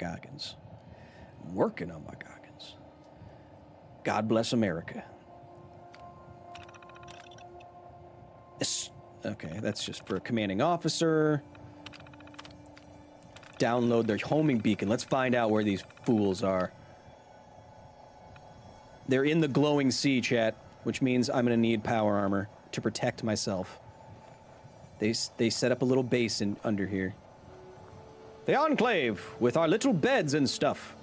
Speaker 1: Goggins. God bless America. Yes. Okay, that's just for a commanding officer. Download their homing beacon. Let's find out where these fools are. They're in the glowing sea, chat, which means I'm gonna need power armor to protect myself. They set up a little base under here. The Enclave, with our little beds and stuff.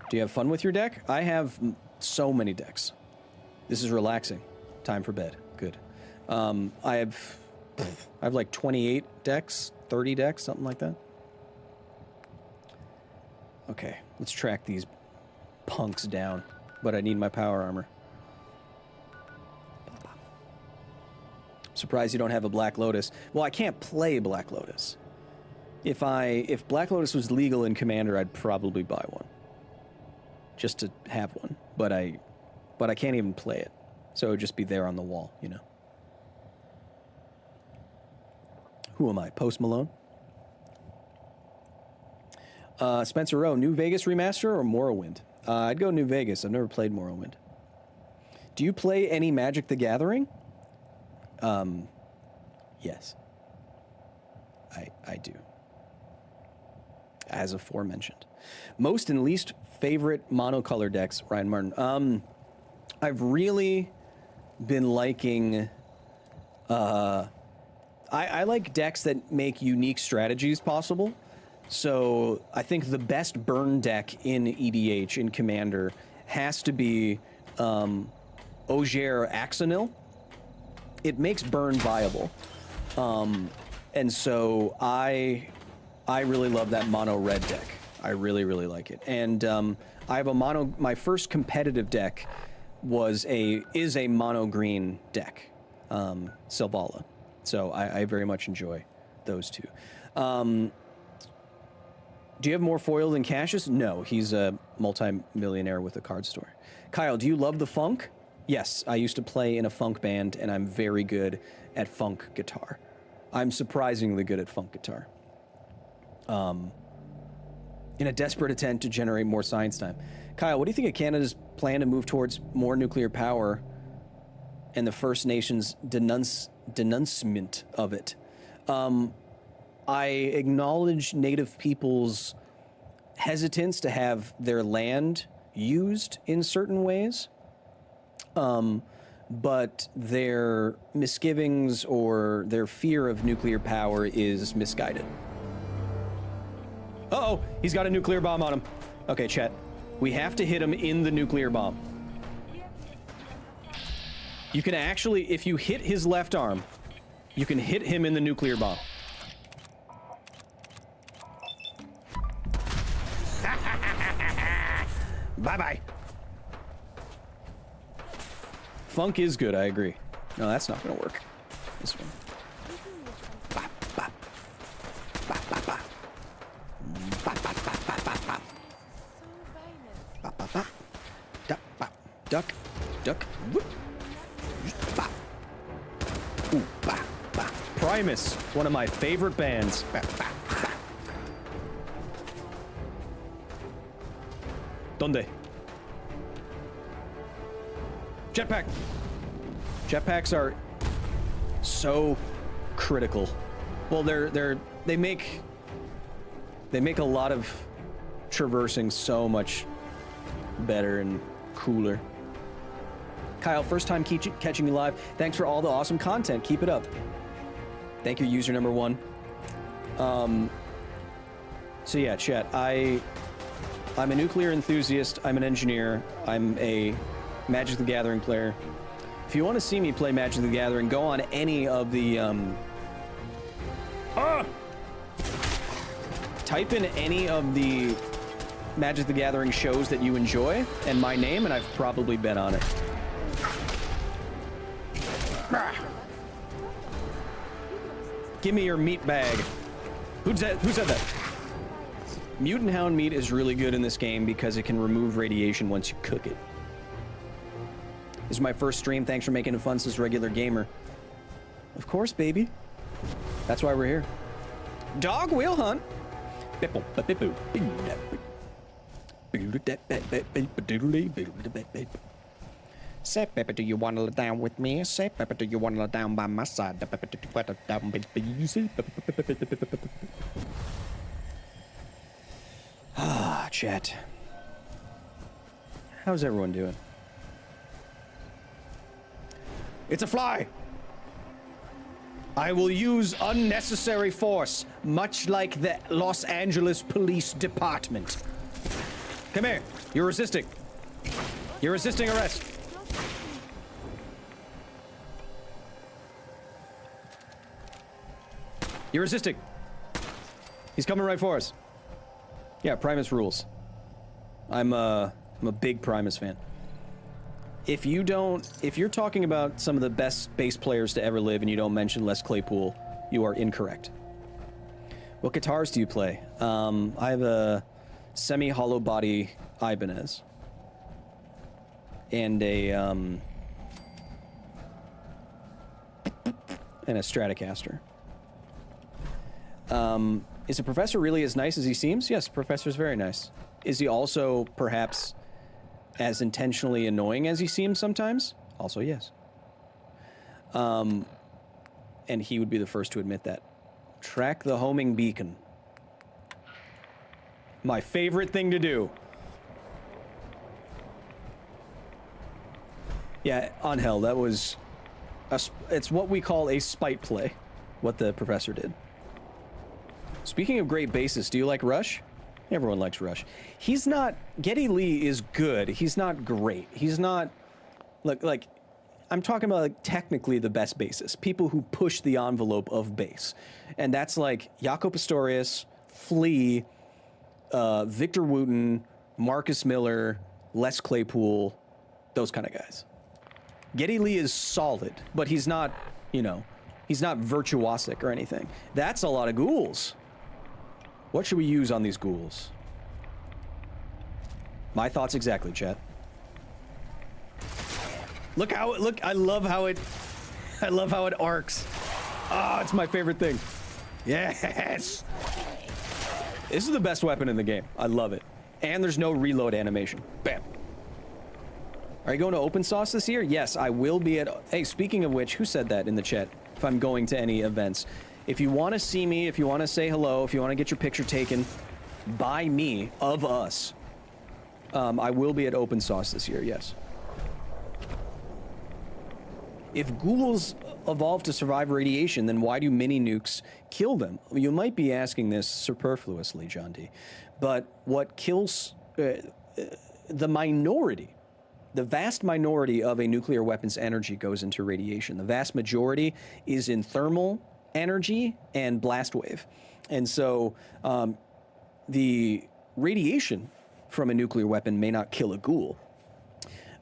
Speaker 1: Do you have fun with your deck? I have so many decks. This is relaxing. Time for bed. Good. I have like 28 decks, 30 decks, something like that. Okay, let's track these punks down. But I need my power armor. Surprised you don't have a Black Lotus. Well, I can't play Black Lotus. If Black Lotus was legal in Commander, I'd probably buy one. Just to have one. But I can't even play it. So it would just be there on the wall, you know. Who am I? Post Malone? Spencer Rowe, New Vegas remaster or Morrowind? I'd go New Vegas. I've never played Morrowind. Do you play any Magic the Gathering? Yes. I do. As aforementioned. Most and least favorite monocolor decks, Ryan Martin. I've really been liking, I like decks that make unique strategies possible. So I think the best burn deck in EDH, in Commander, has to be Ogier Axonil. It makes burn viable. And so I really love that mono red deck. I really, really like it. And I have my first competitive deck is a mono green deck, Selvala. So I very much enjoy those two. Do you have more foil than Cassius? No, he's a multi-millionaire with a card store. Kyle, do you love the funk? Yes, I used to play in a funk band, and I'm very good at funk guitar. I'm surprisingly good at funk guitar. In a desperate attempt to generate more science time. Kyle, what do you think of Canada's plan to move towards more nuclear power and the First Nations denunciation of it? I acknowledge Native peoples hesitance to have their land used in certain ways. But their misgivings or their fear of nuclear power is misguided. Uh-oh, he's got a nuclear bomb on him. Okay, chat. We have to hit him in the nuclear bomb. You can actually, if you hit his left arm, you can hit him in the nuclear bomb. Bye-bye. Funk is good, I agree. No, that's not gonna work. This one. Bop, bop. Bop, bop, bop. Bop, bop, bop, bop, bop, bop. Bop, bop, bop. Duck, bop. Duck, duck. Whoop. Bop. Ooh, bop, bop. Primus, one of my favorite bands. Bop, bop, bop. Donde? Jetpack. Jetpacks are so critical. Well, they make a lot of traversing so much better and cooler. Kyle, first time catching you live. Thanks for all the awesome content. Keep it up. Thank you, user number 1. So yeah, chat. I'm a nuclear enthusiast. I'm an engineer. I'm a Magic the Gathering player. If you want to see me play Magic the Gathering, go on any of the type in any of the Magic the Gathering shows that you enjoy and my name, and I've probably been on it. Give me your meat bag. Who said that? Mutant Hound meat is really good in this game because it can remove radiation once you cook it. This is my first stream. Thanks for making it fun since regular gamer. Of course, baby. That's why we're here. Dog will hunt. Say, Pepper, do you want to lay down with me? Say, Pepper, do you want to lay down by my side? Ah, chat. How's everyone doing? It's a fly! I will use unnecessary force, much like the Los Angeles Police Department. Come here. You're resisting. You're resisting arrest. You're resisting. He's coming right for us. Yeah, Primus rules. I'm a big Primus fan. If you're talking about some of the best bass players to ever live and you don't mention Les Claypool, you are incorrect. What guitars do you play? I have a semi-hollow body Ibanez. And a Stratocaster. Is the professor really as nice as he seems? Yes, the professor's very nice. Is he also perhaps as intentionally annoying as he seems sometimes? Also, yes. And he would be the first to admit that. Track the homing beacon. My favorite thing to do. Yeah, on hell, that was... it's what we call a spite play, what the professor did. Speaking of great bassists, do you like Rush? Everyone likes Rush. He's not... Geddy Lee is good. He's not great. He's not... Like I'm talking about like technically the best bassists. People who push the envelope of bass. And that's like Jaco Pastorius, Flea, Victor Wooten, Marcus Miller, Les Claypool, those kind of guys. Geddy Lee is solid, but he's not, you know, he's not virtuosic or anything. That's a lot of ghouls. What should we use on these ghouls? My thoughts exactly, chat. Look how it, look, I love how it arcs. Oh, it's my favorite thing. Yes! This is the best weapon in the game. I love it. And there's no reload animation. Bam. Are you going to Open Sauce this year? Yes, I will be at... Hey, speaking of which, who said that in the chat? If I'm going to any events. If you want to see me, if you want to say hello, if you want to get your picture taken, by me, of us. I will be at Open Sauce this year, yes. If ghouls evolve to survive radiation, then why do mini nukes kill them? You might be asking this superfluously, John D. But what kills the minority, the vast minority of a nuclear weapon's energy goes into radiation. The vast majority is in thermal energy and blast wave. And so the radiation from a nuclear weapon may not kill a ghoul,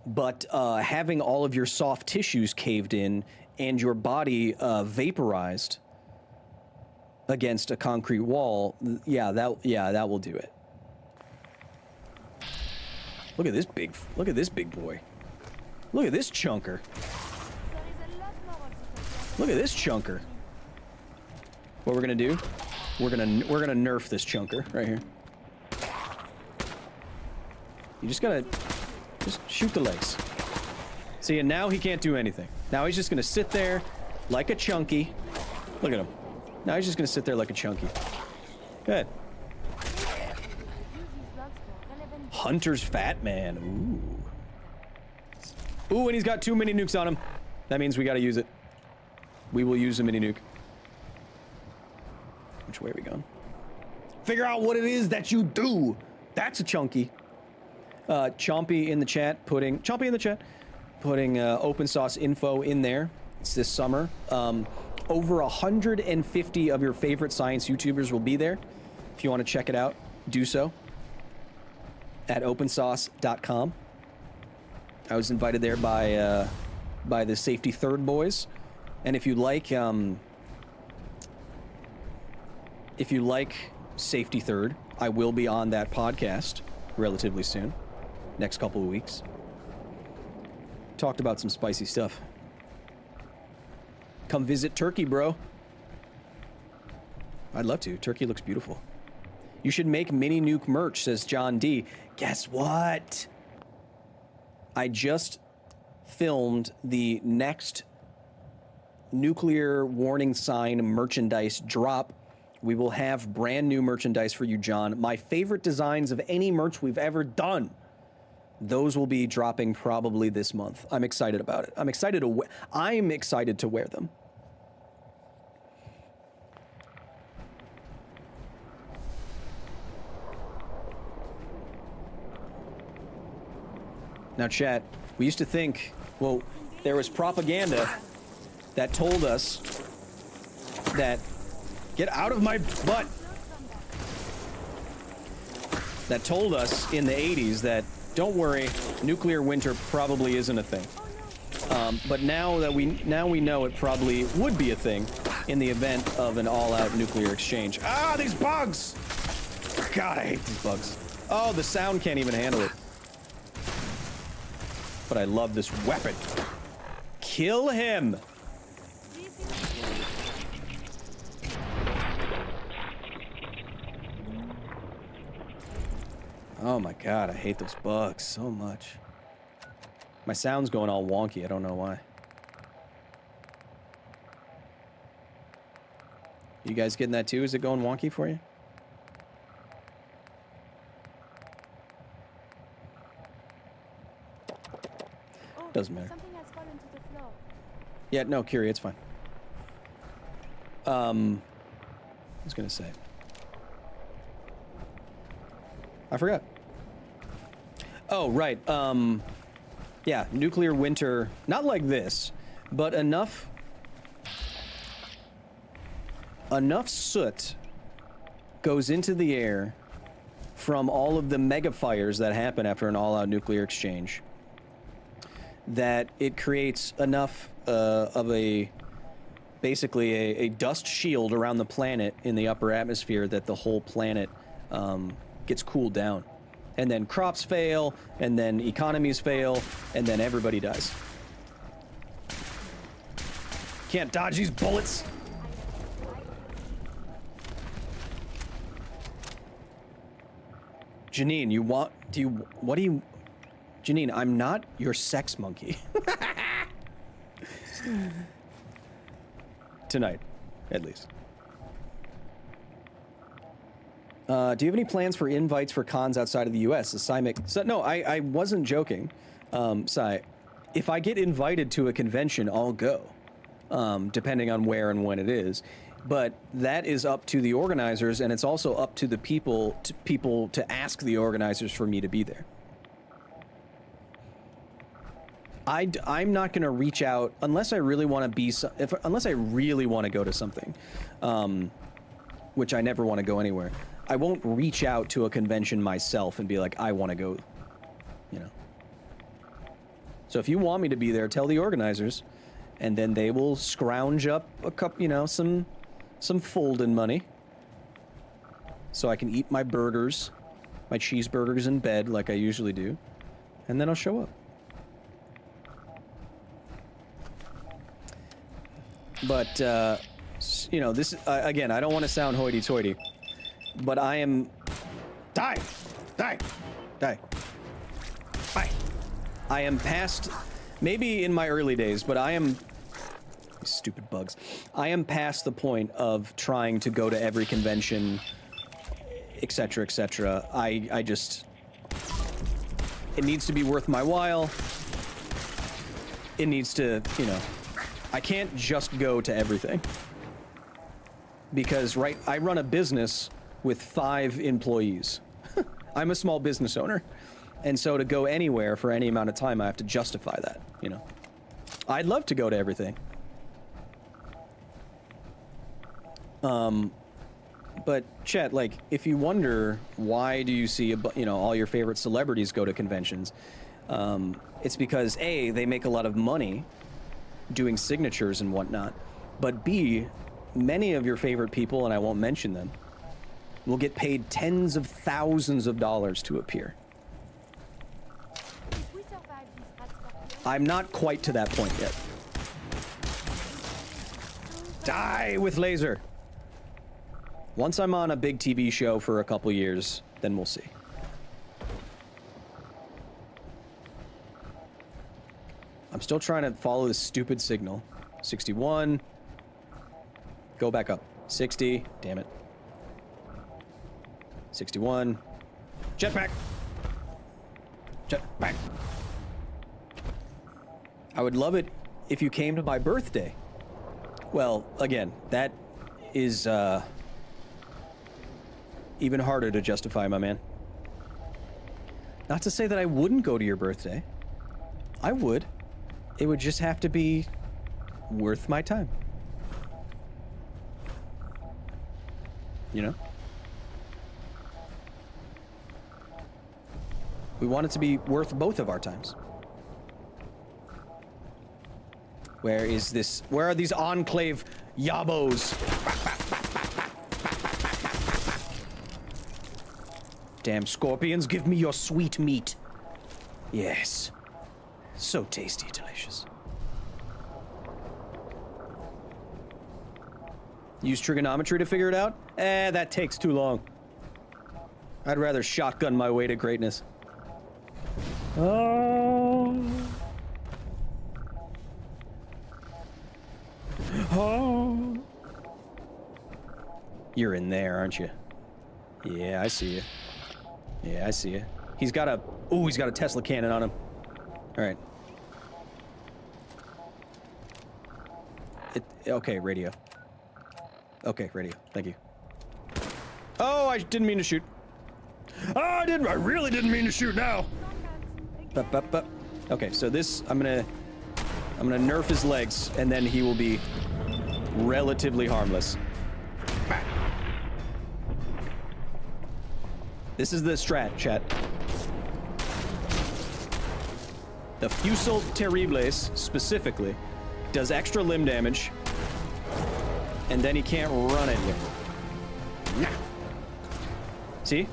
Speaker 1: but having all of your soft tissues caved in and your body vaporized against a concrete wall, that will do it. Look at this big boy. Look at this chunker. Look at this chunker. What we're gonna do? We're gonna nerf this chunker right here. You just gotta shoot the legs. See, and now he can't do anything. Now he's just gonna sit there like a chunky. Look at him. Now he's just gonna sit there like a chunky. Go ahead. Hunter's Fat Man. Ooh. Ooh, and he's got too many nukes on him. That means we gotta use it. We will use a mini nuke. Which way are we going? Figure out what it is that you do. That's a chunky. Chompy in the chat putting Open Sauce info in there. It's this summer. Over 150 of your favorite science YouTubers will be there. If you want to check it out, do so at opensauce.com. I was invited there by the Safety Third boys, and if you like Safety Third, I will be on that podcast relatively soon, next couple of weeks. Talked about some spicy stuff. Come visit Turkey, bro. I'd love to. Turkey looks beautiful. You should make mini nuke merch, says John D. Guess what? I just filmed the next nuclear warning sign merchandise drop. We will have brand new merchandise for you, John. My favorite designs of any merch we've ever done. Those will be dropping probably this month. I'm excited about it. I'm excited to wear them. Now, chat, we used to think, well, there was propaganda that told us that, get out of my butt, that told us in the 80s that, don't worry, nuclear winter probably isn't a thing. But now we know it probably would be a thing in the event of an all-out nuclear exchange. Ah, these bugs! God, I hate these bugs. Oh, the sound can't even handle it. But I love this weapon. Kill him! Oh my god, I hate those bugs so much. My sound's going all wonky, I don't know why. You guys getting that too? Is it going wonky for you? Doesn't matter.
Speaker 6: Something has fallen to the floor.
Speaker 1: Yeah, no, Curie, it's fine. I was gonna say. I forgot. Oh, right. Yeah, nuclear winter, not like this, but enough soot goes into the air from all of the mega fires that happen after an all-out nuclear exchange that it creates enough of basically a dust shield around the planet in the upper atmosphere that the whole planet gets cooled down. And then crops fail, and then economies fail, and then everybody dies. Can't dodge these bullets. Janine, Janine, I'm not your sex monkey. Tonight, at least. Do you have any plans for invites for cons outside of the U.S.? No, I wasn't joking. Sai, if I get invited to a convention, I'll go, depending on where and when it is. But that is up to the organizers, and it's also up to the people to ask the organizers for me to be there. I'm not going to reach out unless I really want to be unless I really want to go to something, which I never want to go anywhere. I won't reach out to a convention myself and be like, I want to go, you know. So if you want me to be there, tell the organizers, and then they will scrounge up a couple, you know, some fold-in money, so I can eat my burgers, my cheeseburgers in bed like I usually do, and then I'll show up. But, you know, this, again, I don't want to sound hoity-toity, but I am... Die! Bye! I am past, maybe in my early days, but I am... These stupid bugs. I am past the point of trying to go to every convention, etc., etc. I just... It needs to be worth my while. It needs to, you know... I can't just go to everything. Because, right, I run a business with 5 employees. I'm a small business owner. And so to go anywhere for any amount of time, I have to justify that, you know. I'd love to go to everything. But chat, like, if you wonder why do you see, you know, all your favorite celebrities go to conventions, it's because A, they make a lot of money doing signatures and whatnot, but B, many of your favorite people, and I won't mention them, will get paid tens of thousands of dollars to appear.
Speaker 6: If we survive this rat scorpion,
Speaker 1: I'm not quite to that point yet. Die with laser! Once I'm on a big TV show for a couple years, then we'll see. I'm still trying to follow this stupid signal. 61. Go back up. 60. Damn it. 61. Jetpack! Jetpack. I would love it if you came to my birthday. Well, again, that is, even harder to justify, my man. Not to say that I wouldn't go to your birthday. I would. It would just have to be worth my time. You know? We want it to be worth both of our times. Where is this? Where are these Enclave yabos? Damn scorpions, give me your sweet meat. Yes. So tasty, delicious. Use trigonometry to figure it out? That takes too long. I'd rather shotgun my way to greatness. Oh. Oh. You're in there, aren't you? Yeah, I see you. Yeah, I see you. He's got a... Ooh, he's got a Tesla cannon on him. All right. Okay, radio. Okay, radio. Thank you. Oh, I didn't mean to shoot. Oh, I really didn't mean to shoot now. Okay, so this, I'm gonna nerf his legs, and then he will be relatively harmless. This is the strat, chat. The Fusil Terribles, specifically, does extra limb damage, and then he can't run at you. Nah. See?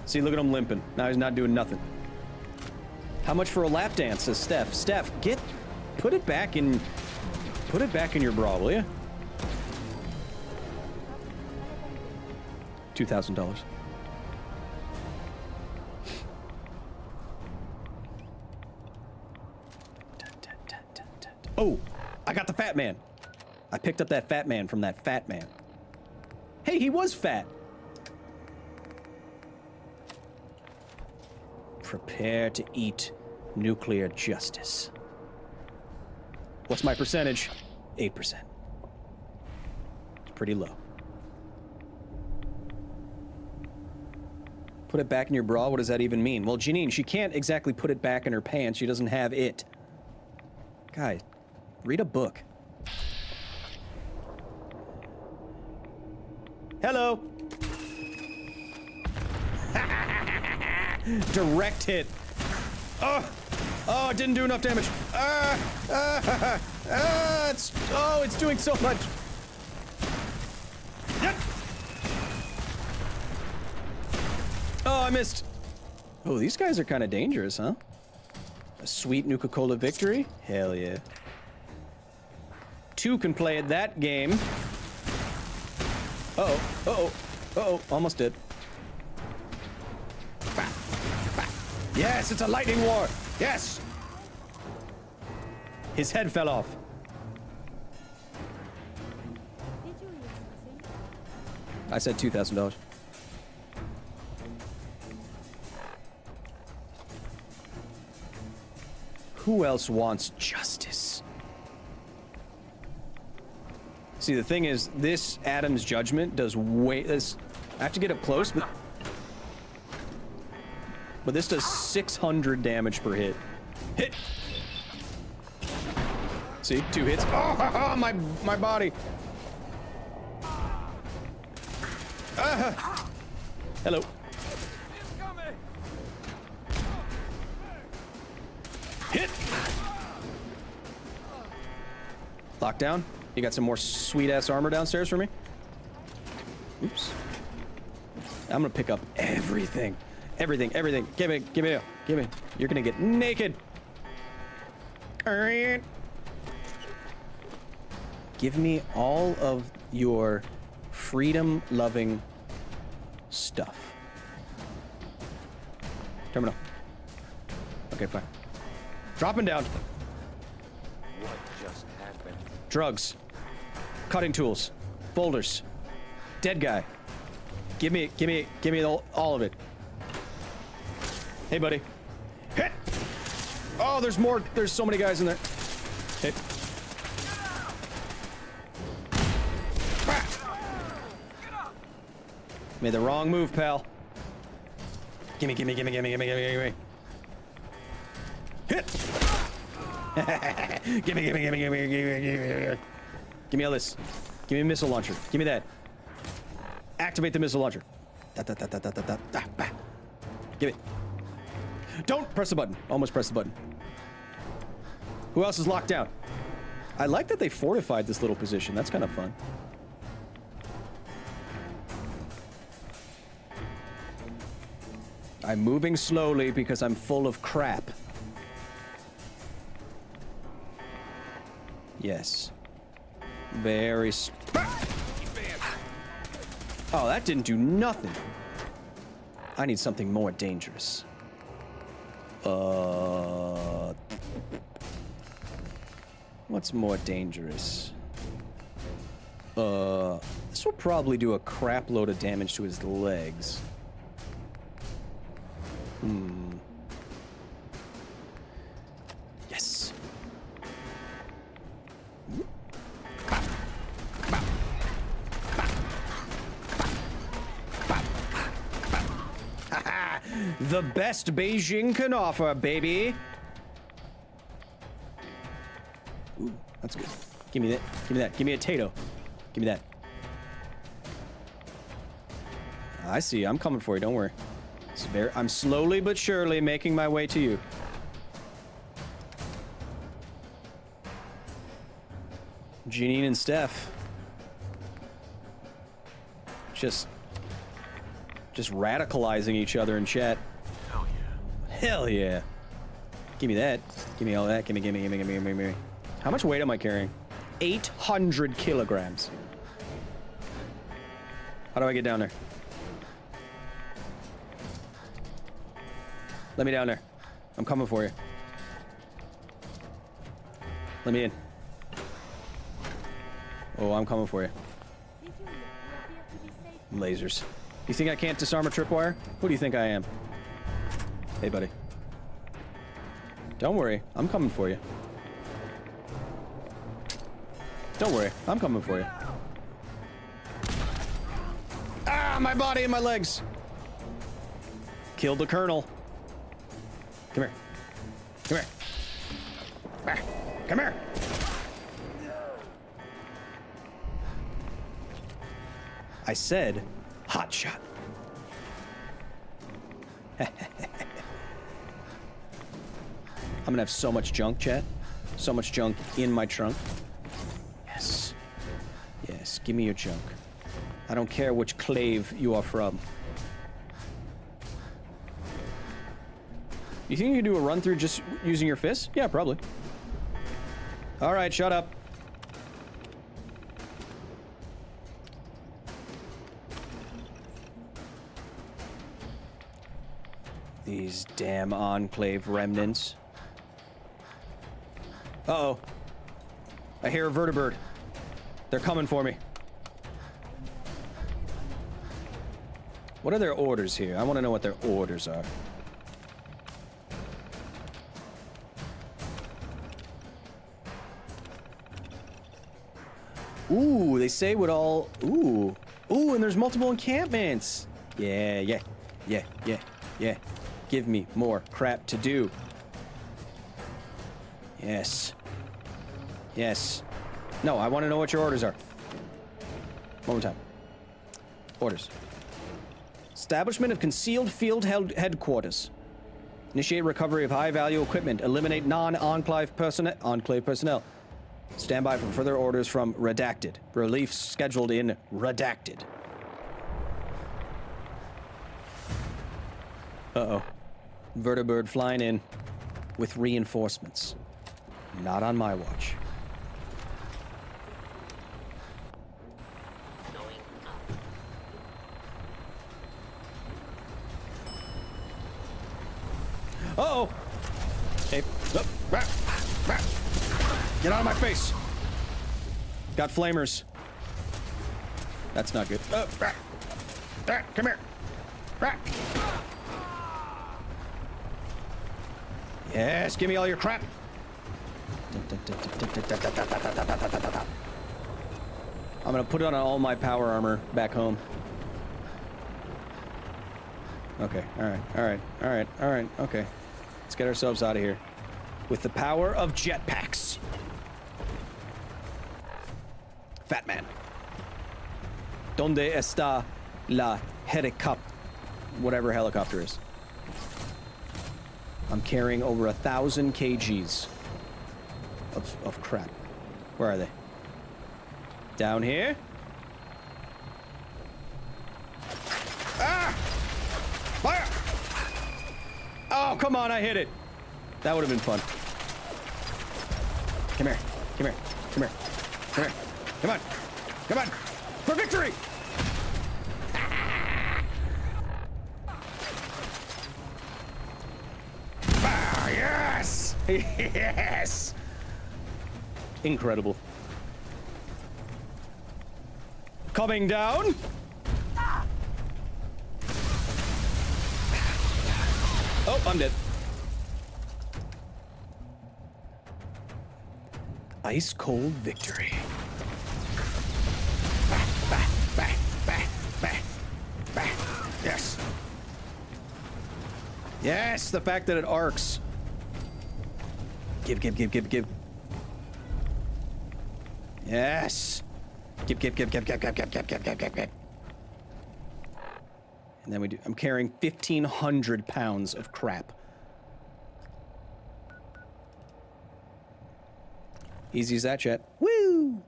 Speaker 1: See, look at him limping. Now he's not doing nothing. How much for a lap dance, says Steph. Steph, put it back in your bra, will you? $2,000. Oh, I got the fat man. I picked up that fat man from that fat man. Hey, he was fat. Prepare to eat nuclear justice. What's my percentage? 8%. It's pretty low. Put it back in your bra? What does that even mean? Well, Janine, she can't exactly put it back in her pants. She doesn't have it. Guy, read a book. Hello. Direct hit. Oh, it didn't do enough damage. It's doing so much. Yep. Oh, I missed. Oh, these guys are kind of dangerous, huh? A sweet Nuka-Cola victory? Hell yeah. 2 can play at that game. Uh-oh, uh-oh, uh-oh, almost did. Yes, it's a lightning war! Yes! His head fell off.
Speaker 6: Did you hear something?
Speaker 1: I said $2,000. Who else wants justice? See, the thing is, this Adam's Judgment does way... This, I have to get up close, but this does 600 damage per hit. Hit! See? 2 hits. Oh, my body! Hello. Hit! Lockdown. You got some more sweet-ass armor downstairs for me? Oops. I'm gonna pick up everything. Everything. Give me. You're gonna get naked. Give me all of your freedom-loving stuff. Terminal. Okay, fine. Dropping down.
Speaker 7: What just happened?
Speaker 1: Drugs. Cutting tools. Folders. Dead guy. Give me all of it. Hey, buddy. Hit! Oh, there's more. There's so many guys in there. Hit. Made the wrong move, pal. Gimme. Hit! Gimme. Give me all this. Give me a missile launcher. Give me that. Activate the missile launcher. Give it. Don't press the button. Almost press the button. Who else is locked down? I like that they fortified this little position. That's kind of fun. I'm moving slowly because I'm full of crap. Yes. Very... Oh, that didn't do nothing. I need something more dangerous. What's more dangerous? This will probably do a crap load of damage to his legs. Yes. The best Beijing can offer, baby. Ooh, that's good. Give me that. Give me that. Give me a Tato. Give me that. I see. I'm coming for you. Don't worry. I'm slowly but surely making my way to you. Janine and Steph. Just radicalizing each other in chat.
Speaker 7: Hell yeah.
Speaker 1: Hell yeah. Give me that. Give me all that. Give me. How much weight am I carrying? 800 kilograms. How do I get down there? Let me down there. I'm coming for you. Let me in. Oh, I'm coming for you.
Speaker 6: Did you? You appear to be safe.
Speaker 1: Lasers. You think I can't disarm a tripwire? Who do you think I am? Hey, buddy. Don't worry, I'm coming for you. Don't worry, I'm coming for you. Ah, my body and my legs. Killed the colonel. Come here. Come here. Ah, come here. I said, hot shot. I'm gonna have so much junk, chat. So much junk in my trunk. Yes. Yes, give me your junk. I don't care which clave you are from. You think you can do a run through just using your fists? Yeah, probably. Alright, shut up. These damn Enclave remnants. Uh-oh. I hear a vertibird. They're coming for me. What are their orders here? I want to know what their orders are. Ooh, they say what all... Ooh. Ooh, and there's multiple encampments. Yeah, yeah, yeah, yeah, yeah. Give me more crap to do. Yes. Yes. No, I want to know what your orders are. One more time. Orders. Establishment of concealed field headquarters. Initiate recovery of high-value equipment. Eliminate non-enclave personnel. Stand by for further orders from Redacted. Relief scheduled in Redacted. Uh-oh. Vertibird flying in with reinforcements. Not on my watch. Uh-oh! Hey. Get out of my face! Got flamers. That's not good. Come here! Yes, give me all your crap! I'm gonna put on all my power armor back home. Okay, alright, okay. Let's get ourselves out of here. With the power of jetpacks. Fat man. Donde está la helicopter? Whatever helicopter is. I'm carrying over 1,000 kgs of crap. Where are they? Down here? Ah! Fire! Oh, come on, I hit it. That would have been fun. Come here. Come here. Come here. Come here. Come on. Come on. For victory! Ah, yes! Yes! Incredible. Coming down. Oh, I'm dead. Ice cold victory. Yes. Yes, the fact that it arcs. Give. Yes. Give. And then we do. I'm carrying 1,500 pounds of crap. Easy as that, chat. Woo!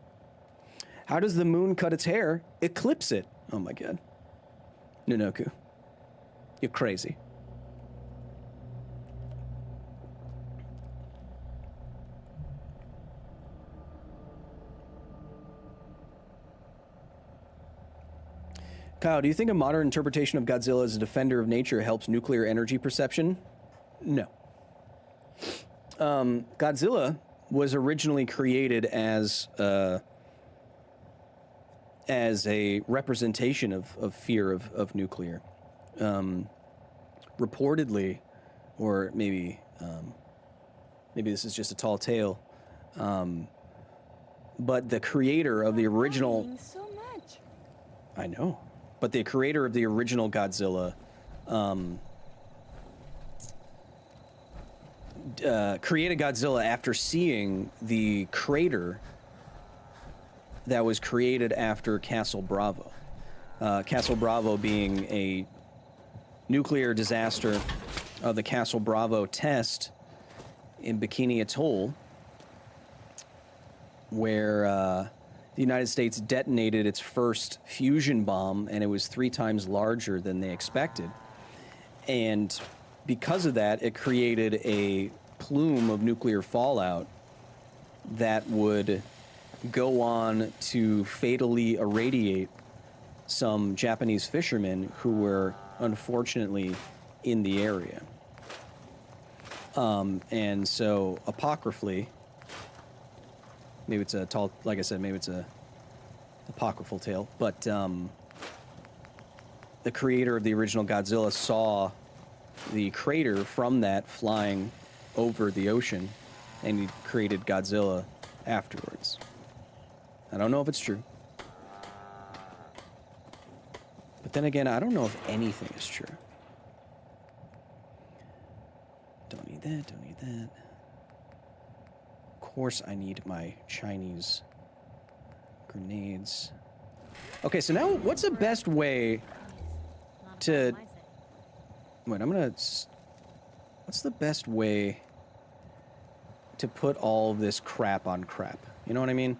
Speaker 1: How does the moon cut its hair? Eclipse it. Oh my god. Nunoku. You're crazy. Kyle, do you think a modern interpretation of Godzilla as a defender of nature helps nuclear energy perception? No. Godzilla was originally created as a representation of fear of nuclear. Reportedly, or maybe maybe this is just a tall tale. But the creator of the original...
Speaker 6: Crying so much.
Speaker 1: I know. But the creator of the original Godzilla created Godzilla after seeing the crater that was created after Castle Bravo. Castle Bravo being a nuclear disaster of the Castle Bravo test in Bikini Atoll, where the United States detonated its first fusion bomb, and it was 3 times larger than they expected. And because of that, it created a plume of nuclear fallout that would go on to fatally irradiate some Japanese fishermen who were unfortunately in the area. And so, apocryphally, maybe it's a tall, like I said, maybe it's a apocryphal tale, but the creator of the original Godzilla saw the crater from that flying over the ocean, and he created Godzilla afterwards. I don't know if it's true. But then again, I don't know if anything is true. Don't need that, don't need that. Of course I need my Chinese grenades. Okay, so now what's the best way to... Wait, I'm gonna... What's the best way to put all of this crap on crap? You know what I mean?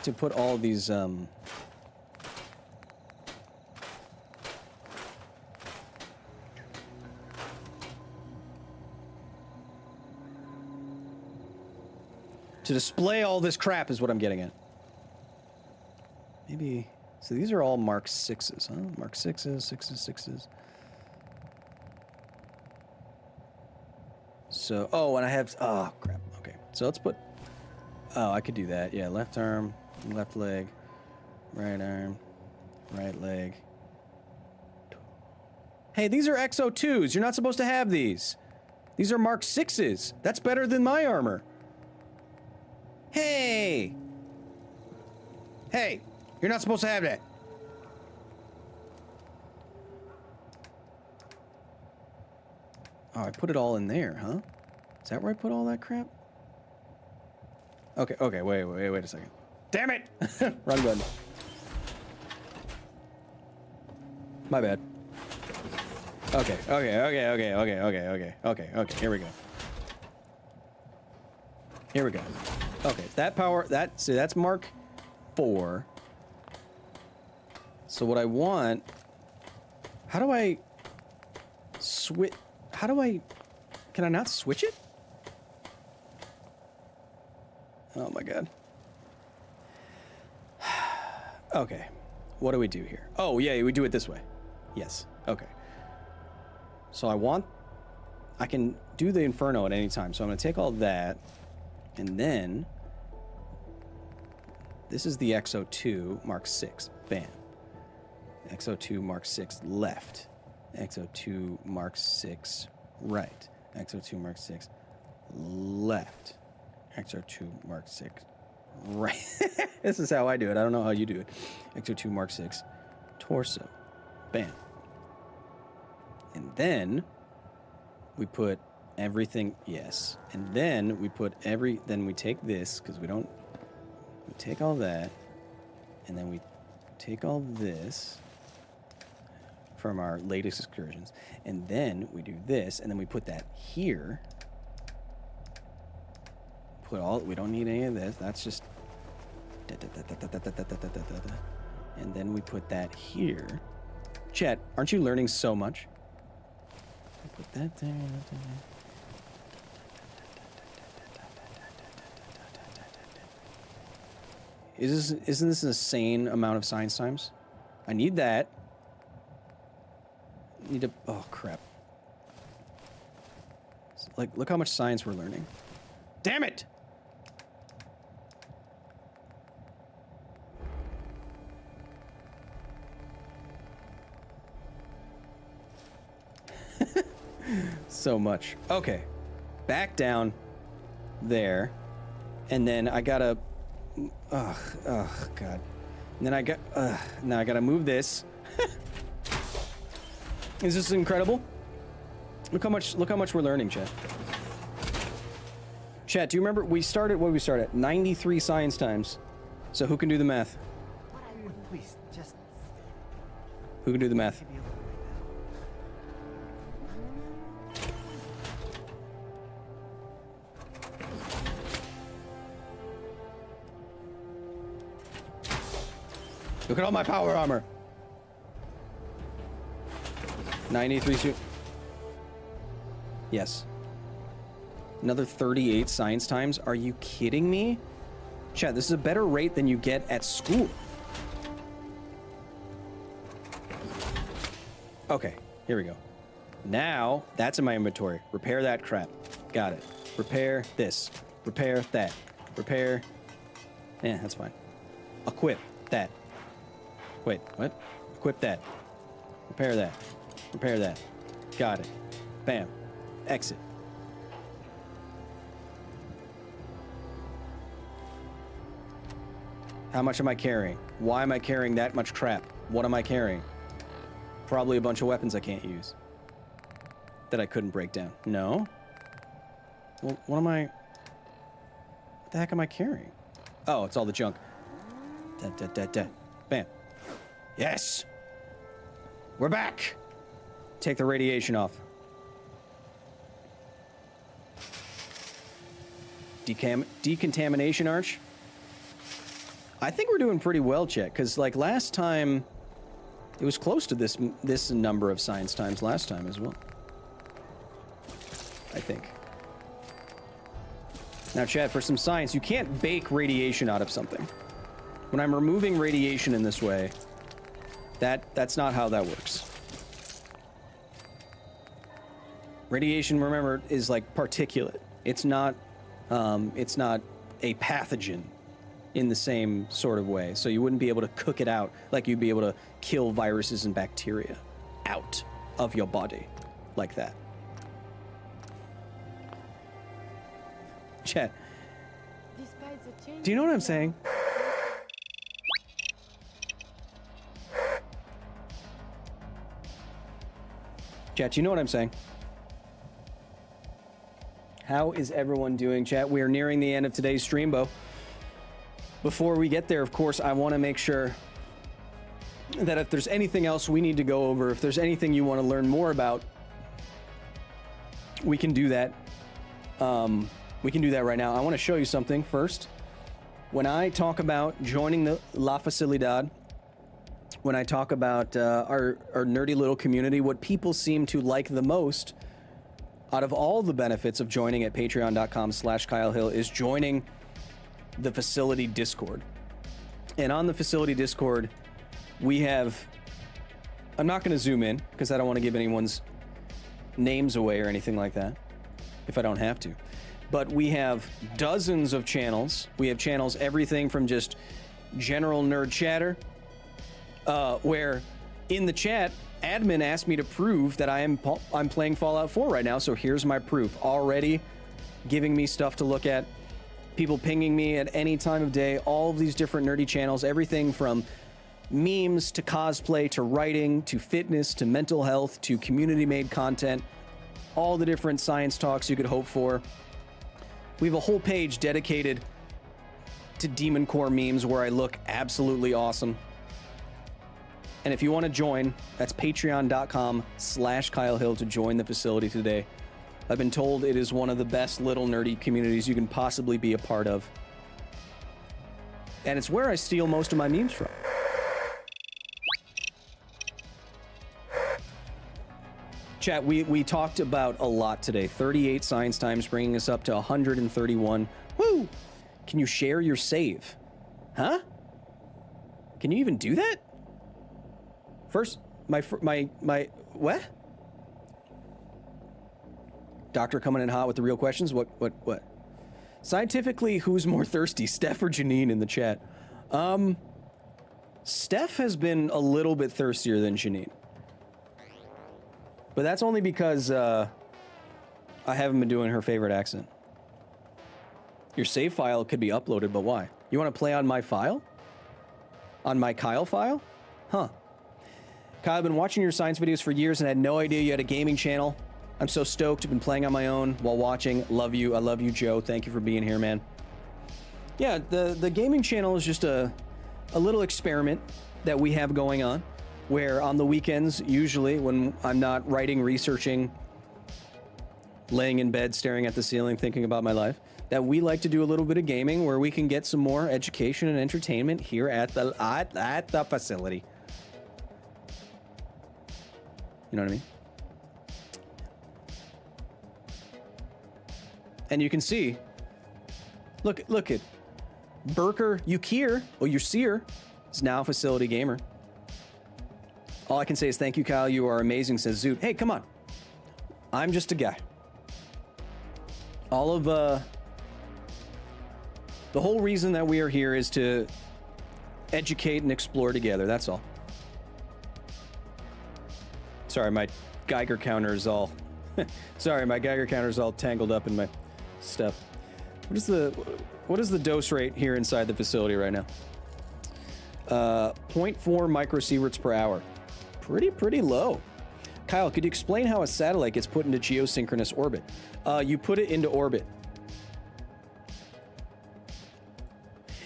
Speaker 1: To put all these, to display all this crap is what I'm getting at. Maybe... So these are all Mark 6s, huh? Mark 6s, 6s, 6s. So... Oh, and I have... Oh, crap. Okay. So let's put... Oh, I could do that. Yeah, left arm, left leg, right arm, right leg. Hey, these are XO2s. You're not supposed to have these. These are Mark 6s. That's better than my armor. Hey! Hey! You're not supposed to have that. Oh, I put it all in there, huh? Is that where I put all that crap? Okay, okay, wait a second. Damn it! Run button. My bad. Okay, here we go. Here we go. Okay, that power, see, that's Mark 4. So what I want, how do I switch, can I not switch it? Oh my god. Okay, what do we do here? Oh yeah, we do it this way. Yes, okay. So I can do the Inferno at any time. So I'm gonna take all that, and then, this is the XO2 Mark 6, bam. XO2 Mark 6 left. XO2 Mark 6 right. XO2 Mark 6 left. XO2 Mark 6 right. This is how I do it. I don't know how you do it. XO2 Mark 6 torso. Bam. And then we put everything, yes. And then we put then we take this, because we take all that, and then we take all this from our latest excursions, and then we do this, and then we put that here. We don't need any of this, that's just, and then we put that here. Chat, aren't you learning so much? Put that there, Isn't this an insane amount of science times? I need that. Oh crap. Like, look how much science we're learning. Damn it! So much. Okay. Back down there. And then I gotta... Ugh, God. And then now I gotta move this. Is this incredible? Look how much we're learning, chat. Chat, do you remember what did we start at? 93 science times. So who can do the math?
Speaker 4: Please, just
Speaker 1: Who can do the math?
Speaker 4: give me a look
Speaker 1: Look at all my power armor. 93 suit. Yes. Another 38 science times. Are you kidding me? Chat, this is a better rate than you get at school. Okay, here we go. Now, that's in my inventory. Repair that crap. Got it. Repair this. Repair that. Repair... Yeah, that's fine. Equip that. Wait, what? Equip that. Repair that. Repair that. Got it. Bam. Exit. How much am I carrying? Why am I carrying that much crap? What am I carrying? Probably a bunch of weapons I can't use. That I couldn't break down. No? Well, what the heck am I carrying? Oh, it's all the junk. Bam. Yes! We're back! Take the radiation off. Decontamination arch? I think we're doing pretty well, Chet, because like last time, it was close to this number of science times last time as well. I think. Now, Chad, for some science, you can't bake radiation out of something. When I'm removing radiation in this way, that's not how that works. Radiation, remember, is like particulate. It's not a pathogen in the same sort of way. So you wouldn't be able to cook it out like you'd be able to kill viruses and bacteria out of your body like that. Chat, do you know what I'm saying? Chat, do you know what I'm saying? How is everyone doing, chat? We are nearing the end of today's stream, Bo. Before we get there, of course, I want to make sure that if there's anything else we need to go over, if there's anything you want to learn more about, we can do that. We can do that right now. I want to show you something first. When I talk about joining the La Facilidad, when I talk about our nerdy little community, what people seem to like the most out of all the benefits of joining at patreon.com/Kyle Hill is joining the facility Discord. And on the facility Discord, we have, I'm not going to zoom in because I don't want to give anyone's names away or anything like that if I don't have to. But we have dozens of channels. We have channels, everything from just general nerd chatter, where in the chat, admin asked me to prove that I'm playing Fallout 4 right now, so here's my proof. Already giving me stuff to look at, people pinging me at any time of day, all of these different nerdy channels, everything from memes to cosplay to writing to fitness to mental health to community-made content, all the different science talks you could hope for. We have a whole page dedicated to Demon Core memes where I look absolutely awesome. And if you want to join, that's patreon.com/Kyle Hill to join the facility today. I've been told it is one of the best little nerdy communities you can possibly be a part of. And it's where I steal most of my memes from. Chat, we talked about a lot today. 38 science times, bringing us up to 131. Woo! Can you share your save? Huh? Can you even do that? First, my what? Doctor coming in hot with the real questions. What? Scientifically, who's more thirsty, Steph or Janine in the chat? Steph has been a little bit thirstier than Janine. But that's only because I haven't been doing her favorite accent. Your save file could be uploaded, but why? You want to play on my file? On my Kyle file? Huh. Kyle, I've been watching your science videos for years and had no idea you had a gaming channel. I'm so stoked. I've been playing on my own while watching. Love you. I love you, Joe. Thank you for being here, man. Yeah, the gaming channel is just a little experiment that we have going on, where on the weekends, usually when I'm not writing, researching, laying in bed, staring at the ceiling, thinking about my life, that we like to do a little bit of gaming where we can get some more education and entertainment here at the facility. You know what I mean? And you can see, look at Burker Yukir, or Yusir, is now a facility gamer. All I can say is thank you, Kyle. You are amazing, says Zoot. Hey, come on. I'm just a guy. All of, the whole reason that we are here is to educate and explore together. That's all. Sorry, my Geiger counter is all... Sorry, my Geiger counter is all tangled up in my stuff. What is the dose rate here inside the facility right now? 0.4 microsieverts per hour. Pretty low. Kyle, could you explain how a satellite gets put into geosynchronous orbit? You put it into orbit.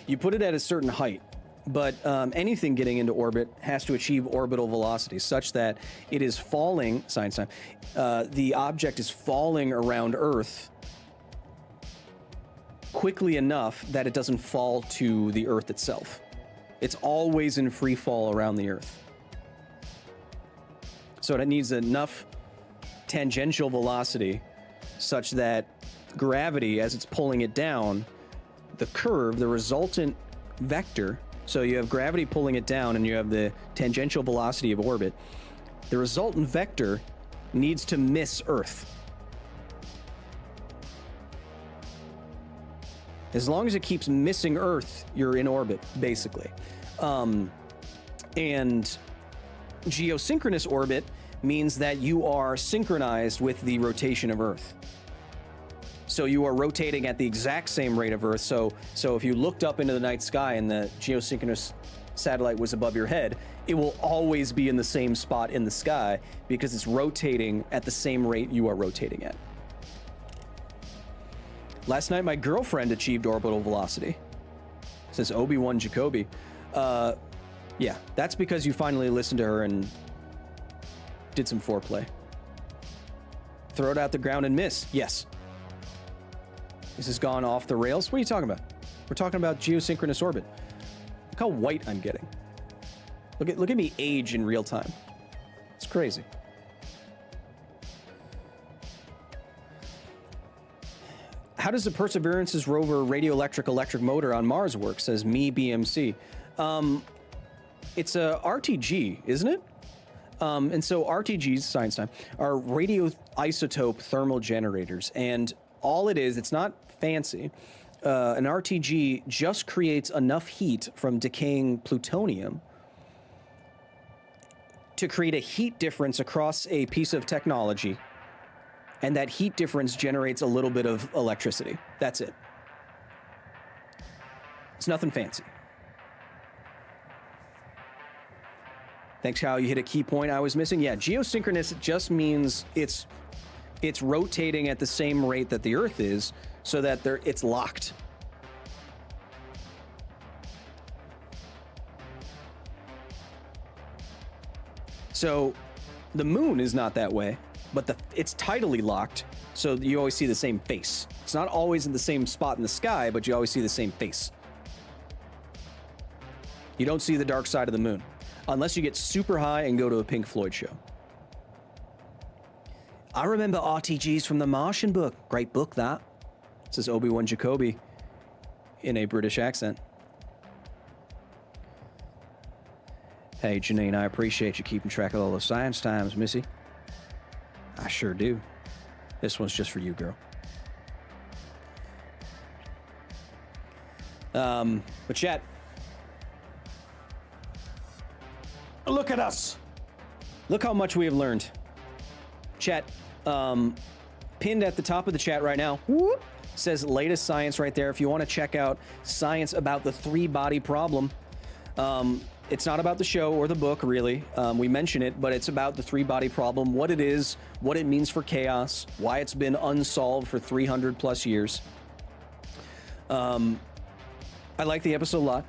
Speaker 1: You put it at a certain height, but anything getting into orbit has to achieve orbital velocity such that it is falling, science time, the object is falling around Earth quickly enough that it doesn't fall to the Earth itself. It's always in free fall around the Earth. So it needs enough tangential velocity such that gravity, as it's pulling it down, the curve, the resultant vector, so you have gravity pulling it down and you have the tangential velocity of orbit, the resultant vector needs to miss Earth. As long as it keeps missing Earth, you're in orbit, basically. And geosynchronous orbit means that you are synchronized with the rotation of Earth. So you are rotating at the exact same rate of Earth. So if you looked up into the night sky and the geosynchronous satellite was above your head, it will always be in the same spot in the sky because it's rotating at the same rate you are rotating at. Last night, my girlfriend achieved orbital velocity, says Obi-Wan Jacoby. Yeah, that's because you finally listened to her and did some foreplay. Throw it out the ground and miss. Yes. This has gone off the rails. What are you talking about? We're talking about geosynchronous orbit. Look how white I'm getting. Look at me age in real time. It's crazy. How does the Perseverance's rover radioelectric electric motor on Mars work? Says me BMC. It's a RTG, isn't it? And so RTGs, science time, are radioisotope thermal generators. And all it is, it's not fancy. An RTG just creates enough heat from decaying plutonium to create a heat difference across a piece of technology. And that heat difference generates a little bit of electricity. That's it. It's nothing fancy. Thanks, Kyle. You hit a key point I was missing. Yeah, geosynchronous just means it's rotating at the same rate that the Earth is, so that it's locked. So the moon is not that way, but it's tidally locked, so you always see the same face. It's not always in the same spot in the sky, but you always see the same face. You don't see the dark side of the moon, unless you get super high and go to a Pink Floyd show. I remember RTGs from the Martian book. Great book, that. Says Obi-Wan Jacoby in a British accent. Hey, Janine, I appreciate you keeping track of all the science times, Missy. I sure do. This one's just for you, girl. But chat, look at us. Look how much we have learned. Chat, pinned at the top of the chat right now, whoop, says latest science right there. If you want to check out science about the 3-body problem, it's not about the show or the book, really. We mention it, but it's about the 3-body problem, what it is, what it means for chaos, why it's been unsolved for 300 plus years. I like the episode a lot.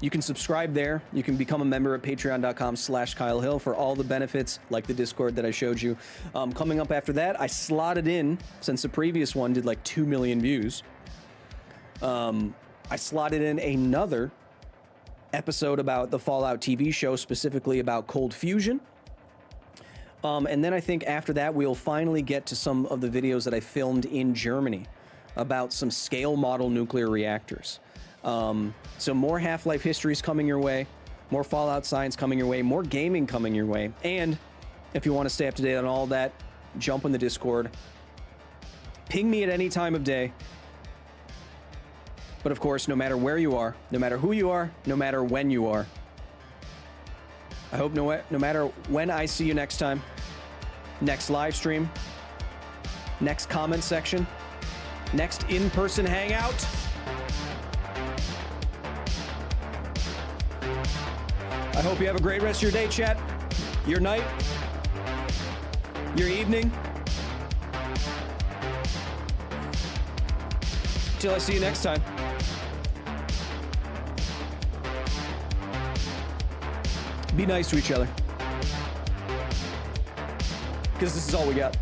Speaker 1: You can subscribe there. You can become a member at patreon.com/Kyle Hill for all the benefits, like the Discord that I showed you. Coming up after that, I slotted in, since the previous one did like 2 million views, I slotted in another episode about the Fallout TV show, specifically about cold fusion. And then I think after that, we'll finally get to some of the videos that I filmed in Germany about some scale model nuclear reactors. So more Half-Life histories coming your way, more Fallout science coming your way, more gaming coming your way. And if you want to stay up to date on all that, jump in the Discord. Ping me at any time of day. But of course, no matter where you are, no matter who you are, no matter when you are, I hope no matter when I see you next time, next live stream, next comment section, next in-person hangout, I hope you have a great rest of your day, chat, your night, your evening. Till I see you next time. Be nice to each other. Because this is all we got.